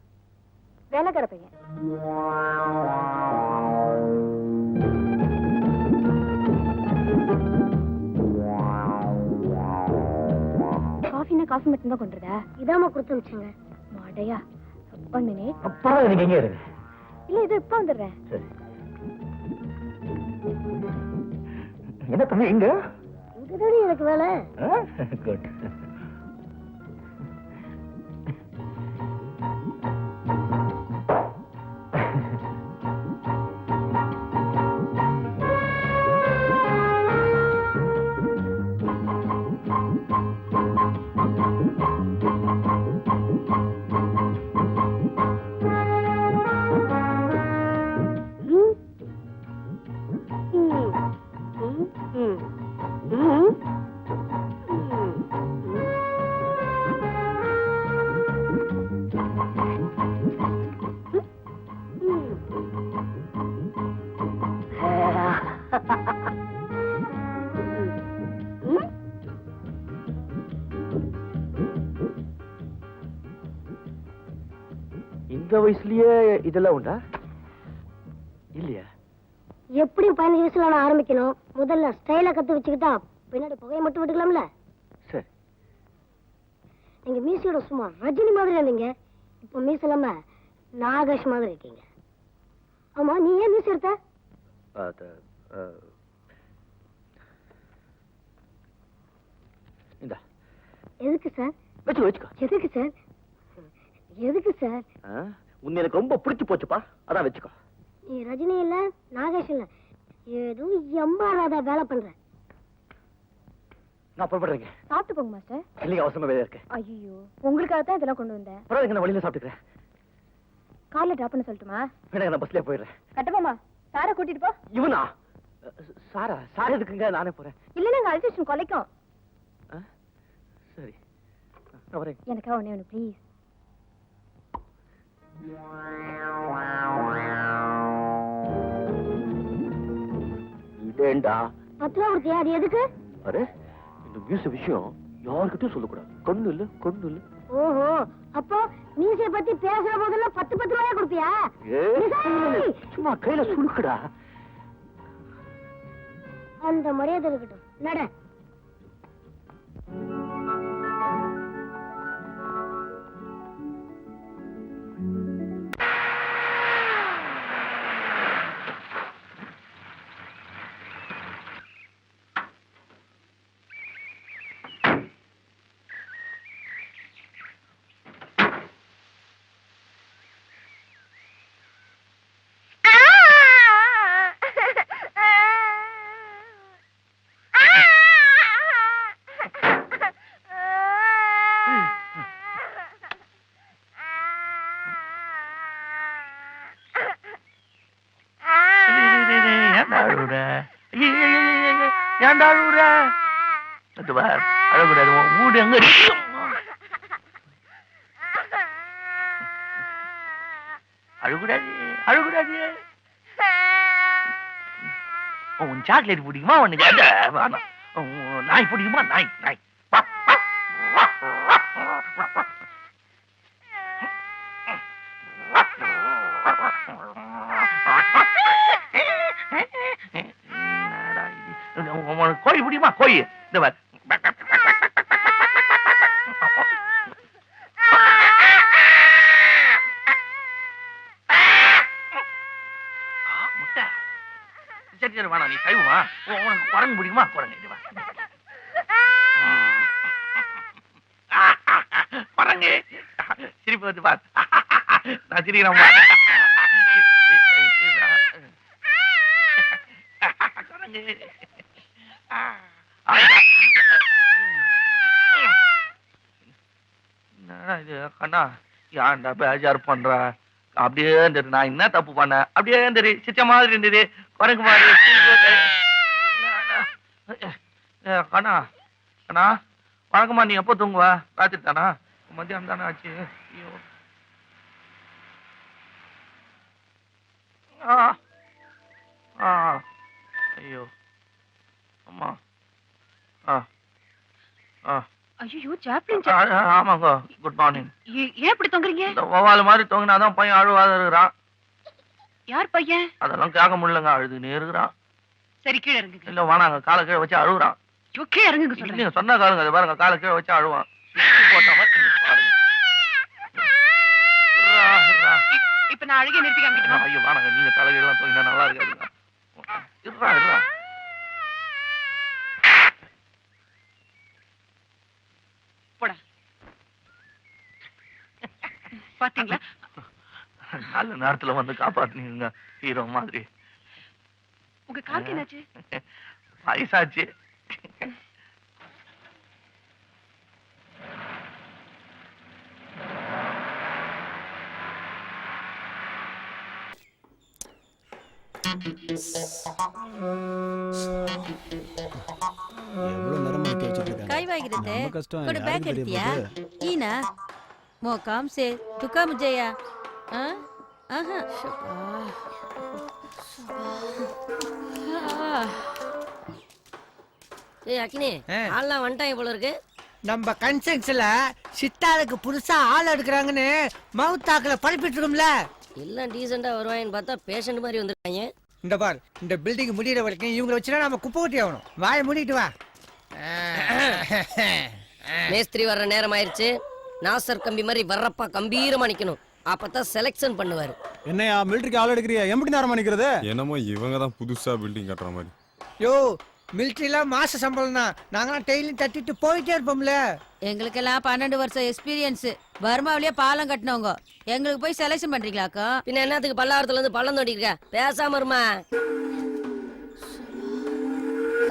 வேலைக்கார பையன். காஃபினா காஃபி மட்டும் தான் கொண்டுறதா? இதாம கொடுத்து வச்சுங்க. மாடையா 1 மினிட். அப்பா நீங்க எங்க இருங்க? இல்ல இது இப்ப வந்துடுறேன். சரி. என்ன தம்பி எங்க? இங்கதானே எனக்கு வேலை. குட். இந்த வயசுலயே இதெல்லாம் உண்டா? இல்லையா? எப்படியும் 15 வயசுல நான் ஆரம்பிக்கணும். முதல்ல ஸ்டைல கத்து வச்சுக்கிட்டா பின்னாடி புகையை மட்டும் விட்டுக்கலாம்ல. சரி. நீங்க மீசையோட சும்மா ரஜினி மாதிரி இருந்தீங்க. இப்போ மீசை இல்லாம நாகேஷ் மாதிரி இருக்கீங்க. ஆமா, நீ ஏன் மீசை எடுத்த? இந்தா. எதுக்கு சார்? வச்சுக்கோ. எதுக்கு சார்? எதுக்கு சார்? உன்னை எனக்கு ரொம்ப பிடிச்சு போச்சுப்பா, அதான் வச்சுக்கோ. நீ ரஜினி இல்ல, நாகேஷ் இல்ல, ஏதோ எம்பாராத வேலை பண்ற. நான் புறப்படுறேங்க. சாப்பிட்டு போங்க மாஸ்டர். இல்லைங்க, அவசரமா வேலையா இருக்கு. ஐயோ, உங்களுக்காக தான் இதெல்லாம் கொண்டு வந்தேன். பரவாயில்லைங்க, நான் வழியில சாப்பிட்டுக்கிறேன். கார்ல டிராப் பண்ண சொல்லட்டுமா? வேணாங்க, நான் பஸ்லயே போயிடுறேன். கட்டமாமா, சாரை கூட்டிட்டு போ. இவனா? சாரா எதுக்குங்க? நானே போறேன். இல்ல, நாங்க அல்ட்ரேஷன் கொலைக்கும். சரி, நான் வரேன். எனக்கா ஒண்ணு ப்ளீஸ். இதேண்டா 10 ரூபா கொடுத்தியா? அது எதுக்கு? அரே, இந்த மியூசிக் விஷயம் யாருக்கிட்டையும் சொல்லக்கூடாது. கொண்டு இல்ல. ஓஹோ, அப்போ மியூசிய பத்தி பேசுற போதெல்லாம் 10 ரூபாயா கொடுப்பியா? சும்மா கையில சுழுக்குடா. அந்த மரியாதை இருக்கட்டும். நட. ஏன்டா அழுகுற? அழக்கூடாது, வீடு எங்க இருக்கு? அழுகுடாது. உன் சாக்லேட் பிடிக்குமா? உனக்கு நாய் பிடிக்குமா? நாய். கோழி பிடிக்குமா? கோழி. இந்த முட்டை. சரி வேணாம், நீ சைவமா? உனக்கு குரங்கு பிடிக்குமா? குரங்கு. குரங்கு சிரிப்பு வந்து பார். நான் சிரிக்கிறேன். குரங்கு. இது கண்ணா, ஏன்டா பேஜார் பண்ற? அப்படியே இருந்தது. நான் என்ன தப்பு பண்ணேன்? அப்படியே இருந்தது. சிச்ச மாதிரி இருந்தது, குரங்கு மாதிரி. கண்ணா வணக்கம்மா. நீ எப்போ தூங்குவா? ராத்திரி தானா? மத்தியானம் தானே ஆச்சு? ஐயோ. ஐயோ அம்மா. ஐயோ ஜாப்லின் ஆமாங்க குட் மார்னிங். ஏன் இப்படி தொங்குறீங்க? இந்த வவால் மாதிரி தொங்கினாதான் பையன் அழுவாத இருக்கிறான். யார் பையன்? அதெல்லாம் கேட்க முடியலங்க, அழுதுனே இருக்கிறான். சரி கீழே இறங்குங்க. இல்ல வேணாங்க, காலை கீழே வச்சு அழுகுறான். கீழே இறங்குங்க சொல்றேன். நீங்க சொன்ன காலுங்க, அது பாருங்க காலை கீழே வச்சு அழுவான். சுத்தி போட்ட மாதிரி இருக்கு பாருங்க. இப்ப நான் அழுகை நிறுத்தி காமிக்கணுமா? ஐயோ வேணாங்க, நீங்க தலைகீழலாம் தொங்கினா நல்லா இருக்காதுங்க. இருறா போடா. பாத்தீங்களா, நல்ல நேரத்துல வந்து காப்பாத்துனீங்க ஹீரோ மாதிரி. உங்க காருக்கு என்னாச்சு? வயசாச்சு. எவ்வளவு நேரம் எடுத்து வச்சிருக்காங்க. काय वागिरते ரொம்ப கஷ்டம். कोण बॅग யாருக்கு எடுத்தியா தெரியும் போது? ईना मो काम से तू का मुझेया आहा ஏய் அக்கினி ஆள்லாம் வந்துட்டாங்க போல இருக்கு. நம்ம கன்சென்ஸ்ல சித்தாளுக்கு புதுசா ஆள் எடுக்கிறாங்கன்னு மவுத்தாக்குல பரப்பிட்டு இருக்கோம்ல. எல்லாம் டீசெண்டா வருவாங்கன்னு பார்த்தா பேஷண்ட் மாதிரி வந்திருக்காங்க. இந்த பார், இந்த பில்டிங் முடியிற வரைக்கும் இவங்களை வச்சுனா நம்ம குப்பை கொட்டி ஆகணும். வாயை மூடிட்டு வா. மேஸ்திரி வர்ற நேரம் ஆயிருச்சு. நாசர் கம்பி மாதிரி வர்றப்பா கம்பீரமா நிக்கணும். அப்பதான் செலக்ஷன் பண்ணுவாரு. என்னையா மிலிட்டரிக்கு ஆள் எடுக்கிறியா? எப்படி நேரம் நிக்கிறது? என்னமோ இவங்க தான் புதுசா பில்டிங் கட்டுற மாதிரி. யோ மிலிட்டரிலாம் மாச சம்பளம் தான். நாங்களாம் டெய்லியும் தட்டிட்டு போயிட்டே இருப்போம்ல. எங்களுக்கெல்லாம் 12 வருஷம் எக்ஸ்பீரியன்ஸ். பர்மாவிலேயே பாலம் கட்டினவங்க. எங்களுக்கு போய் செலக்ஷன் பண்றீங்களாக்கா? பின்ன என்னத்துக்கு பல்லாவரத்துல இருந்து பள்ளம் தோண்டி இருக்க? பேசாம இருமா.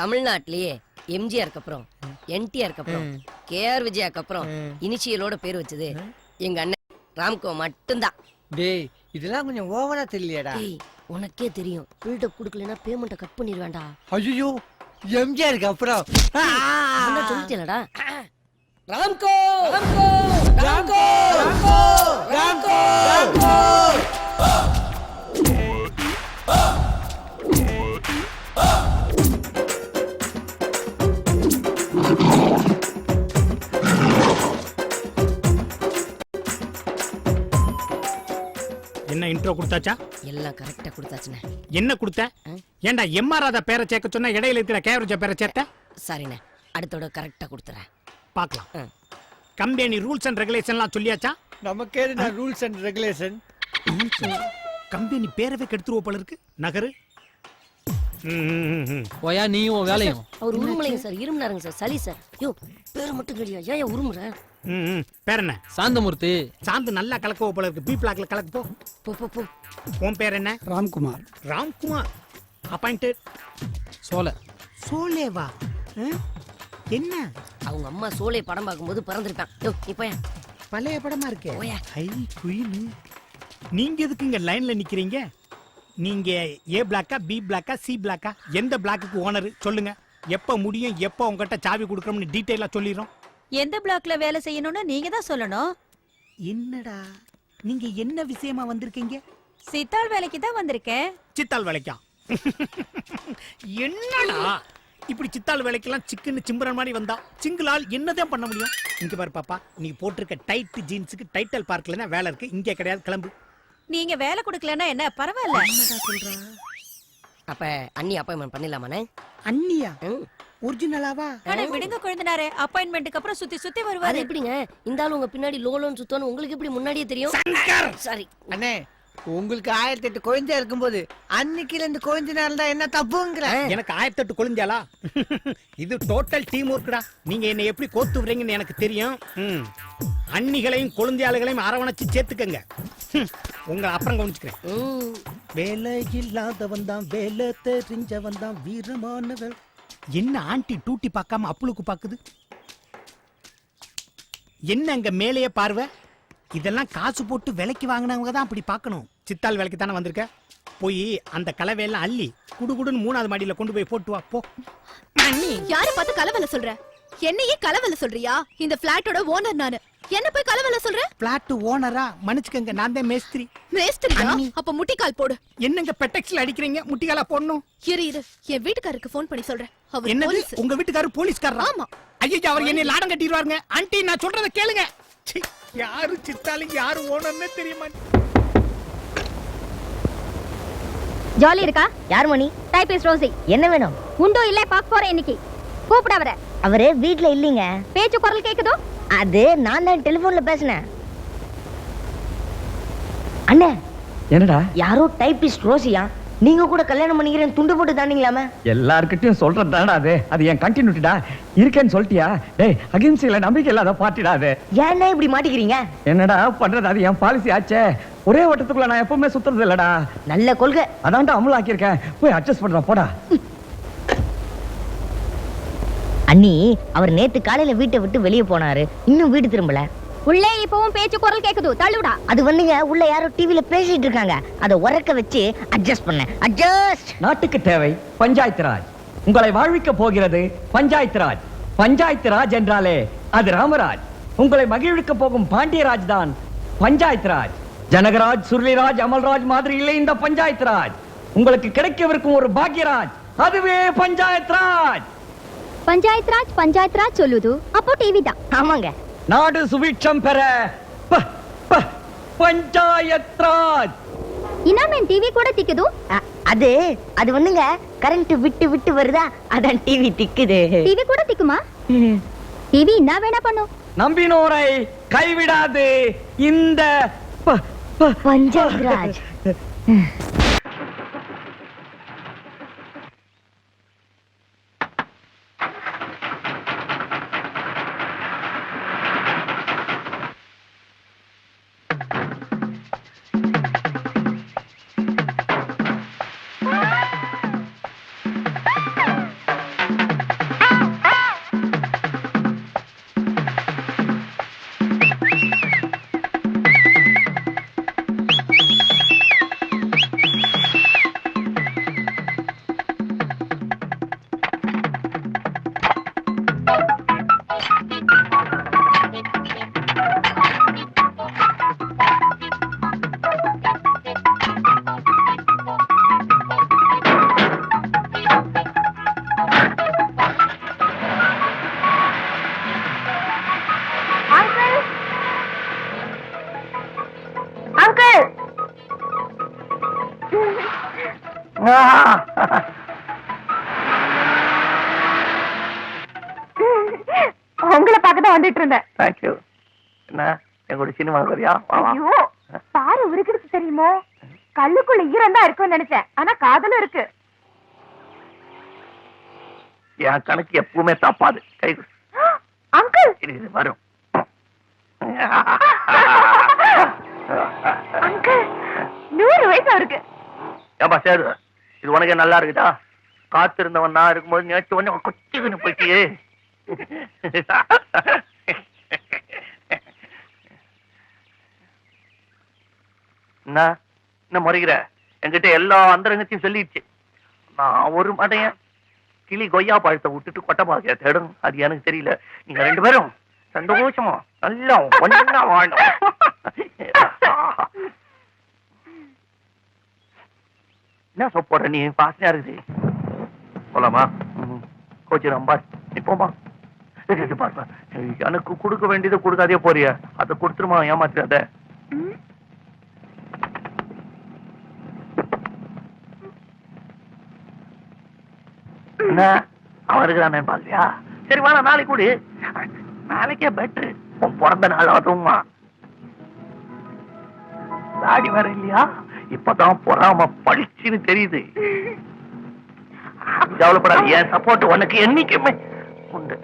தமிழ்நாட்டிலேயே எம்ஜிஆருக்கு அப்புறம் என்டிஆருக்கு அப்புறம் கேஆர் விஜயாக்கு அப்புறம் இனிஷியலோட பேர் வச்சது எங்க அண்ணன் ராம்கோ மட்டும்தான். டேய் இதெல்லாம் கொஞ்சம் ஓவரா தெரியலையடா. உனக்கே தெரியும், பில்டப் கொடுக்கலன்னா பேமெண்ட்டை கட் பண்ணிடுவேன்டா. ஐயோ எம்ஜிஆருக்கு அப்புறம் சொல்லிட்டேலடா. ராம்கோ ராம்கோ ராம்கோ ராம்கோ ராம்கோ. என்ன இன்ட்ரோ கொடுத்தாச்சா? எல்லாம் கரெக்டா கொடுத்தாச்சுண்ணே. என்ன கொடுத்த? ஏண்டா எம்ஆர் பேரை சேர்க்க சொன்னா இடையில இருக்கிற கேவரேஜ் பேரை சேர்த்த? சரிண்ணே, அடுத்தோட கரெக்டா கொடுத்துறேன். பார்க்கலாம். கம்பெனி ரூல்ஸ் அண்ட் ரெகுலேஷன்லாம் சொல்லியாச்சா? நமக்கே ரூல்ஸ் அண்ட் ரெகுலேஷன். கம்பெனி பேரவே கெடுத்துருவோம் போல இருக்கு. நகரு. ஓயா நீ உன் வேலையும். அவர் உருமுலைங்க சார், இருமுனாருங்க சார், சளி சார். யோ பேரை மட்டும் கேளியா? ஏன் உருமுற? பேர் என்ன? சாந்தமூர்த்தி. சாந்து நல்லா கலக்குவோ போல இருக்கு. பி பிளாக்ல கலக்கு போ. போ போ போ. உன் பேர் என்ன? ராம்குமார். ராம்குமார். அப்பாயிண்டட் சோலை. சோலேவா? என்ன? அவங்க அம்மா சோலை படம் பார்க்கும்போது பறந்துருப்பான். யோ நீ போயா. பழைய படமா இருக்கே. போயா. ஐ குயின். நீங்க எதுக்கு இங்க லைன்ல நிக்கிறீங்க? நீங்க ஏ பிளாக்கா பி பிளாக்கா சி பிளாக்கா? எந்த பிளாக்குக்கு ஓனர் சொல்லுங்க. எப்ப முடியும், எப்ப உங்ககிட்ட சாவி கொடுக்கறோம்னு டீடைலா சொல்லிடுறோம். எந்த பிளாக்ல வேலை செய்யணும்னு நீங்க தான் சொல்லணும். என்னடா நீங்க என்ன விஷயமா வந்திருக்கீங்க? சித்தாள் வேலைக்கு தான் வந்திருக்கேன். சித்தாள் வேலைக்கா? என்னடா இப்படி சித்தாள் வேலைக்கெல்லாம் சிக்கன்னு சிம்புறன் மாதிரி வந்தா சிங்கிளால் என்னதான் பண்ண முடியும்? இங்க பாரு பாப்பா, நீ போட்டிருக்க டைட் ஜீன்ஸுக்கு டைட்டல் பார்க்கலன்னா வேலை இருக்கு. இங்கே கிடையாது, கிளம்பு. நீங்க வேலை கொடுக்கலன்னா என்ன பரவாயில்ல. அப்ப அண்ணி அப்பாயின்மெண்ட் பண்ணிடலாமாண்ணே? அண்ணியா? ஒரிஜினலாவா? அட விடுங்க குழந்தனாரே, அப்பாயின்மெண்ட்க்கு அப்புறம் சுத்தி சுத்தி அது வருவாரு. எப்படிங்க இந்த ஆளு உங்க பின்னாடி லோலோன்னு சுத்தணும் உங்களுக்கு எப்படி முன்னாடியே தெரியும்? சாரி அண்ணே, உங்களுக்கு 1008 குழந்தை இருக்கும்போது அன்னைக்குல இருந்து குழந்தைனா இருந்தா என்ன தப்புங்கிற? எனக்கு 1008 குழந்தையாளா? இது டோட்டல் டீம் ஒர்க்குடா. நீங்க என்ன எப்படி கோத்து விடுறீங்கன்னு எனக்கு தெரியும். அன்னிகளையும் குழந்தையாளுகளையும் அரவணைச்சு சேர்த்துக்கங்க. உங்களை அப்புறம் கவனிச்சுக்கிறேன். வேலை இல்லாதவன் தான் வேலை தெரிஞ்சவன் தான் வீரமானவன். என்ன ஆண்டி டூட்டி பார்க்காம அப்புளுக்கு பாக்குது? என்ன அங்க மேலேயே பார்வை? இதெல்லாம் காசு போட்டு விலைக்கு வாங்கினவங்க தான் அப்படி பார்க்கணும். சித்தாள் வேலைக்கு தானே வந்திருக்க. போய் அந்த கலவையெல்லாம் அள்ளி குடுகுடுன்னு 3வது மாடியில கொண்டு போய் போட்டு வா போ. யாரை பார்த்து கலவல சொல்ற? என்னையே கலவல சொல்றியா? இந்த பிளாட்டோட ஓனர் நானு. என்ன போய் கலவல சொல்ற? பிளாட் ஓனரா? மன்னிச்சுக்கங்க, நான் தான் மேஸ்திரி. மேஸ்திரியா? அப்ப முட்டிக்கால் போடு. என்னங்க பெட்டெக்ஸ்ல அடிக்கிறீங்க? முட்டிகாலா போடணும்? இரு என் வீட்டுக்காரருக்கு ஃபோன் பண்ணி சொல்றேன். அவர் என்னது? போலீஸ். உங்க வீட்டுக்காரர் போலீஸ்காரரா? ஆமா. ஐயோ, அவர் என்னை லாடம் கட்டிடுவாருங்க. ஆண்டி, நான் சொல்றத கேளுங்க. சீ, யாரு சித்தாலும் யாரு ஓனர்னே தெரிய மாட்டேங்குது. ஜாலி இருக்கா? யார் மணி? Typist Rousey. என்ன வேணும்? உண்டோ இல்ல பாக்க போறேன் இன்னைக்கு. கூப்பிட அவரை. அவரு வீட்ல இல்லீங்க. பேச்சு குரல் கேக்குதோ? அது நான் தான் டெலிபோன்ல பேசினேன். அண்ணே, என்னடா? யாரோ டைபிஸ்ட் ரோசியா? நீங்க கூட கல்யாணம் பண்ணிக்கிறேன் துண்டு போட்டு தாண்டிங்களாமே. எல்லார்கிட்டயும் சொல்றதுதான்டா அது. அது என் கண்டினியூட்டிடா. இருக்கேன்னு சொல்லிட்டியா? டேய், அகிம்சையில நம்பிக்கை இல்லாத பார்ட்டிடா அது. ஏன்னா இப்படி மாட்டிக்கிறீங்க? என்னடா பண்றது? அது என் பாலிசி ஆச்சே. ஒரே வட்டத்துக்குள்ள நான் எப்பவுமே சுத்துறது இல்லடா. நல்ல கொள்கை. அதான்டா அமலாக்கி இருக்கேன். போய் அட்ஜஸ்ட் பண்றா போடா. அண்ணி, அவர் நேத்து காலையில வீட்டை விட்டு வெளியே போனாரு. இன்னும் வீடு திரும்பல. உள்ளே இப்பவும் பேச்சு குரல் கேக்குது. தள்ளுடா. அது வந்துங்க, உள்ள யாரோ டிவில பேசிட்டு இருக்காங்க. அதை உறக்க வச்சு அட்ஜஸ்ட் பண்ண. அட்ஜஸ்ட். நாட்டுக்கு தேவை பஞ்சாயத்து ராஜ். உங்களை வாழ்விக்க போகிறது பஞ்சாயத்து ராஜ். பஞ்சாயத்து ராஜ் என்றாலே அது ராமராஜ். உங்களை மகிழ்விக்க போகும் பாண்டியராஜ் தான் பஞ்சாயத்து ராஜ். ஜனகராஜ், சுருளிராஜ், அமல்ராஜ் மாதிரி இல்லை இந்த பஞ்சாயத்து ராஜ். உங்களுக்கு கிடைக்கவிருக்கும் ஒரு பாக்யராஜ், அதுவே பஞ்சாயத்து ராஜ். பஞ்சாயத் ராஜ் சொல்லுது. அப்போ டிவி தான். ஆமாங்க. நாடு சுபிட்சம் பெற பஞ்சாயத் ராஜ். இனாமேன் டிவி கூட திக்குது. அது வந்துங்க, கரண்ட் விட்டு விட்டு வருதா, அதான் டிவி திக்குது. டிவி கூட திக்குமா? டிவி என்ன வேணா பண்ணும். நம்பினோரை கைவிடாது இந்த பஞ்சாயத் ராஜ். உங்களை பார்க்கதான் வந்துட்டு இருந்தேன். தேங்க்யூ. என்ன எங்களுடைய சினிமா வரியா? ஐயோ, பாரு உருக்கிடுச்சு தெரியுமோ? கல்லுக்குள்ள ஈரம் தான் இருக்கும்னு நினைச்சேன். ஆனா காதலும் இருக்கு. என் கணக்கு எப்பவுமே தப்பாது. கை அங்கிள், இது வரும். அங்கிள் 100 வயசு அவருக்கு. ஏப்பா சேரு, இது உனக்கே நல்லா இருக்குதா? காத்திருந்தவன் நான் இருக்கும்போது நேற்று உடனே கொச்சிக்கின்னு போயிட்டியே. என்ன முறைகிற? என்கிட்ட எல்லா அந்தரங்கத்தையும் சொல்லிடுச்சு. நான் ஒரு மடையன் கிளி கொய்யா பழத்தை விட்டுட்டு கொட்டை பாக்கிய தேடும். அது எனக்கு தெரியல. நீங்க 2 பேரும் சந்தோஷமா நல்லா ஒன்னா வாழணும். என்ன சொப்போற நீ? பாசனையா இருக்குது. போலாமா? கோச்சு நம்பா நீ போமா. எனக்கு கொடுக்க வேண்டியதை கொடுக்காதே போறிய. அதை கொடுத்துருமா, ஏமாத்தாத. என்ன அவன் இருக்கிறானே பாக்கலையா? சரி வாடா, நாளைக்கு கூடு. நாளைக்கே பெட்ரு. உன் பிறந்த நாள் அதுவுமா. தாடி வேற இல்லையா? இப்பதான் பொறாம பழிச்சுன்னு தெரியுது. கவலைப்படாது, என் சப்போர்ட் உனக்கு என்னைக்குமே உண்டு.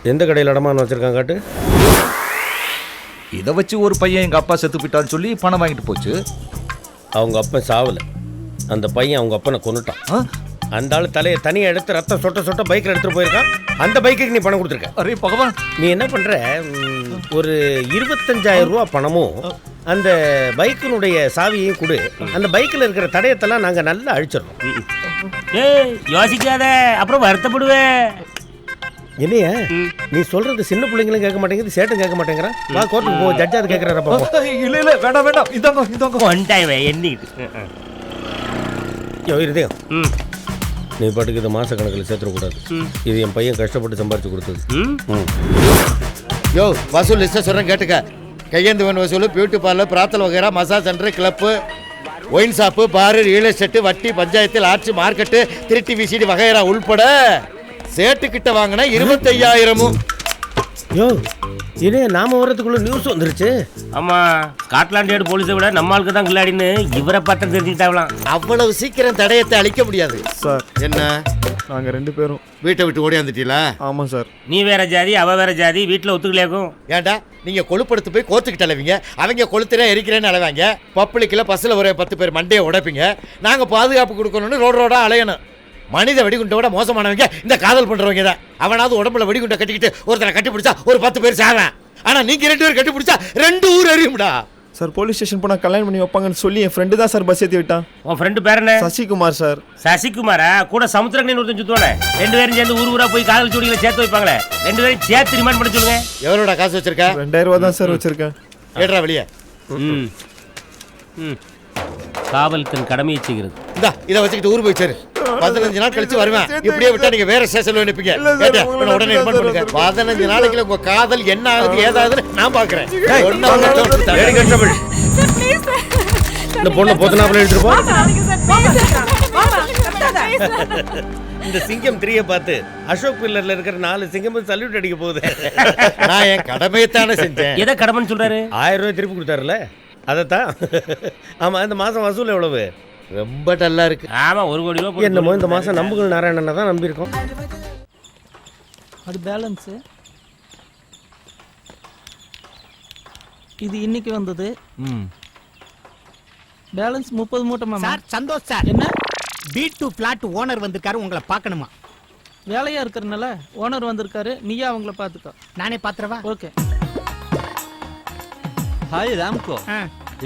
எந்த கடையில் அடமானம் வச்சிருக்காங்க காட்டு. இதை வச்சு ஒரு பையன் எங்க அப்பா செத்து போயிட்டான்னு சொல்லி பணம் வாங்கிட்டு போச்சு. அவங்க அப்பன் சாவல, அந்த பையன் அவங்க அப்பனை கொன்னுட்டான். அந்த ஆளு தலையை தனியாக எடுத்து ரத்தம் சொட்ட சொட்ட பைக்கில் எடுத்துட்டு போயிருக்கான். அந்த பைக்குக்கு நீ பணம் கொடுத்துருக்க. அரே பகவான், நீ என்ன பண்ற? ஒரு 25,000 ரூபா பணமும் அந்த பைக்கினுடைய சாவியையும் கொடு. அந்த பைக்கில் இருக்கிற தடயத்தெல்லாம் நாங்கள் நல்லா அழிச்சிடறோம். ஏய் யோசிக்காத, அப்புறம் வருத்தப்படுவேன். என்னையா நீ சொல்றது சின்ன பிள்ளைங்களும் கேட்க மாட்டேங்குது, சேட்டும் கேட்க மாட்டேங்கிறான். வா கோர்ட்டுக்கு போ, ஜட்ஜ் அது கேட்கறாரு பாப்போம். இல்ல வேண்டாம் வேண்டாம், இதாங்க கொண்டாய்வே எண்ணிட்டு. யோ இருதயம், நீ பாட்டுக்கு இதை மாச கணக்கில் சேர்த்துடக்கூடாது. இது என் பையன் கஷ்டப்பட்டு சம்பாரிச்சு கொடுத்தது. யோ வசூல் லிஸ்ட்டை சொல்கிறேன் கேட்டுக்க. கையேந்து வன் வசூல், பியூட்டி பார்லர், பிராத்தல் வகைரா, massage centre, club, wine shop, bar, real estate, வட்டி, பஞ்சாயத்து, லாட்சி, மார்க்கெட்டு, திருட்டி விசிடி வகைரா உள்பட சேட்டுக்கிட்ட வாங்கினா 25,000. யோ இதே நாம வர்றதுக்குள்ள நியூஸ் வந்துருச்சு. ஆமா, ஸ்காட்லாண்ட் யார்டு போலீஸை விட நம்ம ஆளுக்கு தான் கில்லாடின்னு இவரை பார்த்தா தெரிஞ்சுக்கிட்டாங்களாம். அவ்வளவு சீக்கிரம் தடயத்தை அழிக்க முடியாது சார். என்ன நாங்க 2 பேரும் வீட்டை விட்டு ஓடியாந்துட்டீங்களா? ஆமா சார். நீ வேற ஜாதி, அவ வேற ஜாதி, வீட்டுல ஒத்துக்கலையாக்கும். ஏன்டா நீங்க கொழுப்படுத்து போய் கோத்துக்கிட்டு அலைவீங்க, அவங்க கொளுத்துறேன் எரிக்கிறேன்னு அலைவாங்க. பப்ளிக்கில் பஸ்ஸில் ஒரு 10 பேர் மண்டையை உடைப்பீங்க. நாங்கள் பாதுகாப்பு கொடுக்கணும்னு ரோடா அலையணும். மனித வெடிகுண்டோட மோசமானவங்க இந்த காதல் பண்றவங்க தான். அவனாவது உடம்புல வெடிகுண்டை கட்டிக்கிட்டு ஒருத்தரை கட்டி பிடிச்சா ஒரு 10 பேர் சாவேன். ஆனா நீங்க 2 பேர் கட்டி பிடிச்சா 2 ஊர் எரியும்டா. சார் போலீஸ் ஸ்டேஷன் போனா கல்யாணம் பண்ணி வைப்பாங்கன்னு சொல்லி என் ஃப்ரெண்டு தான் சார் பஸ் ஏற்றி விட்டான். உன் ஃப்ரெண்டு பேர் என்ன? சசிகுமார் சார். சசிகுமாரா? கூட சமுத்திரக்கணின்னு ஒருத்தன் சுத்துவானே, 2 பேரும் சேர்ந்து ஊரா போய் காதல் ஜோடிகளை சேர்த்து வைப்பாங்களே, 2 பேரும் சேர்த்து ரிமாண்ட் பண்ண சொல்லுங்க. எவரோட காசு வச்சிருக்க? 2000 ரூபா தான் சார் வச்சிருக்கேன். ஏட்ரா வெளியே. காவல் தன் கடமையை செய்கிறது. இந்தா இதை வச்சுக்கிட்டு ஊர் போய் சேரு. 15 நாள் கழிச்சு வருவேன். இப்படியே விட்டா நீங்க வேற ஸ்டேஷன்ல நிப்பீங்க. உடனே ரிமாண்ட் பண்ணுங்க. 15 நாளைக்குள்ள உங்க காதல் என்ன ஆகுது ஏதாகுதுன்னு நான் பாக்குறேன். இந்த பொண்ணை பொத்தனாப்புல எடுத்துட்டு போ. இந்த சிங்கம் 3 பார்த்து அசோக் பில்லர்ல இருக்கிற 4 சிங்கமும் சல்யூட் அடிக்க போகுது. நான் என் கடமையத்தானே செஞ்சேன். எதை கடமைன்னு சொல்றாரு? 1000 ரூபாய் திருப்பி கொடுத்தாருல, அதைத்தான். ஆமா, இந்த மாசம் வசூல் எவ்வளவு? ரொம்ப டல்லா இருக்கு. ஆமா, 1 கோடி ரூபாய். என்னமோ இந்த மாசம் நம்புகள் நாராயணனை தான் நம்பியிருக்கோம். அது பேலன்ஸ். இது இன்னைக்கு வந்தது. பேலன்ஸ் 30 மூட்டை மாமா. சார் சந்தோஷ் சார், என்ன B2 பிளாட் ஓனர் வந்திருக்காரு, உங்களை பார்க்கணுமா? வேலையா இருக்கறனால ஓனர் வந்திருக்காரு, நீயா அவங்கள பாத்துக்கோ. நானே பாத்துறவா? ஓகே. ஹாய் ராம்கோ,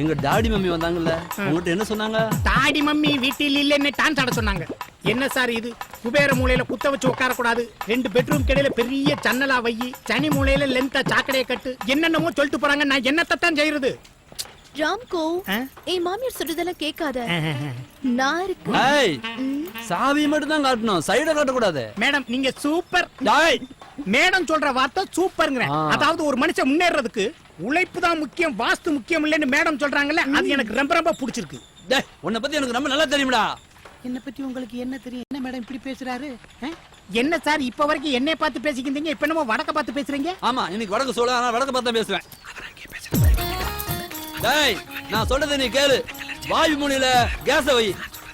எங்க டாடி மம்மி வந்தாங்கல்ல, உங்ககிட்ட என்ன சொன்னாங்க? டாடி மம்மி வீட்டில் இல்லைன்னு டான்ஸ் ஆட சொன்னாங்க. என்ன சார் இது, குபேர மூலையில குத்த வச்சு உட்கார கூடாது, 2 பெட்ரூம் கிடையில பெரிய ஜன்னலா வை, சனி மூலையில லென்த்தா சாக்கடையை கட்டு, என்னென்னமோ சொல்லிட்டு போறாங்க. நான் என்னத்தான் செய்யறது? ராம்கோ, ஏய் மாமியார் சொல்றதெல்லாம் கேட்காத. நான் இருக்கு. ஏய், சாவி மட்டும் தான் காட்டணும், சைட காட்ட கூடாது. மேடம் நீங்க சூப்பர். டேய், மேடம் சொல்ற வார்த்தை சூப்பர்ங்கற. அதாவது ஒரு மனுஷன் முன்னேறதுக்கு உழைப்பு தான் முக்கியம், வாஸ்து முக்கியம் இல்லன்னு மேடம் சொல்றாங்கல்ல, அது எனக்கு ரொம்ப ரொம்ப பிடிச்சிருக்கு. டேய், உன்னை பத்தி எனக்கு ரொம்ப நல்லா தெரியும்டா. என்ன பத்தி உங்களுக்கு என்ன தெரியும்? என்ன மேடம் இப்படி பேசுறாரு? என்ன சார் இப்ப வரைக்கும் என்னைய பார்த்து பேசிக்கிட்டீங்க, இப்ப என்னமோ வடக்க பார்த்து பேசுறீங்க? ஆமா, இன்னைக்கு வடக்கு சொல்ல, ஆனா வடக்க பார்த்து பேசுவேன். டேய், நான் சொல்றதை நீ கேளு. வாயு மூலையில கேஸ வை,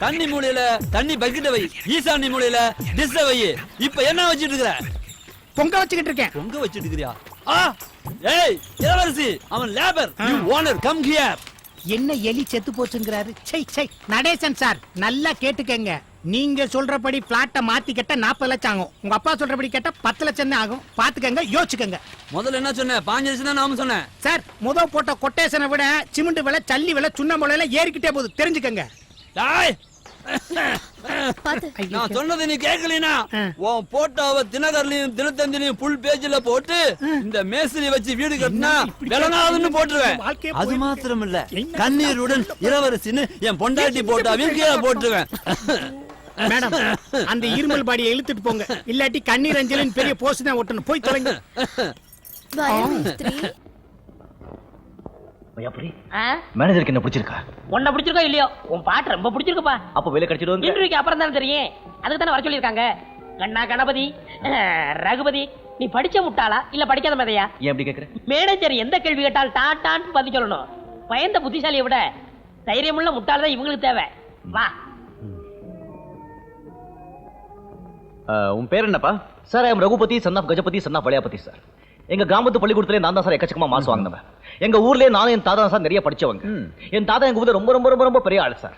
தண்ணி மூலையில தண்ணி பக்கெட்ட வை, ஈசானி மூலையில டிஷ் வை. இப்ப என்ன வச்சிட்டு இருக்கற? பொங்க வச்சிட்டு இருக்கேன். பொங்க வச்சிட்டு இருக்கறியா? ஏய் இளவரசி, அவன் labour, you owner, come here. என்ன எலி செத்து போச்சுங்கறாரு? சை சை. நடேசன் சார் நல்லா கேட்டுக்கங்க, நீங்க சொல்றபடி பிளாட்ட மாத்தி கேட்டா 40 லட்சம் ஆகும், உங்க அப்பா சொல்றபடி கேட்டா 10 லட்சம் தான் ஆகும். பாத்துக்கங்க, யோசிச்சுக்கங்க. முதல்ல என்ன சொன்ன? 5 லட்சம் தான் நாம சொன்னேன் சார். முதல் போட்ட கொட்டேஷனை விட சிமெண்ட் விலை, சல்லி விலை, சுண்ணாம்பு விலை ஏறிக்கிட்டே போகுது, தெரிஞ்சுக்கங்க. டாய், நான் சொன்னதை நீ கேட்கலனா உன் போட்டோவை தினகர்லயும் தினத்தந்திலையும் புல் பேஜ்ல போட்டு இந்த மேஸ்திரி வச்சு வீடு கட்டினா விலனாதுன்னு போட்டுருவேன். அது மாத்திரம் இல்ல, கண்ணீருடன் இளவரசின்னு என் பொண்டாட்டி போட்டாவையும் கீழே போட்டுருவேன். மேடம் அந்த இருமல் பாடியை இழுத்துட்டு போங்க, இல்லாட்டி கண்ணீர் அஞ்சலின் பெரிய போஸ்ட் தான் ஒட்டணும். போய் தொலைங்க. மேனேஜருக்கு என்ன பிடிச்சிருக்கா? உன்னை பிடிச்சிருக்கோ இல்லையோ, உன் பாட்டு ரொம்ப பிடிச்சிருக்குப்பா. அப்ப வேலை கிடைச்சிடுவாங்க. இன்டர்வியூக்கு அப்புறம் தானே தெரியும், அதுக்கு தானே வர சொல்லியிருக்காங்க. கண்ணா கணபதி, ரகுபதி, நீ படிச்ச முட்டாளா இல்ல படிக்காத மேதையா? ஏன் அப்படி கேக்குற? மேனேஜர் எந்த கேள்வி கேட்டால் டாட்டான்னு பதில் சொல்லணும். பயந்த புத்திசாலியை விட தைரியமுள்ள முட்டாள் தான் இவங்களுக்கு தேவை. வா. உன் பேர் என்னப்பா? Sir, I am Raghupathi, son of Gajapathi, son of Valaiyapathi sir. எங்க கிராமத்து பள்ளிக்கூடத்துல நான் தான் சார் எக்கச்சக்கமா மாசு வாங்கினவன். எங்க ஊர்லயே நானும் என் தாத்தா சார் நிறைய படிச்சவங்க. என் தாத்தா எங்க ஊர்ல ரொம்ப ரொம்ப ரொம்ப ரொம்ப பெரிய ஆளு சார்.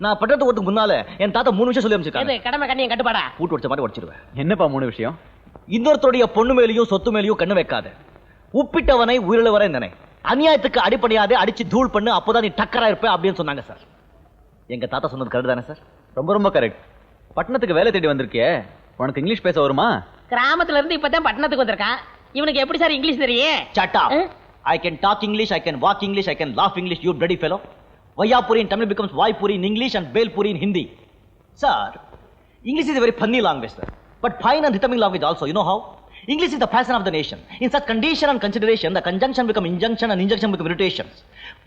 நான் பட்டத்து ஓட்டுக்கு முன்னால என் தாத்தா 3 விஷயம் சொல்லி அமைச்சிருக்காங்க. கடமை கண்ணியம் கட்டுப்பாடா பூட்டு வச்ச மாதிரி உடைச்சிருவேன். என்னப்பா 3 விஷயம்? இன்னொருத்தருடைய பொண்ணு மேலேயும் சொத்து மேலேயும் கண்ணு வைக்காத, உப்பிட்டவனை உயிரிழவரை நினை, அநியாயத்துக்கு அடிப்படையாதே, அடிச்சு தூள் பண்ணு, அப்போதான் நீ டக்கரா இருப்ப அப்படின்னு சொன்னாங்க சார். எங்க தாத்தா சொன்னது கரெக்ட் தானே சார்? ரொம்ப ரொம்ப கரெக்ட். பட்டணத்துக்கு வேலை தேடி வந்திருக்கியே, உனக்கு இங்கிலீஷ் பேச வருமா? கிராமத்துல இருந்து இப்பதான் பட்டணத்துக்கு வந்திருக்கான். இவனுக்கு எப்படி சார் இங்கிலீஷ் தெரியும்? Shut up. I can talk English, I can walk English, I can laugh English, you bloody fellow. Vayapuri in Tamil becomes Vaipuri in English and Belpuri in Hindi. Sir, English is a very funny language, sir. But fine and rhythmic language also. You know how? English is the passion of the nation. In such condition and consideration, the conjunction become injunction and injunction become irritations.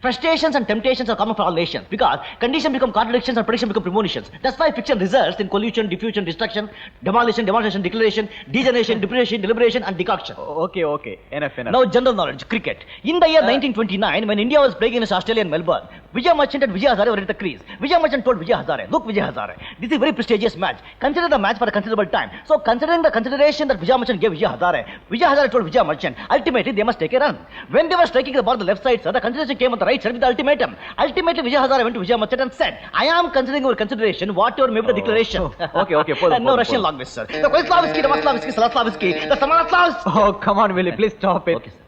Frustrations and temptations are common for all nations because condition become contradictions and prediction become premonitions. That's why fiction results in collusion, diffusion, destruction, demolition, demonstration, declaration, degeneration, depreciation, deliberation and decoction. Okay. Enough. Now general knowledge, cricket. In the year 1929, when India was playing against Australia in Melbourne, Vijay Merchant and Vijay Hazare were at the crease. Vijay Merchant told Vijay Hazare, look Vijay Hazare, this is a very prestigious match. Consider the match for a considerable time. So considering the consideration that Vijay Merchant gave Vijay Hazare told Vijay Merchant, ultimately they must take a run. When they were striking the ball on the left side, sir, the consideration came on the right side with the ultimatum. Ultimately Vijay Hazare went to Vijay Merchant and said, I am considering your consideration, whatever may be the declaration. Okay. No Russian language, sir. The Koislavsky, the Maslavsky, Salaslavsky, the Samalaslavsky. Oh, come on, Willie, please stop it. Okay, sir.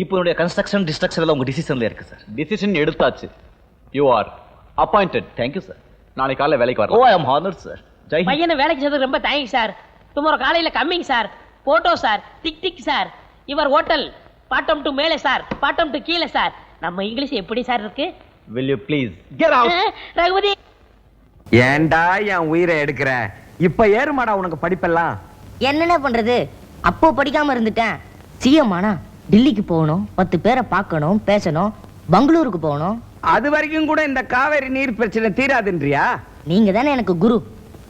இப்போ என்னுடைய construction destruction எல்லாம் உங்க டிசிஷன்ல இருக்கு sir. Decision எடுத்தாச்சு. You are appointed. Thank you, sir. நாளை காலையில வேலைக்கு வரலாம். Oh, I am honored, sir. Jai Hind. பையனை வேலைக்கு சேர்த்து ரொம்ப தேங்க்ஸ் சார். டுமாரோ காலையில coming sir. Photo sir. Tick sir. இவர் ஹோட்டல் பாட்டம் டு மேலே சார். பாட்டம் டு கீழே சார். நம்ம இங்கிலீஷ் எப்படி சார் இருக்கு? Will you please get out? Raghupathi. ஏண்டா என் உயிரை எடுக்கிற? இப்ப ஏறுமாடா உனக்கு படிப்பெல்லாம். என்னென்ன பண்றது? அப்போ படிக்காம இருந்துட்டேன். சிஎம் ஆனா டெல்லிக்கு போகணும், 10 பேரை பார்க்கணும், பேசணும், பெங்களூருக்கு போகணும். அது வரைக்கும் கூட இந்த காவேரி நீர் பிரச்சனை தீராதுன்றியா? நீங்க தானே எனக்கு குரு.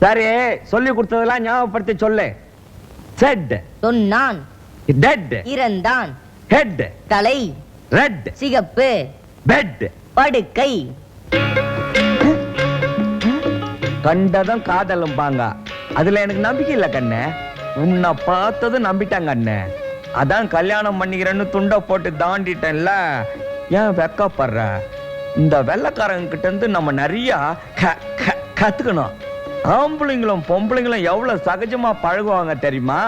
சரி, சொல்லி கொடுத்ததெல்லாம் ஞாபகப்படுத்தி சொல்லு. செட் சொன்னான், டெட் இறந்தான், ஹெட் தலை, ரெட் சிகப்பு, பெட் படுக்கை. கண்டதும் காதலும்பாங்க. அதுல எனக்கு நம்பிக்கை இல்ல கண்ணே. உன்னை பார்த்ததும் நம்பிட்டாங்க அண்ணே. அதான் கல்யாணம் பண்ணிக்கிறேன்னு துண்டை போட்டு தாண்டிட்டேன்ல. ஏன் வெக்கப்படுற? இந்த வெள்ளக்காரங்க கிட்ட இருந்து நம்ம நிறைய கத்துக்கணும். ஆம்பளைங்களும் பொம்பளைங்களும் எவ்வளவு சகஜமா பழகுவாங்க தெரியுமா?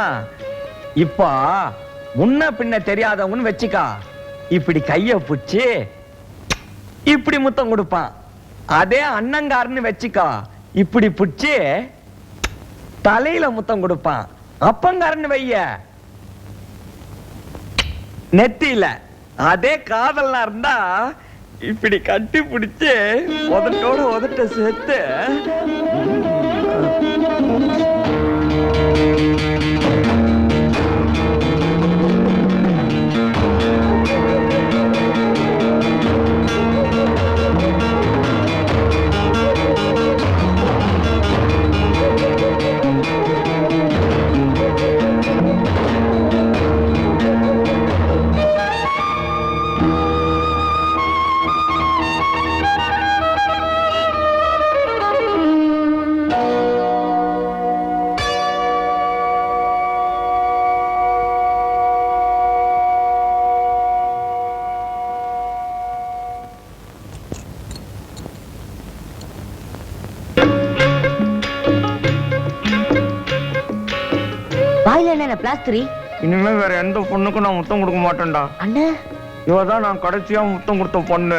இப்போ முன்ன பின்ன தெரியாதவங்கன்னு வச்சுக்கா, இப்படி கைய பிடிச்சி இப்படி முத்தம் கொடுப்பான். அதே அண்ணங்காரன்னு வச்சுக்கா, இப்படி பிடிச்சி தலையில முத்தம் கொடுப்பான். அப்பங்காரன்னு வைய நெத்தியில. அதே காதல்னா இருந்தா இப்படி கட்டி பிடிச்சு உதட்டோட உதட்ட சேர்த்து பிளாஸ்டரி. இனிமே வேற எந்த பொண்ணுக்கும் நான் முத்தம் கொடுக்க மாட்டேன்டா. அண்ணே, இவதான் நான் கடைசியா முத்தம் கொடுத்த பொண்ணு.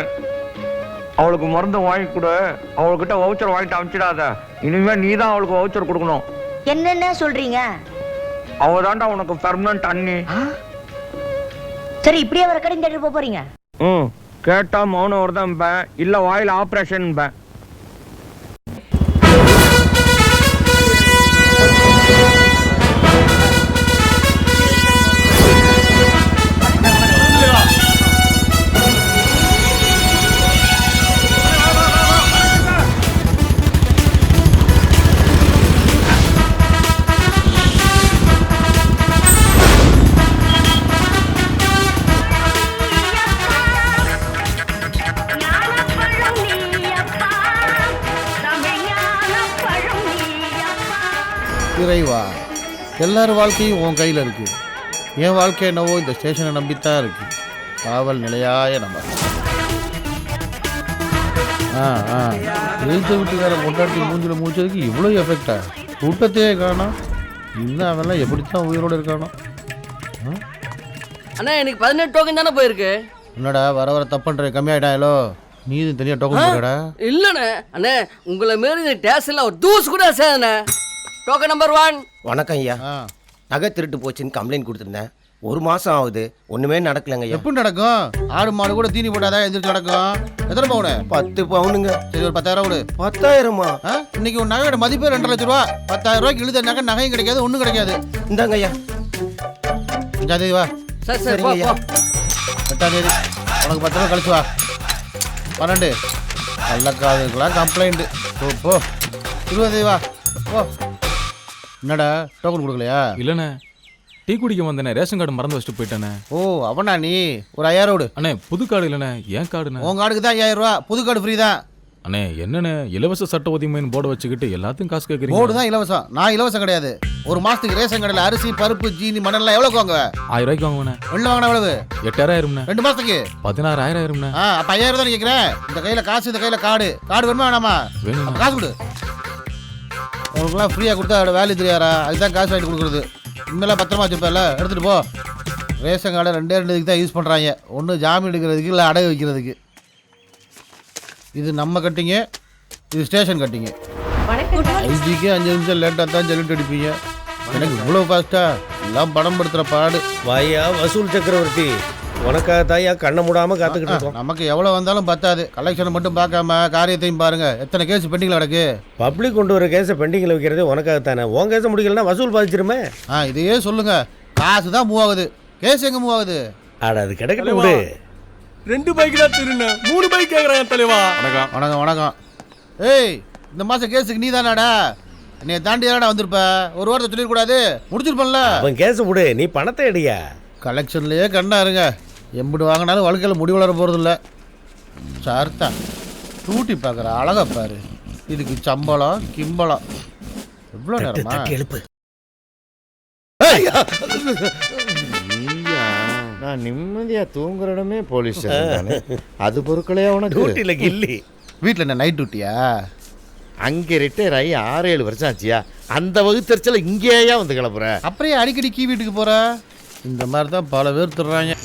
அவளுக்கு மருந்து வாங்கி கொடு. அவள்கிட்ட வவுச்சர் வாங்கிட்டு அனுப்பிச்சிடாத. இனிமே நீ தான் அவளுக்கு வவுச்சர் கொடுக்கணும். என்னென்ன சொல்றீங்க? அவதான்டா உனக்கு பெர்மனன்ட் அண்ணி. சரி, இப்படியே வர கடை தேடி போறீங்க? கேட்டா மௌனம் வருதான், இல்ல வாயில ஆபரேஷன். இறைவா, எல்லாரும் வாழ்க்கையும் உன் கையில் இருக்கு. என் வாழ்க்கை என்னவோ இந்த ஸ்டேஷனை நம்பித்தான் இருக்கு. காவல் நிலையாய நம்ம எழுத்து வீட்டுக்கார கொண்டாட்டி மூஞ்சில் மூச்சதுக்கு இவ்வளோ எஃபெக்டா? கூட்டத்தையே காணோம். இன்னும் அவெல்லாம் எப்படித்தான் உயிரோடு இருக்கானோ? அண்ணா, எனக்கு 18 டோக்கன் தானே போயிருக்கு. என்னடா வர வர தப்புன்ற கம்மியாயிட்டாங்களோ? நீ இது தனியா டோக்கன் போடா. இல்லண்ணே அண்ணே உங்களை மாரி இந்த டேஷன்ல ஒரு தூசு கூட சேதண்ணே. Token number 1. வணக்கம் ஐயா. நகை திருட்டு போச்சுன்னு கம்ப்ளைண்ட் கொடுத்துருந்தேன். 1 மாசம் ஆகுது, ஒண்ணுமே நடக்கலங்க ஐயா. எப்படி நடக்கும்? ஆடு மாடு கூட தீனி போட்டாதான் எந்திரிச்சு நடக்கும். எத்தனை பவுனு? 10 பவுனுங்க. சரி, ஒரு 10,000 கொடு. 10,000மா? இன்னைக்கு ஒரு நகையோட மதிப்பே 2 லட்சம் ரூபா. 10,000 ரூபாய்க்கு இழுத நகை நகையும் கிடைக்காது, ஒண்ணும் கிடைக்காது. இந்தாங்க ஐயா. 5ஆம் தேதி வா. சரி போ போ. 8ஆம் தேதி உனக்கு 10 ரூபா கழிச்சு வா. 12 கள்ளக்காதுக்கெல்லாம் கம்ப்ளைண்ட். போ 20ஆம் தேதி வா. போ. என்னடா டோக்கன் கொடுக்கலையா? இல்லண்ணே, டீ குடிக்க வந்தேனே, ரேஷன் கார்டு மறந்து வச்சுட்டு போயிட்டேனே. ஓ அவனா நீ? ஒரு 5000 கொடு. அண்ணே புது கார்டு இல்லண்ணே, ஏன் கார்டுண்ணே? உன் கார்டுக்கு தான் 5000 ரூபா, புது கார்டு ஃப்ரீ தான். அண்ணே என்னண்ணே இலவச சட்ட உதவிமைன்னு போர்டு வச்சுக்கிட்டு எல்லாத்தையும் காசு கேட்குறீங்க? போர்டு தான் இலவசம், நான் இலவசம் கிடையாது. ஒரு மாசத்துக்கு ரேஷன் கடையில் அரிசி பருப்பு ஜீனி மணல்லாம் எவ்வளோக்கு வாங்க? 1000 ரூபாய்க்கு வாங்குவேண்ணே. வெள்ள வாங்கினா எவ்வளவு? 8000 ஆயிரும்ண்ணே. 2 மாசத்துக்கு 16,000 ஆயிரும்ண்ணே. அப்ப 5000 தான் கேட்குறேன். இந்த கையில காசு, இந்த கையில கார்டு. கார்டு வேணுமா வேணாமா? வேணும். காசு கொடு. உங்களுக்குலாம் ஃப்ரீயாக கொடுத்தா அதோட வேல்யூ தெரியாரா? அதுதான் காசு வாங்கிட்டு கொடுக்குறது. இனிமேலாம் பத்திரமா வச்சுப்பேல, எடுத்துகிட்டு போ. ரேஷன் கார்டை 2 இதுக்கு தான் யூஸ் பண்ணுறாங்க. ஒன்று ஜாமீன் எடுக்கிறதுக்கு, இல்லை அடகு வைக்கிறதுக்கு. இது நம்ம கட்டிங்க, இது ஸ்டேஷன் கட்டிங்க. 5க்கு 5 நிமிஷம் லேட்டாக தான் சொல்லிட்டு அடிப்பீங்க. எனக்கு இவ்வளோ ஃபாஸ்ட்டாக எல்லாம் படம் படுத்துகிற பாடு. வாயா வசூல் சக்கரவர்த்தி, உனக்காக தாயா கண்ணை மூடாமல் காத்துக்கிட்டு இருக்கோம். நமக்கு எவ்வளோ வந்தாலும் பத்தாது. கலெக்ஷனை மட்டும் பார்க்காம காரியத்தையும் பாருங்க. எத்தனை கேஸ் பெண்டிங்கில் கிடக்கு? பப்ளிக் கொண்டு வர கேஸை பெண்டிங்கில் வைக்கிறது உனக்காக தானே. உன் கேஸை முடிக்கலன்னா வசூல் பாதிச்சிருமே. இதையே சொல்லுங்க. காசு தான் மூவ் ஆகுது, கேஸ் எங்க மூவ் ஆகுது? ஆட அது கிடைக்கல விடு. 2 பைக் தான் திருண்ண, 3 பைக் கேக்குறாங்க தலைவா. வணக்கம் வணக்கம் வணக்கம். ஏய், இந்த மாசம் கேஸுக்கு நீ தானாடா? என்னைய தாண்டி தானடா வந்திருப்ப. ஒரு வாரத்தை சொல்லிடக்கூடாது, முடிச்சிருப்பல. அவன் கேஸை விடு, நீ பணத்தை எடுயா. கலெக்ஷன்லயே கண்டா இருங்க. எம்பிட்டு வாங்கினாலும் வாழ்க்கையில் முடி வளர போகிறது இல்லை. சார்த்தா டூட்டி பார்க்குற அழகா பாரு. இதுக்கு சம்பளம் கிம்பளம். எவ்வளோ நேரமா? எழுப்பு. நான் நிம்மதியா தூங்குற இடமே போலீஸ் அது பொருட்களையா உனக்கு? டியூட்டியில் கில்லி. வீட்டில் என்ன நைட் டியூட்டியா? அங்கே ரிட்டையர் ஆகி 6-7 வருஷம் ஆச்சியா. அந்த வகுத்தறிச்சல இங்கேயா வந்து கிளப்புற? அப்படியே அடிக்கடி கீ வீட்டுக்கு போற. இந்த மாதிரி தான் பல பேர் திருறாங்க.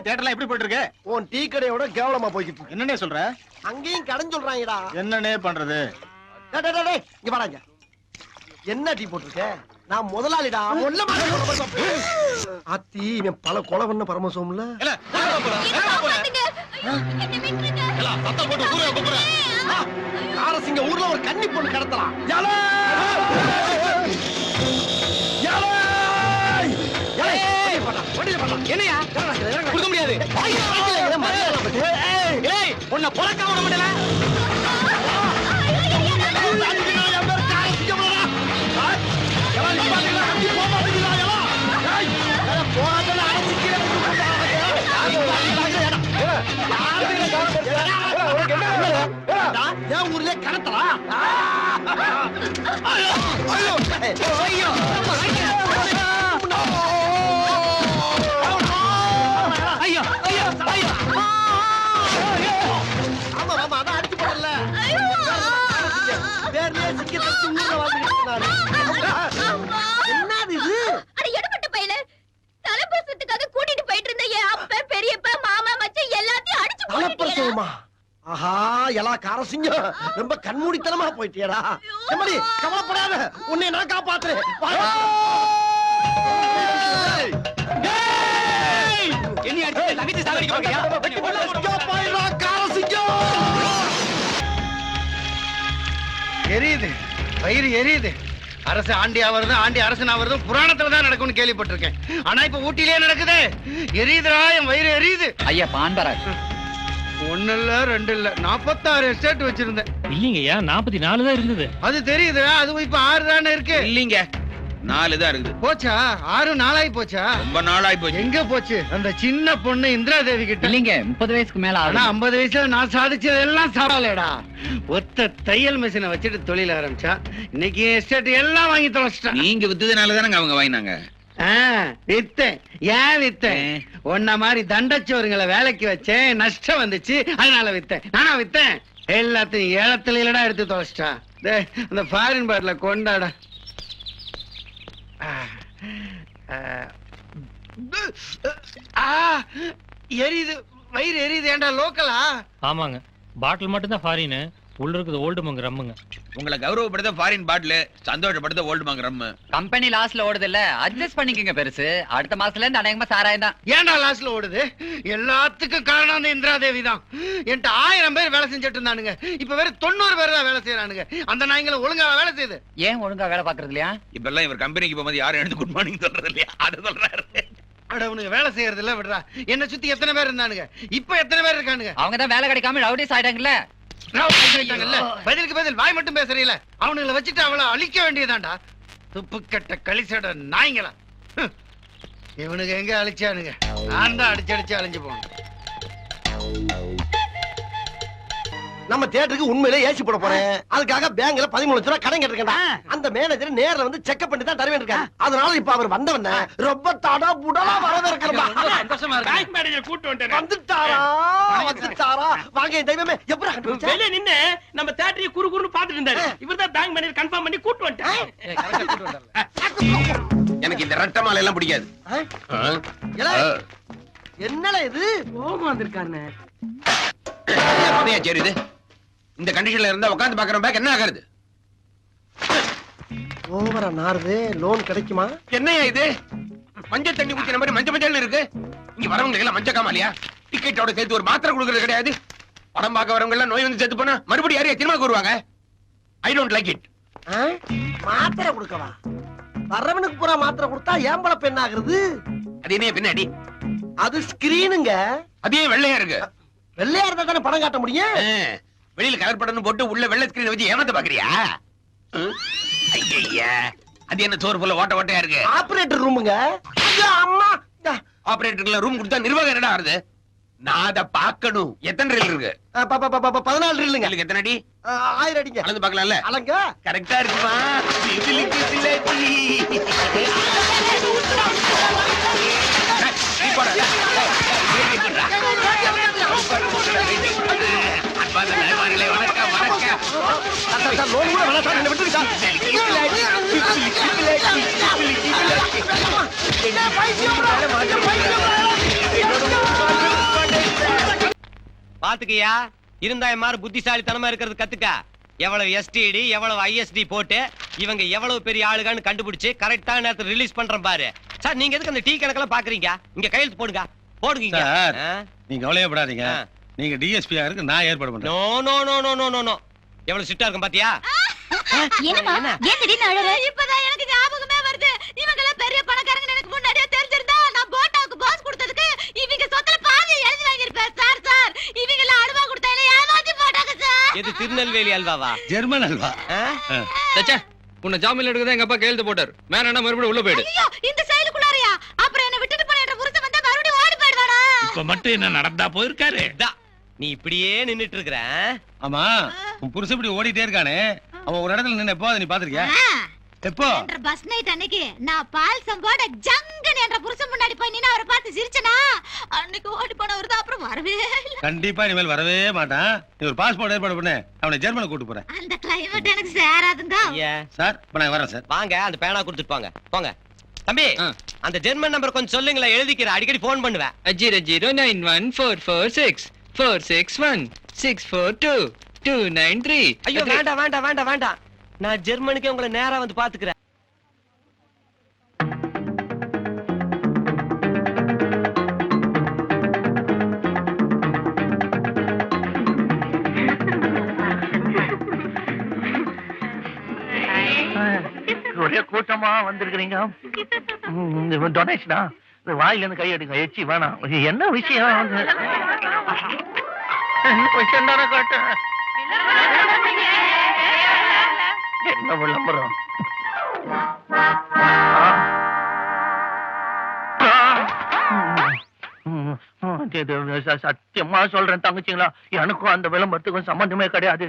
தியேட்டர்ல எப்படி போயிட்டு இருக்கு? உன் டீ கடையோட கேவலமா போய்கிட்டு இருக்கு. என்னன்னே சொல்ற? அங்கேயும் கடன் சொல்றாங்கடா. என்னன்னே பண்றது? இங்க வாடாங்க. என்ன டீ போட்டுருக்க? நான் முதலாளிடா. அத்தி இவன் பல கொலை பண்ண பரமசோம்ல. காரசிங்க ஊர்ல ஒரு கன்னி பொண்ணு கடத்தலாம். என்னையா கொடுக்க முடியாது. உன்னை பொறக்க விட முடியல. என் ஊர்ல கடத்தலாம். என்னது இது? எடுபட்ட பையல தலைப்பிரசவத்துக்காக கூட்டிட்டு போயிட்டு இருந்த என் அப்பா பெரியப்பா மாமா மச்சான் எல்லாத்தையும் அடிச்சு தலைப்பிரசவமா? ஆஹா, எல்லா காரசிங்கம் ரொம்ப கண்மூடித்தனமா போயிட்டியடா. எம்மடி கவலைப்படாத, உன்னை நான் காப்பாத்துறேன். என்ன அடிச்சு லகத்தி சாவடிக்க பாக்கறியா? எரியுது, வயிறு எரியுது. அரசு ஆண்டியா வருது, ஆண்டி அரசனா வருது புராணத்துல தான் நடக்கும்னு கேள்விப்பட்டிருக்கேன். ஆனா இப்ப ஊட்டிலேயே நடக்குது. எரியுதுடா, என் வயிறு எரியுது. ஐயா பான்பராஜ், 1 இல்ல 2 இல்ல 46 எஸ்டேட் வச்சிருந்தேன். இல்லீங்கய்யா 44 தான் இருந்தது. அது தெரியுது, அது இப்ப 6 தானே இருக்கு. இல்லீங்க 4 தான் இருக்குது. போச்சா? 6 நாளாய் போச்சா? ரொம்ப நாளாய் போச்சு. எங்க போச்சு அந்த சின்ன பொண்ணு இந்திரா தேவி கிட்ட? இல்லீங்க 30 வயசுக்கு மேல ஆனா 50 வயசுல நான் சாதிச்சது எல்லாம் சாவலடா. ஒத்த தையல் மிஷினை வச்சுட்டு தொழில் ஆரம்பிச்சா இன்னைக்கு எஸ்டேட் எல்லாம் வாங்கி தொலைச்சிட்டான். நீங்க வித்ததுனால தானங்க அவங்க வாங்கினாங்க. வித்தேன். ஏன் வித்தேன்? உன்ன மாதிரி தண்டச்சோறுங்களை வேலைக்கு வச்சேன், நஷ்டம் வந்துச்சு, அதனால வித்தேன். நானா வித்தேன்? எல்லாத்தையும் ஏலத்துல இல்லடா எடுத்து தொலைச்சிட்டா. அந்த ஃபாரின் பாட்டில கொண்டாடா. எரியுது, வயிறு எரியுது. ஏண்டா லோக்கலா? ஆமாங்க, பாட்டில் மட்டும் தான் ஃபாரின், உள்ள இருக்குது ஓல்டு மங்க ரம்முங்க. உங்களை கௌரவப்படுத்த ஃபாரின் பாட்டில், சந்தோஷப்படுத்த ஓல்டு மங்க ரம்மு. கம்பெனி லாஸ்ட்ல ஓடுது இல்ல, அட்ஜஸ்ட் பண்ணிக்கங்க பெருசு. அடுத்த மாசத்துல இருந்து அநேகமா சாராயம் தான். ஏன்டா லாஸ்ட்ல ஓடுது? எல்லாத்துக்கும் காரணம் அந்த இந்திரா தேவி தான். என்கிட்ட 1000 பேர் வேலை செஞ்சுட்டு இருந்தானுங்க, இப்ப வேற 90 பேர் தான் வேலை செய்யறானுங்க. அந்த நாய்களை ஒழுங்கா வேலை செய்யுது. ஏன் ஒழுங்கா வேலை பாக்குறது இல்லையா? இப்ப எல்லாம் இவர் கம்பெனிக்கு போகும்போது யாரும் எழுந்து குட் மார்னிங் சொல்றது இல்லையா, அது சொல்றாரு. அட உனக்கு வேலை செய்யறது இல்ல விடுறா. என்ன சுத்தி எத்தனை பேர் இருந்தானுங்க, இப்ப எத்தனை பேர் இருக்கானுங்க? அவங்க தான் வேலை கிடைக்காம ரவுடிஸ் ஆயிட்டாங்கல்ல. பதிலுக்கு பதில் வாய் மட்டும் பேசுறீல, அவனுங்களை வச்சுட்டு அவளை அழிக்க வேண்டியதாண்டா. துப்பு கட்ட கழிச்சட நாய்ங்களா. இவனுக்கு எங்க அழிச்சானுங்க, நான் தான் அடிச்சு அழிஞ்சு போனேன். நம்ம தியேட்டருக்கு உண்மையிலே ஏசி போட போறேன். அதுக்காக பேங்க்ல 13 லட்சம் ரூபாய் கடன் கேட்டிருக்கேன். அந்த மேனேஜர் நேர்ல வந்து செக்அப் பண்ணி தான் தருவேன் இருக்காரு. அதனால இப்ப அவர் வந்தவன ரொம்ப தடா புடலா வரவேற்கிறா. சந்தோஷமா இருக்கு. பேங்க் மேனேஜர் கூட்டி வந்துட்டாரா? வந்துட்டாரா? வாங்க தெய்வமே, எப்பறா கண்டுபிடிச்ச? வெளிய நின்னு நம்ம தியேட்டரை குறுகுறுன்னு பாத்துட்டு இருந்தாரு. இவர்தான் பேங்க் மேனேஜர் கன்ஃபார்ம் பண்ணி கூட்டி வந்துட்டாரு. எனக்கு இந்த ரெட்ட மாலை எல்லாம் பிடிக்காது. என்னடா இது? கோவமா வந்திருக்கானே. சரி, இது இந்த கண்டிஷன்ல இருந்தா உட்கார்ந்து பாக்குற பேக் என்ன ஆகுறது? ஓவரா நாறுது. லோன் கிடைக்குமா? என்னையா இது? மஞ்சள் தண்ணி ஊத்தின மாதிரி மஞ்சள் மஞ்சள் இருக்கு. இங்க வரவங்க எல்லாம் மஞ்சள் காமாலியா? டிக்கெட்டோட சேர்த்து ஒரு மாத்திரை கொடுக்கறது கிடையாது. படம் பார்க்க வரவங்க எல்லாம் நோய் வந்து செத்து போனா மறுபடியும் யாரையா திரும்ப வருவாங்க? I don't like it. மாத்திரை கொடுக்கவா? வரவனுக்கு பூரா மாத்திரை கொடுத்தா ஏம்பள பெண் ஆகுறது. அது என்ன பின்னாடி? அது ஸ்கிரீனுங்க. அதே வெள்ளையா இருக்கு. வெள்ளையா இருந்தா தானே படம் காட்ட முடியும். வெளியில கலர் படம் போட்டு உள்ள வெள்ளை ஸ்கிரீன் வச்சு ஏமாத்த பாக்குறியா? ஐயா, அது என்ன சோறு போல ஓட்ட ஓட்டையா இருக்கு? ஆபரேட்டர் ரூமுங்க. அம்மா, ஆபரேட்டர்ல ரூம் கொடுத்தா நிர்வாகம் என்னடா ஆகுது? நான் அத பாக்கணும். எத்தனை ரீல் இருக்கு? 14 ரீலுங்க. எத்தனை அடி? 1000 அடிங்க. அளந்து பார்க்கலாம்ல? அளங்க. கரெக்டா இருக்குமா? சிவிலுக்கு சிலடி. நீ போடா. வணக்கம் வணக்கம். லோன் கூட வேணா சார், என்ன விட்டுருக்கா? பாத்துக்கியா, இருந்தா மாதிரி புத்திசாலித்தனமா இருக்கிறது கத்துக்க. எவ்வளவு எஸ்டிடி எவ்வளவு ஐஎஸ்டி போட்டு இவங்க எவ்வளவு பெரிய ஆளுகான்னு கண்டுபிடிச்சு கரெக்டான நேரத்துல ரிலீஸ் பண்றேன் பாரு. சார், நீங்க எதுக்கு அந்த டீ கணக்கெல்லாம் பாக்குறீங்க? இங்க கையெழுத்து போடுங்க. போடுங்க. நீங்க கவலையப்படாதீங்க. நீங்க டிஎஸ்பியா இருக்கு, நான் ஏற்பாடு பண்றேன். No no no no no no no. எவ்வளவு ஸ்ட்ரிக்ட்டா இருக்கும் பாத்தியா? என்னமா ஏன் திடீர்னு அழற? இப்பதான் எனக்கு ஞாபகமே வருது. இவங்க எல்லாம் பெரிய பணக்காரங்க எனக்கு முன்னாடியே தெரிஞ்சிருந்தா நான் போட்டாவுக்கு பாஸ் கொடுத்ததுக்கு இவங்க சொத்துல பாதி எழுதி வாங்கிருப்பேன். சார் சார், இவங்க எல்லாம் அல்வா கொடுத்தாலே ஏமாத்தி போட்டாங்க சார். இது திருநெல்வேலி அல்வாவா? ஜெர்மன் அல்வா. சச்சா, உன்னை ஜாமீன்ல எடுக்கதான் எங்க அப்பா கையெழுத்து போட்டார். வேணா மறுபடியும் உள்ள போயிடு. ஐயோ, இந்த செயலுக்குள்ளாரையா? அப்புறம் என்ன விட்டுட்டு போன என்ற புருஷன் வந்தா மறுபடியும் ஓடி போயிடுவாடா. இப்ப மட்டும் என்ன நடந்தா போயிருக்காரு? நீ இப்படியே நின்னுட்டு இருக்கற. ஆமா, உன் புருஷன் இப்படி ஓடிட்டே இருக்கானே, அவன் ஒரு இடத்துல நின்னு எப்போ நீ பாத்திருக்கியா? எப்போ? என்ற பஸ் நைட் அன்னைக்கு நான் பால் சங்கோட ஜங்கன் என்ற புருஷன் முன்னாடி போய் நின்னு அவரை பார்த்து சிரிச்சனா, அன்னைக்கு ஓடி போனவர் தான் அப்புறம் வரவே இல்ல. கண்டிப்பா இனிமேல் வரவே மாட்டான். நீ ஒரு பாஸ்போர்ட் ஏற்பாடு பண்ணு, அவனை ஜெர்மனுக்கு கூட்டு போறேன். அந்த கிளைமேட் எனக்கு சேராதுங்க. சார், இப்ப நான் வரேன் சார். வாங்க, அந்த பேனா கொடுத்துட்டு போங்க. போங்க தம்பி. அந்த ஜெர்மன் நம்பர் கொஞ்சம் சொல்லுங்களேன், எழுதிக்கிறேன். அடிக்கடி போன் பண்ணுவேன். 0091446 461 642 293. ஐயோ, வேண்டாம் வேண்டாம் வேண்டாம் வேண்டாம். நான் ஜெர்மனுக்கு உங்களை நேரா வந்து பாத்துக்கிறேன். ஒரே கூட்டமா வந்திருக்கிறீங்க. டொனேஷனா? வாயில இருந்து கை எடுங்க. எச்சி வேணாம். என்ன விஷயம்? விஷயம் தானே கேட்டேன். என்ன விளம்பரம்? சத்தியமா சொல்றேன் தங்கச்சிங்களா, எனக்கும் அந்த விளம்பரத்துக்கும் சம்பந்தமே கிடையாது.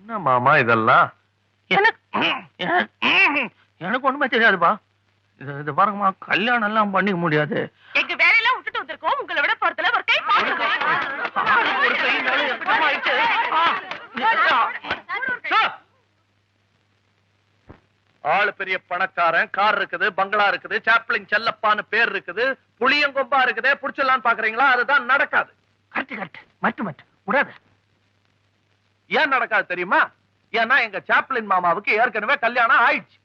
என்ன மாமா இதெல்லாம்? எனக்கு ஒண்ணுமே தெரியாதுப்பா. இது பாருங்கம்மா, கல்யாணம் எல்லாம் பண்ணிக்க முடியாது. எங்க வேலையெல்லாம் விட்டுட்டு வந்திருக்கோம். உங்களை விட போறதுல ஒரு கை ஆளு பெரிய பணக்காரன், கார் இருக்குது, பங்களா இருக்குது, சாப்ளின் செல்லப்பான்னு பேர் இருக்குது, புளியங்கொம்பா இருக்குது, புடிச்சிடலான்னு பாக்குறீங்களா? அதுதான் நடக்காது. கரெக்ட் மட்டு விடாது. ஏன் நடக்காது தெரியுமா? ஏன்னா எங்க சாப்ளின் மாமாவுக்கு ஏற்கனவே கல்யாணம் ஆயிடுச்சு.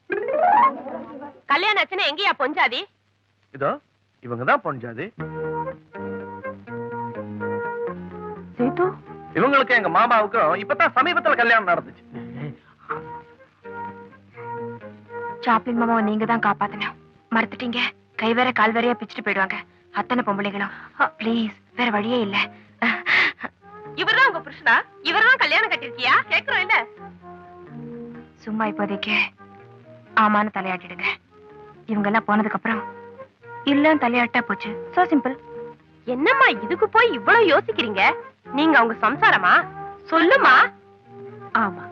கல்யாணம் ஆச்சுன்னா எங்கயா பொஞ்சாதி? இதோ இவங்கதான் பொஞ்சாதி. இவங்களுக்கு எங்க மாமாவுக்கும் இப்பதான் சமீபத்துல கல்யாணம் நடந்துச்சு. சாப்ளின் மாமாவை நீங்க தான் காப்பாத்தணும். மறந்துட்டீங்க. கை வேற கால் வேறையா பிச்சுட்டு போயிடுவாங்க. அத்தனை பொம்பளைகளும். ப்ளீஸ், வேற வழியே இல்ல. இவர்தான் உங்க புருஷனா? இவர்தான் கல்யாணம் கட்டிருக்கியா? கேக்குறோம் இல்ல. சும்மா இப்போதைக்கு ஆமான்னு தலையாட்டிடுங்க. இவங்க எல்லாம் போனதுக்கு அப்புறம் இல்லன்னு தலையாட்டா போச்சு. So simple. என்னம்மா இதுக்கு போய் இவ்வளவு யோசிக்கிறீங்க? நீங்க அவங்க சம்சாரமா? சொல்லுமா. ஆமா.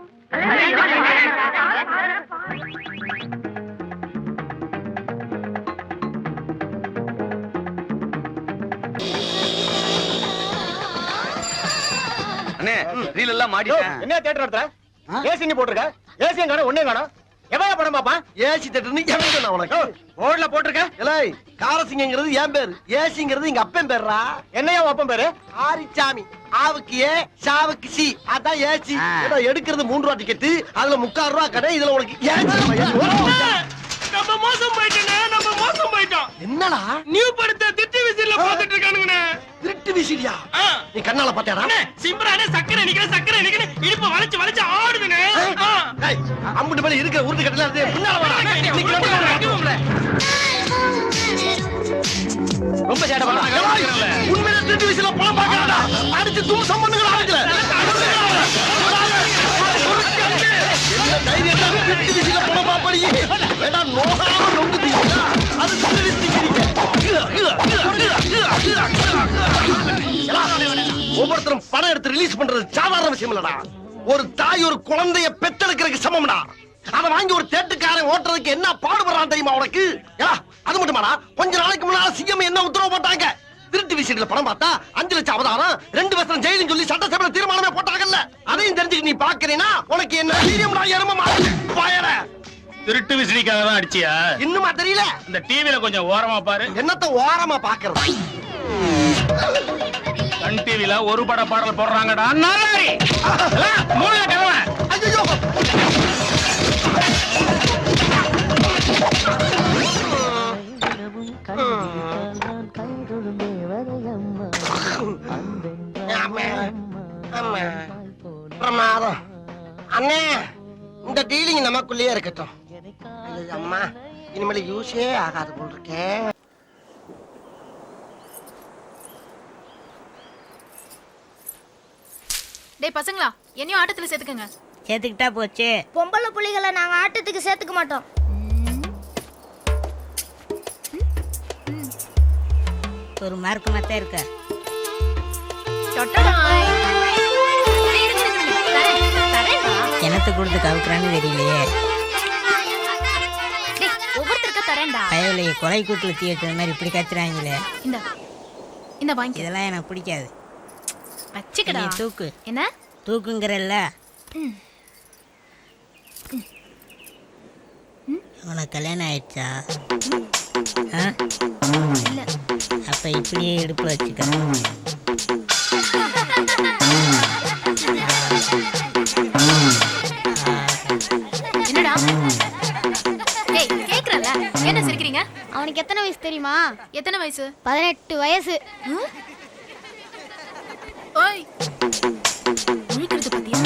அண்ணே, ரீல் எல்லாம் மாட்டிட்டேன். என்ன தியேட்டர் நடத்துற? ஏசி போட்டுருக்க? ஏசியும் காணோம், ஒண்ணே காணோம். எவ்வளவு படம் பாப்பான்? ஏசி தியேட்டர்னு எவன் சொன்னா உனக்கு? போர்டுல போட்டுருக்க? ஏய், காரசிங்கிறது என் பேரு, ஏசிங்கிறது எங்க அப்பன் பேர்ரா. என்னையா உன் அப்பன் பேரு? ஆரிச்சாமி. ஆவுக்கு ஏ, சாவுக்கு சி. அதான் ஏசி. ஏதோ எடுக்கிறது 3 ரூபா டிக்கெட், அதுல 3/4 ரூபா கடை, இதுல உனக்கு ஏசி. நம்ம மோசம் போயிட்டோம். என்னடா நியூ படத்தை திட்டு விசில பாத்துட்டு இருக்கானுங்கண்ணே. திருட்டு விசிறியா? நீ கண்ணால பாத்தியாடா? சிம்ரானே சக்கரை நிக்கிற இடுப்பு வளைச்சு ஆடுதுனே. டேய், அம்புட்டு மேல இருக்க உருட்டு கட்டல அது பின்னால வாடா. ரொம்ப சேட்ட பண்றாங்க. உண்மையிலே திருட்டு விசில படம் பார்க்கறடா. அடிச்சு தூசம் பண்ணுங்கடா ஆளுங்கள. என்ன தைரியம் தான் திருட்டு விசில படம் பாப்பறீ? வேடா நோகாம நொங்குதீங்களா? அது திருடிட்டீங்க. ஒவ்வொருத்தரும் படம் எடுத்து ரிலீஸ் பண்றது சாதாரண விஷயம் இல்லடா. ஒரு தாய் ஒரு குழந்தைய பெத்தெடுக்கிறதுக்கு சமம்டா. அதை வாங்கி ஒரு தேட்டுக்காரன் ஓட்டுறதுக்கு என்ன பாடுபடுறான் தெரியுமா உனக்கு? அது மட்டுமாடா, கொஞ்ச நாளைக்கு முன்னால சிஎம் என்ன உத்தரவு போட்டாங்க? திருட்டு விஷயத்துல படம் பார்த்தா 5 லட்சம் அவதாரம், 2 வருஷம் ஜெயிலும் சொல்லி சட்டசபையில தீர்மானமே போட்டாங்கல்ல. அதையும் தெரிஞ்சுக்க நீ பாக்குறீனா உனக்கு என்ன தைரியம்டா? எரும மாடு பாயற. திருட்டு விசிறிக்காக தான் அடிச்சியா? இன்னுமா தெரியல? இந்த டிவில கொஞ்சம் ஓரமா பாரு. என்னத்த ஓரமா பாக்குறது? சன் டிவில ஒரு பட பாடல் போடுறாங்கடா. நாலாரி மூளை கலவ. ஐயோ, பிரமாதம். அண்ணே, இந்த டீலிங் நமக்குள்ளேயே இருக்கட்டும். அம்மா, இனிமேல் யூஸே ஆகாது போல் இருக்கேன். டேய் பசங்களா, என்னையும் ஆட்டத்துல சேர்த்துக்கங்க. சேர்த்துக்கிட்டா போச்சு. பொம்பளை புள்ளிகளை நாங்க ஆட்டத்துக்கு சேர்த்துக்க மாட்டோம். ஒரு மார்க் மட்டும் இருக்க. எனக்கு கொடுத்து கவுக்குறான்னு தெரியலையே. ஒவ்வொருத்தருக்க தரேன்டா. பயவுலையே கொலை கூட்டுல தீ வச்சது மாதிரி இப்படி கத்துறாங்களே. இந்த வாங்கி. இதெல்லாம் எனக்கு பிடிக்காது. வச்சுக்கடா. தூக்கு. என்ன தூக்குங்கறல்ல? உனக்கு கல்யாணம் ஆயிடுச்சா? இல்ல. அப்ப இப்படியே இடுப்புல வச்சுக்க. என்னடா? டேய், கேக்குறல? என்ன சிரிக்கிறீங்க? அவனுக்கு எத்தனை வயசு தெரியுமா? எத்தனை வயசு? 18 வயசு. ஓய், முழிக்கிறது பத்தியா?